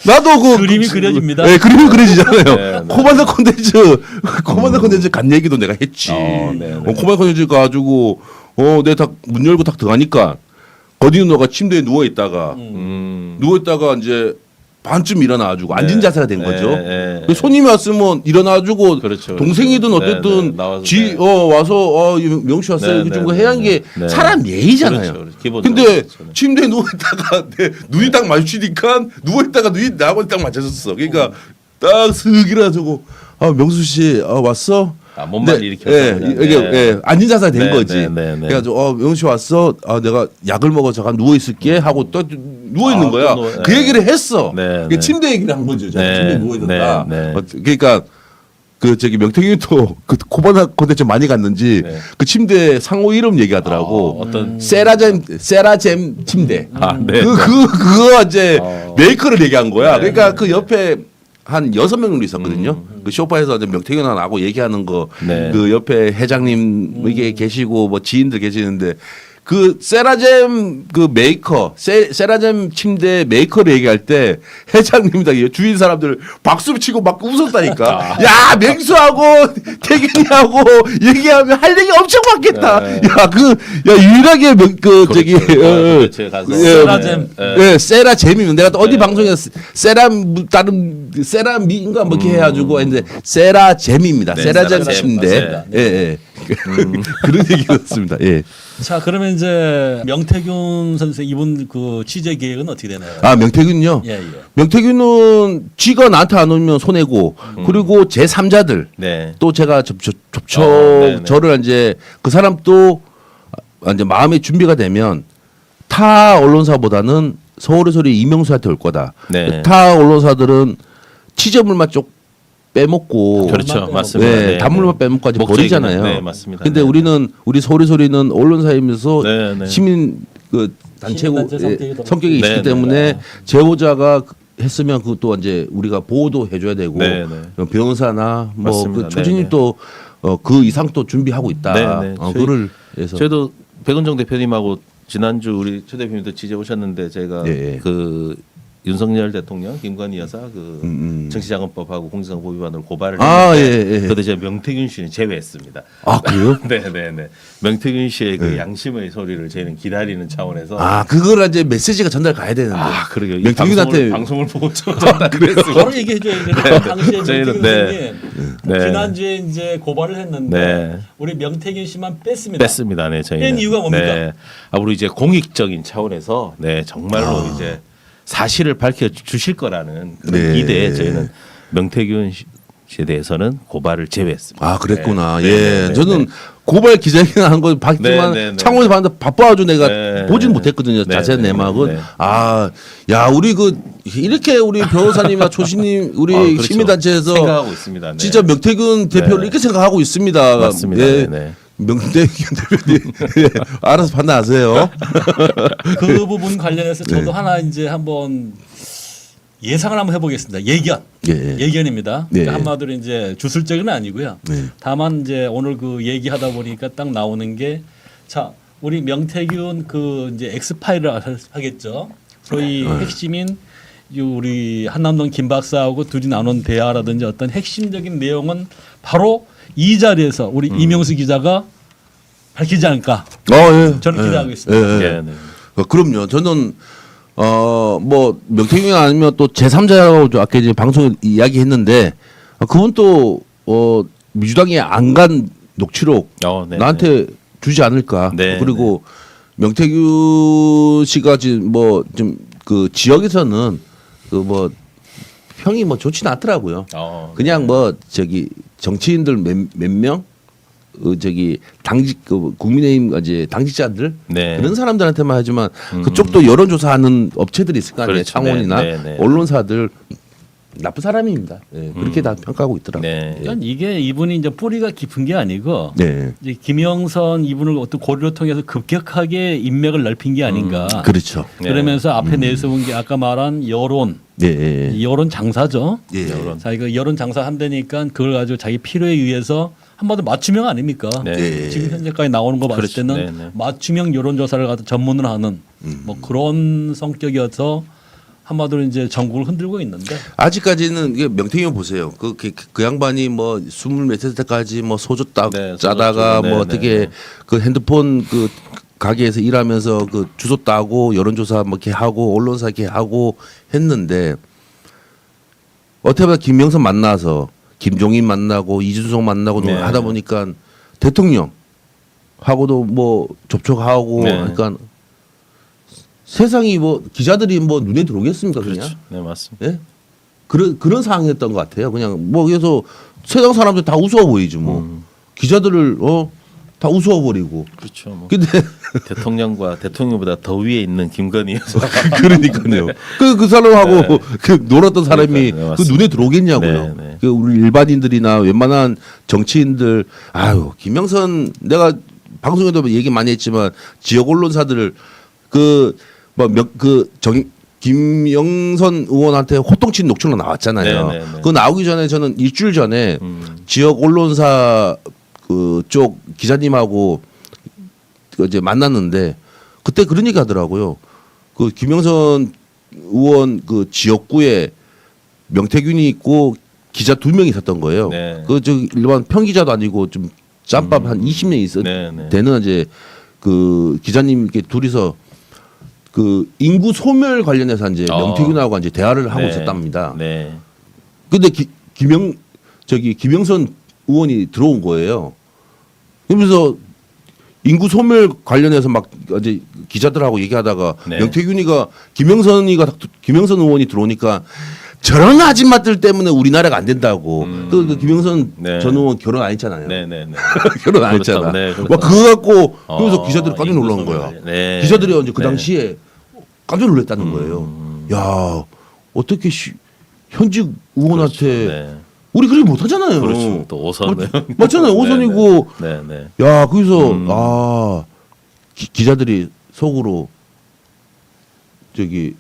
S6: 나도 그
S1: 그림이 그려집니다.
S6: 네, 그림이 그려지잖아요.
S3: 네, 네.
S6: 코만다 콘텐츠 간 얘기도 내가 했지.
S3: 네, 네.
S6: 코만다 콘텐츠 가지고 내가 딱 문 열고 딱 들어가니까 거디 누나가 침대에 누워 있다가 이제 반쯤 일어나가지고 앉은 자세가 된 거죠. 그 손님이 왔으면 일어나가지고
S3: 그렇죠,
S6: 동생이든
S3: 그렇죠.
S6: 어쨌든
S3: 네, 네. 나와서,
S6: 와서 명시 왔어요.
S3: 네,
S6: 이렇게 좀
S3: 네,
S6: 해야 하는
S3: 네,
S6: 게
S3: 네.
S6: 사람 예의잖아요.
S3: 그렇죠. 기본적으로
S6: 근데
S3: 그렇죠. 네.
S6: 침대에 누워 있다가 눈이 딱 마주치니까 누워 있다가 눈이 나하고 딱 맞췄었어. 그러니까 딱 슥 일어나지고 명수 씨 왔어?
S3: 몸만
S6: 네,
S3: 일으켜서
S6: 예,
S3: 그냥,
S6: 이게
S3: 네.
S6: 예, 앉은 자세가 된
S3: 네,
S6: 거지.
S3: 네, 네, 네.
S6: 그래가지고 명수 왔어. 내가 약을 먹어 잠깐 누워 있을게 하고 또 누워 있는
S3: 아,
S6: 거야.
S3: 또 누워-
S6: 그
S3: 네.
S6: 얘기를 했어.
S3: 네,
S6: 그
S3: 네.
S6: 침대 얘기를 한 거죠.
S3: 네,
S6: 침대에 누워 있었다.
S3: 네, 네.
S6: 그러니까 그 저기 명태균도 그 코바나 콘텐츠 많이 갔는지
S3: 네.
S6: 그 침대 상호 이름 얘기하더라고.
S3: 어떤
S6: 세라젬 침대.
S3: 네.
S6: 그거 이제 메이커를 얘기한 거야.
S3: 네,
S6: 그러니까 그 옆에 한 6명 정도 있었거든요. 그 소파에서 이제 명태균 하고 얘기하는 거,
S3: 네.
S6: 그 옆에 회장님 이게 계시고 뭐 지인들 계시는데 그 세라젬 그 메이커, 세라젬 침대 메이커를 얘기할 때 회장님이다 주인 사람들 박수를 치고 막 웃었다니까. 야 맹수하고 태균이하고 얘기하면 할 얘기 엄청 많겠다.
S3: 네.
S6: 야 유일하게 저기
S3: 그렇죠. 가서
S1: 세라젬.
S6: 예, 세라젬이면 내가 또 어디
S3: 네.
S6: 방송에서 다른 세라미인가 뭐 이렇게 해가지고 했는데 세라젬입니다.
S3: 네,
S6: 세라젬
S3: 세라젬.
S6: 침대.
S3: 맞습니다.
S6: 예. 그런 얘기였습니다. 예.
S1: 자, 그러면 이제 명태균 선생 이분 그 취재 계획은 어떻게 되나요?
S6: 명태균요.
S1: 예.
S6: 명태균은 쥐가 나한테 안 오면 손해고 그리고 제 3자들
S3: 네.
S6: 또 제가
S3: 네네.
S6: 저를 이제 그 사람 또 이제 마음의 준비가 되면 타 언론사보다는 서울의 소리 이명수한테 올 거다.
S3: 네.
S6: 타 언론사들은 취재물만 쪽 빼먹고
S3: 그렇죠.
S1: 네,
S3: 맞습니다.
S6: 네,
S3: 네,
S6: 단물만
S3: 네.
S6: 빼먹고까지
S3: 목적이
S6: 버리잖아요.
S3: 그냥, 네, 맞습니다.
S6: 근데
S3: 네.
S6: 우리 서울의 소리는 언론사이면서
S3: 네, 네.
S6: 시민 그 단체고
S1: 시민단체 성격이 더
S6: 성격이
S3: 네,
S6: 있기
S3: 네,
S6: 때문에
S1: 네.
S6: 제보자가 했으면 그것도 이제 우리가 보호도 해줘야 되고
S3: 네,
S6: 변호사나 뭐
S3: 맞습니다.
S6: 그 초진이 또 그 이상 또 준비하고 있다.
S3: 네, 네.
S6: 그거를 해서
S3: 저희도 백은정 대표님하고 지난주 우리 최 대표님도 지재 오셨는데 제가
S6: 예.
S3: 그 윤석열 대통령, 김건희 여사 그 정치자금법하고 공직선거법 위반으로 고발을
S6: 아,
S3: 했는데
S6: 예.
S3: 그런데 제가 명태균 씨는 제외했습니다.
S6: 아 그래요?
S3: 네네네. 명태균 씨의 그 양심의 소리를 저희는 기다리는 차원에서
S6: 아 그걸 이제 메시지가 전달 가야 되는데.
S3: 그러게요. 이
S6: 명태균한테
S3: 방송을 보고 전달했습니다.
S1: 바로 얘기해줘야 돼요. 당시에
S3: 저희는
S1: 명태균
S3: 네.
S1: 선생님
S3: 네.
S1: 지난주에 이제 고발을 했는데
S3: 네.
S1: 우리 명태균 씨만 뺐습니다.
S3: 뺐습니다. 네, 저희는.
S1: 뺀 이유가 뭡니까?
S3: 네. 우리 이제 공익적인 차원에서 네, 정말로 이제 사실을 밝혀 주실 거라는 그런
S6: 네.
S3: 기대에 저희는 명태균 씨에 대해서는 고발을 제외했습니다.
S6: 아 그랬구나.
S3: 네.
S6: 예,
S3: 네, 네,
S6: 저는
S3: 네.
S6: 고발 기자회견 한거 봤지만
S3: 네, 네, 네.
S6: 창원에서 봤는데 바빠가지고 내가
S3: 네,
S6: 보진
S3: 네.
S6: 못했거든요.
S3: 네,
S6: 자세한
S3: 네,
S6: 내막은.
S3: 네, 네.
S6: 야 우리 그 이렇게 우리 변호사님이나 초신님 우리
S3: 그렇죠.
S6: 시민단체에서
S3: 생각하고 있습니다. 네.
S6: 진짜 명태균 대표를
S3: 네.
S6: 이렇게 생각하고 있습니다.
S3: 맞습니다.
S6: 예.
S3: 네, 네.
S6: 명태균 대표님 예, 알아서 판단하세요.
S1: 그 부분 관련해서 저도
S6: 네.
S1: 하나 이제 한번 예상을 한번 해보겠습니다. 예견.
S6: 예.
S1: 예견입니다.
S6: 네.
S1: 그러니까 한마디로 이제 주술적은 아니고요.
S6: 네.
S1: 다만 이제 오늘 그 얘기하다 보니까 딱 나오는 게 자, 우리 명태균 그 이제 엑스파일을 하겠죠. 소위
S6: 네.
S1: 핵심인 우리 한남동 김 박사하고 둘이 나눈 대화라든지 어떤 핵심적인 내용은 바로 이 자리에서 우리 이명수 기자가 밝히지 않을까.
S6: 예.
S1: 저는 기대하고 있습니다.
S6: 예, 예.
S3: 네, 네.
S6: 그럼요. 저는 뭐 명태균 아니면 또 제3자라고 아까 이제 방송에 이야기했는데 그분 또 민주당에 안 간 녹취록
S3: 네,
S6: 나한테 주지 않을까.
S3: 네,
S6: 그리고 명태균 씨가 지금 뭐 좀 그 지역에서는 그 뭐 평이 뭐 좋지는 않더라고요. 그냥 뭐 저기 정치인들 몇 명, 저기 당직 그 국민의힘 이제 당직자들
S3: 네.
S6: 그런 사람들한테만 하지만 그쪽도 여론조사하는 업체들이 있을 거 아니에요.
S3: 그렇죠.
S6: 창원이나
S3: 네, 네, 네.
S6: 언론사들 나쁜 사람입니다. 예, 그렇게 다 평가하고 있더라고요.
S3: 네.
S1: 그러니까 이게 이분이 이제 뿌리가 깊은 게 아니고
S6: 네.
S1: 이제 김영선 이분을 어떤 고리를 통해서 급격하게 인맥을 넓힌 게 아닌가.
S6: 그렇죠.
S3: 네.
S1: 그러면서 앞에 내세운 게 아까 말한 여론,
S6: 네.
S1: 이 여론 장사죠.
S6: 예.
S1: 자기가 여론 장사 한다니까 그걸 가지고 자기 필요에 의해서 한마디로 맞춤형 아닙니까?
S3: 네.
S6: 예.
S1: 지금 현재까지 나오는 거 봤을
S3: 그렇죠.
S1: 때는
S3: 네, 네.
S1: 맞춤형 여론조사를 갖다 전문으로 하는 뭐 그런 성격이어서 한마디로 이제 전국을 흔들고 있는데
S6: 아직까지는 이게 명태균 보세요. 그 양반이 뭐 20몇 살 때까지 뭐 소주
S3: 네,
S6: 짜다가
S3: 소주,
S6: 뭐
S3: 네,
S6: 어떻게
S3: 네.
S6: 그 핸드폰 그 가게에서 일하면서 그 주소 따고 여론조사 뭐 이렇게 하고 언론사 이렇게 하고 했는데 어떻게 보다 김영선 만나서 김종인 만나고 이준석 만나고
S3: 네.
S6: 하다 보니까 대통령 하고도 뭐 접촉하고
S3: 네.
S6: 그러니까 세상이 뭐 기자들이 뭐 눈에 들어오겠습니까 그냥?
S3: 그렇죠. 네, 맞습니다.
S6: 예? 그런 상황이었던 것 같아요. 그냥 뭐 그래서 세상 사람들 다 우스워 보이지 뭐 기자들을 다 우스워 버리고.
S3: 그렇죠. 뭐.
S6: 근데
S3: 대통령과 대통령보다 더 위에 있는 김건희 여사.
S6: 그러니까요. 그 사람하고 그 놀았던 사람이
S3: 그러니까요. 네,
S6: 그
S3: 맞습니다.
S6: 눈에 들어오겠냐고요.
S3: 네, 네.
S6: 그 우리 일반인들이나 웬만한 정치인들 아유 김영선 내가 방송에도 얘기 많이 했지만 지역 언론사들 김영선 의원한테 호통친 녹취록 나왔잖아요.
S3: 네, 네, 네.
S6: 그거 나오기 전에 저는 일주일 전에 지역 언론사 그쪽 기자님하고 이제 만났는데 그때 그런 얘기 하더라고요. 그 김영선 의원 그 지역구에 명태균이 있고 기자 2명이 있었던 거예요.
S3: 네.
S6: 그 저 일반 평기자도 아니고 좀 짬밥 한 20명 있었
S3: 네, 네.
S6: 되는 이제 그 기자님 이렇게 둘이서 그 인구 소멸 관련해서 이제 명태균하고 이제 대화를 하고
S3: 네.
S6: 있었답니다.
S3: 네.
S6: 근데 김영선 의원이 들어온 거예요. 그러면서 인구 소멸 관련해서 막 이제 기자들하고 얘기하다가
S3: 네.
S6: 김영선 의원이 들어오니까 저런 아줌마들 때문에 우리나라가 안 된다고. 그 김영선
S3: 네.
S6: 전 의원 결혼 안 했잖아요.
S3: 네, 네, 네.
S6: 결혼 안 했잖아.
S3: 그렇다고, 네, 그렇다고.
S6: 막 그거 갖고 그래서 기자들이 깜짝 놀란
S3: 인구
S6: 거야.
S3: 소멸. 네.
S6: 기자들이 이제 그
S3: 네.
S6: 당시에 깜짝 놀랐다는 거예요. 야 어떻게 현직 의원한테
S3: 네.
S6: 우리 그렇게 못하잖아요.
S3: 그렇죠. 또 오선.
S6: 맞잖아요. 오선이고.
S3: 네, 네.
S6: 야 거기서 기자들이 속으로 저기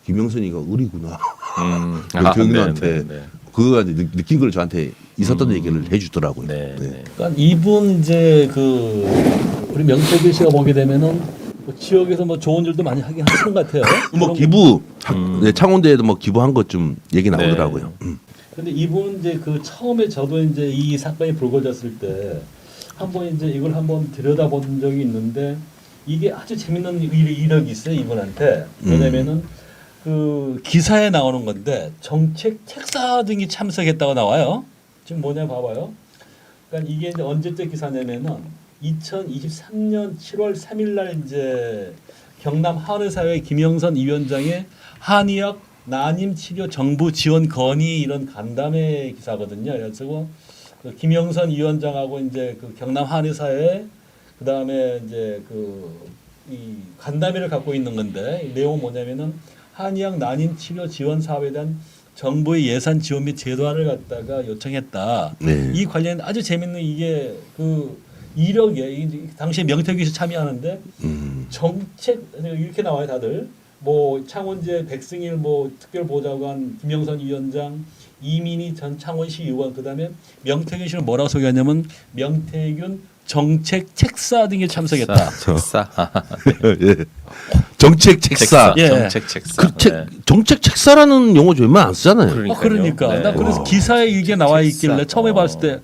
S6: 김영선이가 의리구나.
S3: 아,
S6: 명태균한테
S3: 네, 네,
S6: 그거 느낀 걸 저한테 있었던 얘기를 해주더라고요.
S3: 네, 네.
S1: 그러니까 이분 이제 그 우리 명태균 씨가 보게 되면은 뭐 지역에서 뭐 좋은 일도 많이 하긴 하는 것 같아요.
S6: 뭐 기부 네, 창원대에도 뭐 기부한 것 좀 얘기 나오더라고요.
S1: 근데 이분 이제 그 처음에 저도 이제 이 사건이 불거졌을 때 한번 이제 이걸 한번 들여다본 적이 있는데 이게 아주 재밌는 이력이 있어요 이분한테. 왜냐면은 그 기사에 나오는 건데 정책 책사 등이 참석했다고 나와요. 지금 뭐냐 봐봐요. 그러니까 이게 이제 언제적 기사냐면은 2023년 7월 3일 날 이제 경남 한의사회 김영선 위원장의 한의학 난임 치료 정부 지원 건의 이런 간담회 기사거든요. 그래서 그 김영선 위원장하고 이제 그 경남 한의사회 그다음에 이제 그 이 간담회를 갖고 있는 건데 이 내용은 뭐냐면은 한의학 난임 치료 지원 사업에 대한 정부의 예산 지원 및 제도화를 갖다가 요청했다.
S6: 네.
S1: 이 관련 아주 재밌는 이게 그 이력에 이 당시에 명태균 씨 참여하는데 정책 이렇게 나와요 다들. 뭐 창원제 백승일 뭐 특별보좌관 김영선 위원장 이민희 전 창원시 의원 그다음에 명태균 씨를 뭐라고 소개하냐면 명태균 정책 책사 등에 참석했다.
S3: 책사.
S6: 예. 정책 책사.
S1: 예.
S3: 정책 책사.
S6: 그 책,
S3: 네.
S6: 정책 책사라는 용어 좀 웬만 안 쓰잖아요.
S1: 그러니까
S3: 네.
S1: 나 그래서
S6: 와.
S1: 기사에 이게 나와 있길래
S3: 책사.
S1: 처음에 봤을 때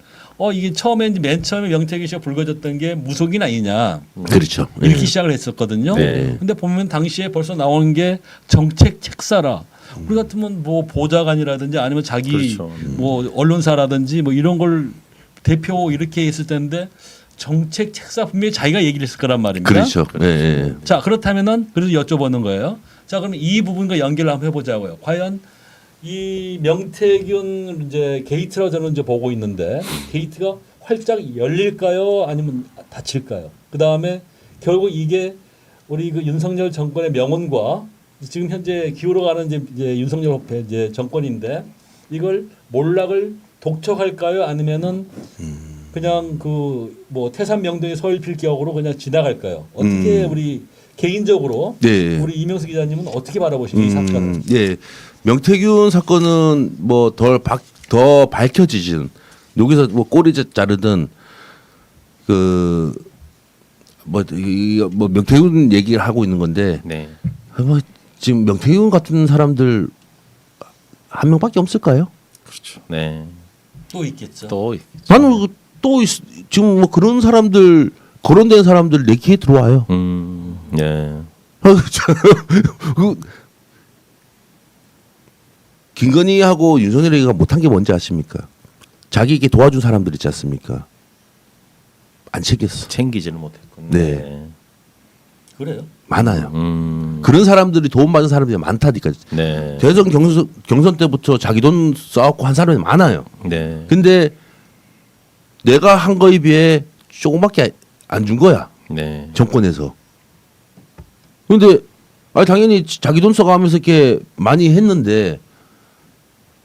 S1: 이게 처음에 이제 맨 처음에 명태균 씨가 불거졌던 게 무속인 아니냐
S6: 그렇죠.
S1: 이렇게
S6: 예.
S1: 시작을 했었거든요.
S6: 네.
S1: 근데 보면 당시에 벌써 나오는 게 정책 책사라. 우리 같으면 뭐 보좌관이라든지 아니면 자기
S3: 그렇죠.
S1: 뭐 언론사라든지 뭐 이런 걸 대표 이렇게 했을 텐데 정책 책사 분명히 자기가 얘기를 했을 거란 말입니다.
S6: 그렇죠. 예, 예.
S1: 자 그렇다면은 그래서 여쭤보는 거예요. 자 그럼 이 부분과 연결을 한번 해보자고요. 과연 이 명태균 이제 게이트라고 저는 이제 보고 있는데 게이트가 활짝 열릴까요? 아니면 닫힐까요? 그 다음에 결국 이게 우리 그 윤석열 정권의 명언과 지금 현재 기울어가는 이제 윤석열 이제 정권인데 이걸 몰락을 독촉할까요? 아니면은 그냥 그 뭐 태산 명동의 서울 필기역으로 그냥 지나갈까요? 어떻게 우리 개인적으로
S6: 네.
S1: 우리 이명수 기자님은 어떻게 바라보시는 이 사건을?
S6: 예. 명태균 사건은 뭐 더 밝혀지진 여기서 뭐 꼬리 자르든 그 뭐 명태균 얘기를 하고 있는 건데
S3: 네.
S6: 뭐 지금 명태균 같은 사람들 한 명밖에 없을까요?
S3: 그렇죠. 네.
S1: 또 있겠죠.
S3: 또
S6: 나는 지금 뭐 그런 사람들 거론된 사람들 내 귀에 들어와요.
S3: 네.
S6: 그 김건희하고 윤석열이가 못한 게 뭔지 아십니까? 자기에게 도와준 사람들 있지 않습니까? 안 챙겼어.
S3: 챙기지는 못했고.
S6: 네.
S1: 그래요?
S6: 많아요.
S3: 음.
S6: 그런 사람들이 도움받은 사람들이 많다니까.
S3: 네.
S6: 대선 경선 때부터 자기 돈 써갖고 한 사람이 많아요.
S3: 네.
S6: 근데 내가 한 거에 비해 조금밖에 안 준 거야.
S3: 네.
S6: 정권에서. 근데 당연히 자기 돈 써가면서 이렇게 많이 했는데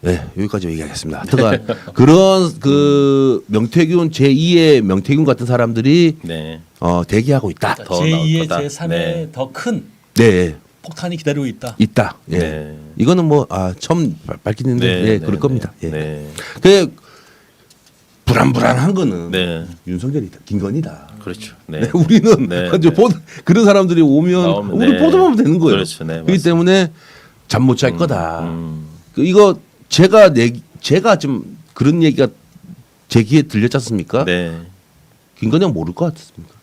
S6: 네, 여기까지 얘기하겠습니다. 하여간 그런 그 명태균 제2의 명태균 같은 사람들이
S3: 네.
S6: 대기하고 있다.
S3: 더
S1: 제2의
S3: 나을 거다.
S1: 제3의
S3: 네.
S1: 더 큰
S6: 네,
S1: 폭탄이 기다리고 있다.
S6: 있다. 예.
S3: 네.
S6: 이거는 뭐 처음 밝히는데
S3: 네.
S6: 예,
S3: 네.
S6: 그럴 겁니다. 예.
S3: 네.
S6: 그 불안불안한 거는
S3: 네.
S6: 윤석열이다, 김건희다.
S3: 그렇죠.
S6: 네,
S3: 네.
S6: 우리는
S3: 네.
S6: 이제 그런 사람들이 오면
S3: 나오면,
S6: 우리
S3: 네.
S6: 보도하면 되는 거예요.
S3: 그렇죠. 네,
S6: 그렇기
S3: 맞습니다.
S6: 때문에 잠 못 잘 거다.
S3: 음.
S6: 이거 제가 좀 그런 얘기가 제 귀에 들렸지 않습니까?
S3: 네.
S6: 김건희가 모를 것 같습니다.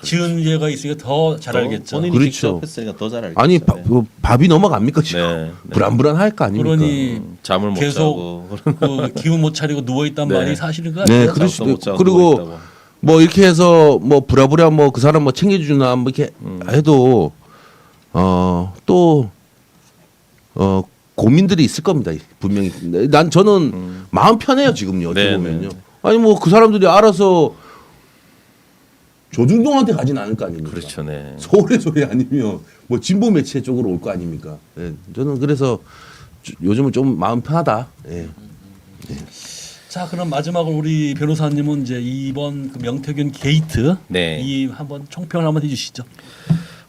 S1: 지은 예가 있으니까 더 잘 알겠죠.
S3: 본인이
S6: 그렇죠.
S3: 직접 했으니까 더 잘 알겠죠.
S6: 아니
S3: 네.
S6: 밥이 넘어갑니까 지금?
S3: 네. 네.
S6: 불안불안할 거 아닙니까?
S1: 그러니
S3: 잠을 못
S1: 계속
S3: 자고.
S1: 그 기운 못 차리고 누워 있단
S3: 네.
S1: 말이 사실인 것
S6: 네,
S1: 같아요.
S6: 그럴 수도
S3: 잠도 못
S6: 있고.
S3: 자고
S6: 그리고
S3: 누워있다고.
S6: 뭐 이렇게 해서 뭐 부랴부랴 뭐 그 사람 뭐 챙겨주나 뭐 이렇게 해도 또 고민들이 있을 겁니다. 분명히. 저는 마음 편해요 지금요. 어떻게
S3: 네,
S6: 보면요.
S3: 네.
S6: 아니 뭐 그 사람들이 알아서 조중동한테 가진 않을 거 아닙니까?
S3: 그렇죠. 네.
S6: 서울의 소리 아니면 뭐 진보 매체 쪽으로 올 거 아닙니까? 예, 저는 그래서 요즘은 좀 마음 편하다. 예.
S1: 자, 그럼 마지막으로 우리 변호사님은 이제 이번 그 명태균 게이트
S3: 네.
S1: 이 한번 총평을 한번 해주시죠.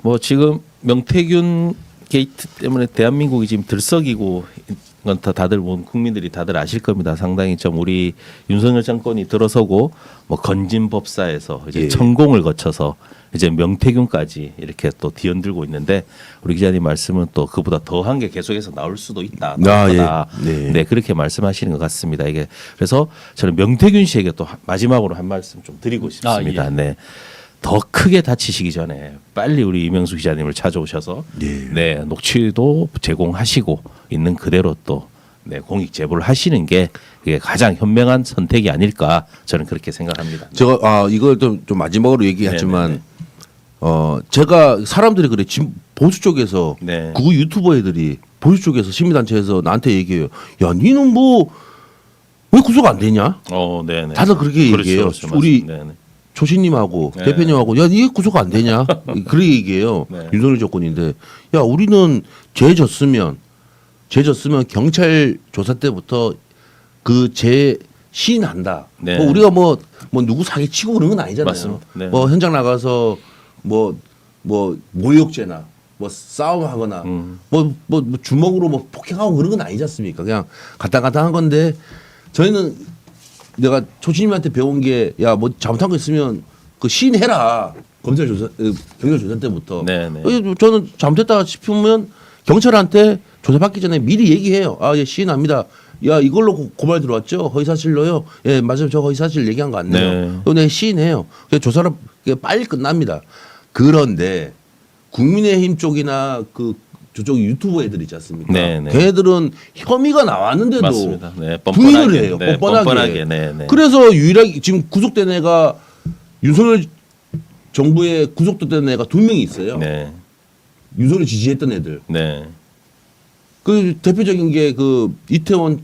S3: 뭐 지금 명태균 게이트 때문에 대한민국이 지금 들썩이고 건 다들 국민들이 다들 아실 겁니다. 상당히 좀 우리 윤석열 정권이 들어서고 뭐 건진법사에서 이제
S6: 예.
S3: 천공을 거쳐서 이제 명태균까지 이렇게 또 뒤흔들고 있는데 우리 기자님 말씀은 또 그보다 더한 게 계속해서 나올 수도 있다. 나올
S6: 예.
S3: 거다.
S6: 네.
S3: 네, 그렇게 말씀하시는 것 같습니다. 이게 그래서 저는 명태균 씨에게 또 마지막으로 한 말씀 좀 드리고 싶습니다.
S1: 예.
S3: 네. 더 크게 다치시기 전에 빨리 우리 이명수 기자님을 찾아오셔서
S6: 예.
S3: 네, 녹취도 제공하시고 있는 그대로 또 네, 공익 제보를 하시는 게 그게 가장 현명한 선택이 아닐까 저는 그렇게 생각합니다.
S6: 제가 이걸 좀 마지막으로 얘기했지만
S3: 네네네.
S6: 제가 사람들이 그래 지금 보수 쪽에서
S3: 네.
S6: 그 유튜버 애들이 보수 쪽에서 시민단체에서 나한테 얘기해요. 야, 니는 뭐 왜 구속 안 되냐?
S3: 네네.
S6: 다들 그렇게
S3: 그렇죠,
S6: 얘기해요.
S3: 그렇죠.
S6: 우리
S3: 맞습니다. 네네.
S6: 조신님하고
S3: 네.
S6: 대표님하고 야, 니 구속 안 되냐? 그렇게 얘기해요.
S3: 네.
S6: 윤석열 조건인데 야, 우리는 죄 졌으면 경찰 조사 때부터 그 죄 시인한다.
S3: 네.
S6: 뭐 우리가 뭐 누구 사기 치고 그런 건 아니잖아요.
S3: 맞습니다. 네.
S6: 뭐 현장 나가서 뭐 모욕죄나 뭐 싸움하거나 뭐 주먹으로 뭐 폭행하고 그런 건 아니지 않습니까? 그냥 간단한 건데 저희는 내가 조신님한테 배운 게 야, 뭐 잘못한 거 있으면 그 시인해라. 경찰 조사 때부터.
S3: 네네.
S6: 저는 잘못했다 싶으면 경찰한테 조사받기 전에 미리 얘기해요. 예, 시인합니다. 야, 이걸로 고발 들어왔죠? 허위사실로요? 예, 맞아요. 저 허위사실 얘기한 거 같네요.
S3: 네.
S6: 그거 내 시인해요. 그래서 조사를 빨리 끝납니다. 그런데 국민의힘 쪽이나 저쪽 유튜버 애들 있지 않습니까?
S3: 네네.
S6: 걔네들은 혐의가 나왔는데도
S3: 맞습니다. 네,
S6: 부인을 해요.
S3: 네,
S6: 뻔뻔하게.
S3: 네, 네.
S6: 그래서 유일하게 지금 구속된 애가 윤석열 정부에 구속된 애가 2명이 있어요.
S3: 네.
S6: 윤석열 지지했던 애들.
S3: 네.
S6: 그 대표적인 게 그 이태원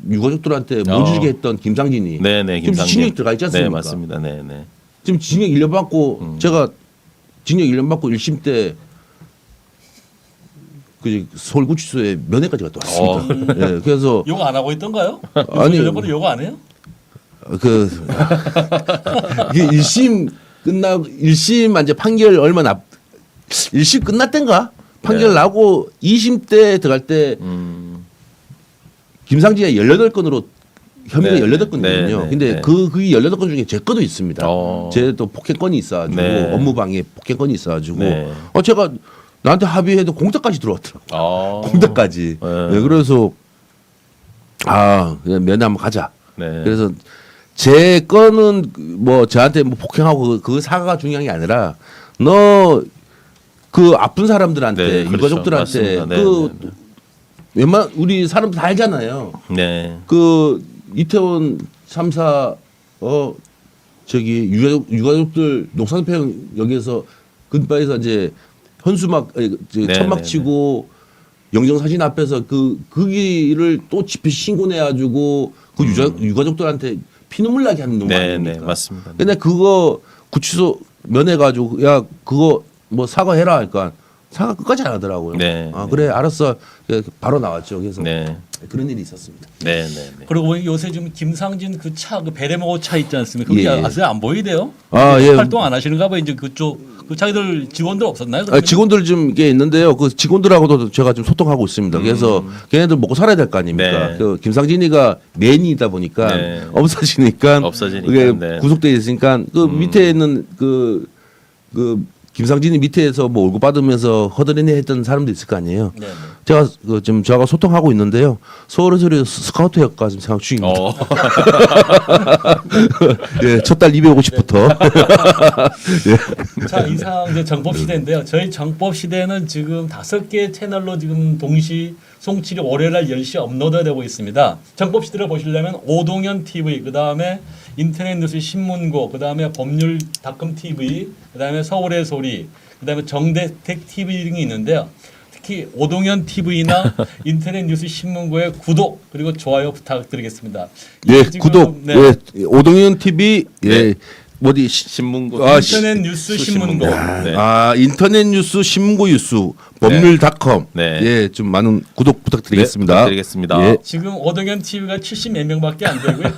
S6: 유가족들한테 모질게 했던 김상진이.
S3: 네네.
S6: 지금
S3: 김상진.
S6: 징역 들어가 있지 않습니까?
S3: 네, 맞습니다. 네, 네.
S6: 지금 징역 1년 받고 제가 징역 1년 받고 1심 때 그 서울구치소에 면회까지 갔다 왔습니다. 예, 그래서
S1: 욕 안 하고 있던가요?
S6: 아니,
S1: 윤석열 욕 안 해요?
S6: 이게 1심 이제 판결 얼마 1심 끝났던가? 판결
S3: 네.
S6: 나고 2심 때 들어갈 때 김상진이 18건으로 혐의가
S3: 네,
S6: 18건이거든요.
S3: 네, 네,
S6: 근데
S3: 네.
S6: 그 18건 중에 제 거도 있습니다.
S3: 어.
S6: 제 또 폭행건이 있어가지고
S3: 네.
S6: 업무방해 폭행건이 있어가지고
S3: 네.
S6: 제가 나한테 합의해도 공탁까지 들어왔더라고. 공탁까지.
S3: 네.
S6: 네, 그래서 그냥 면회 한번 가자.
S3: 네.
S6: 그래서 제 거는 뭐 저한테 뭐 폭행하고 그 사과가 중요한 게 아니라 너 그 아픈 사람들한테
S3: 네, 그렇죠.
S6: 유가족들한테
S3: 맞습니다. 네,
S6: 그
S3: 네, 네.
S6: 웬만 우리 사람들 다 알잖아요.
S3: 네.
S6: 그 이태원 3사 저기 유가족들 녹상평 여기에서 근바에서 이제 현수막
S3: 네,
S6: 천막
S3: 네,
S6: 치고 영정사진 앞에서 거기를 또 집회 신고내가지고 그 유가족들한테 피눈물 나게 하는 놈
S3: 네,
S6: 아닙니까?
S3: 네, 맞습니다.
S6: 근데 그거 구치소 면해가지고 야 그거 뭐 사과해라 하니까 사과 끝까지 안 하더라고요.
S3: 네, 네.
S6: 그래 알았어. 바로 나왔죠. 그래서
S3: 네.
S6: 그런 일이 있었습니다.
S3: 네, 네, 네.
S1: 그리고 요새 지금 김상진 그 차, 그 베레모 차 있지 않습니까? 그게
S6: 예, 예.
S1: 아직 안 보이대요?
S6: 예.
S1: 활동 안 하시는가 봐요. 이제 그쪽 그 자기들 직원들 없었나요?
S6: 직원들 좀 이게 있는데요. 그 직원들하고도 제가 좀 소통하고 있습니다. 그래서 걔네들 먹고 살아야 될 거 아닙니까?
S3: 네.
S6: 그 김상진이가 맨이다 보니까
S3: 네.
S6: 없어지니까 그게
S3: 네.
S6: 구속돼 있으니까 그 밑에 있는 그 김상진이 밑에서 뭐 월급 받으면서 허드렛일 했던 사람도 있을 거 아니에요.
S1: 네, 네.
S6: 제가 지금 저하고 소통하고 있는데요. 서울에서 스카우트 학과 지금 생각 중입니다. 예, 첫 달 250부터.
S1: 자, 이상 이제 정법 시대인데요. 저희 정법 시대는 지금 5개 채널로 지금 동시 송출이 월요일날 10시에 업로드되고 있습니다. 정법 시대를 보시려면 오동현 TV, 그다음에 인터넷 뉴스 신문고, 그다음에 법률닷컴 TV, 그다음에 서울의 소리, 그다음에 정대택 TV 등이 있는데요. 특히 오동현 TV나 인터넷 뉴스 신문고의 구독 그리고 좋아요 부탁드리겠습니다.
S6: 예,
S1: 지금,
S6: 구독.
S1: 네.
S6: 예, 오동현 TV. 예.
S3: 네.
S6: 어디
S3: 신문고.
S1: 인터넷 뉴스 신문고.
S3: 네.
S6: 인터넷 뉴스 신문고 뉴스 법률닷컴.
S3: 네.
S6: 예, 좀 많은 구독 부탁드리겠습니다.
S3: 네, 부탁드리겠습니다.
S6: 예.
S1: 지금 오동현 TV가 70몇 명밖에 안 되고요.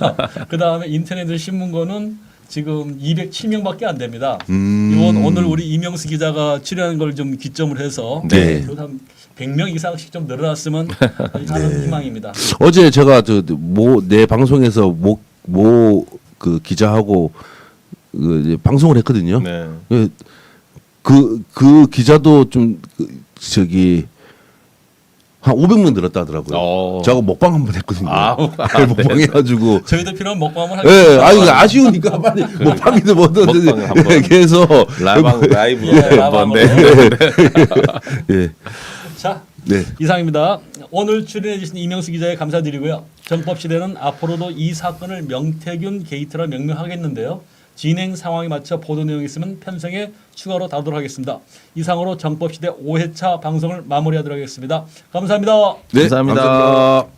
S1: 그 다음에 인터넷 신문고는 지금 207명밖에 안 됩니다. 이번 오늘 우리 이명수 기자가 출연한 걸 좀 기점으로 해서
S6: 네.
S1: 한 100명 이상씩 좀 늘어났으면 하는 희망입니다.
S6: 어제 제가 내 방송에서 모 그 기자하고 이제 방송을 했거든요.
S3: 네.
S6: 그 기자도 좀 저기 한 500명 늘었다 하더라고요. 제가 먹방 한번 했거든요. 먹방 해가지고.
S1: 저희도 필요한 먹방 한번
S6: 예,
S1: 하겠습니다.
S6: 아니 아쉬우니까 빨리 먹방이든 뭐든
S3: 먹방 한번.
S6: 이렇게 해서
S3: 라이브
S1: 예,
S3: 한번.
S1: 라방으로.
S6: 예,
S1: 자,
S6: 네.
S1: 이상입니다. 오늘 출연해 주신 이명수 기자에 감사드리고요. 정법시대는 앞으로도 이 사건을 명태균 게이트라 명명하겠는데요. 진행 상황에 맞춰 보도 내용이 있으면 편성에 추가로 다루도록 하겠습니다. 이상으로 정법시대 5회차 방송을 마무리하도록 하겠습니다. 감사합니다.
S6: 네,
S3: 감사합니다.
S6: 감사합니다.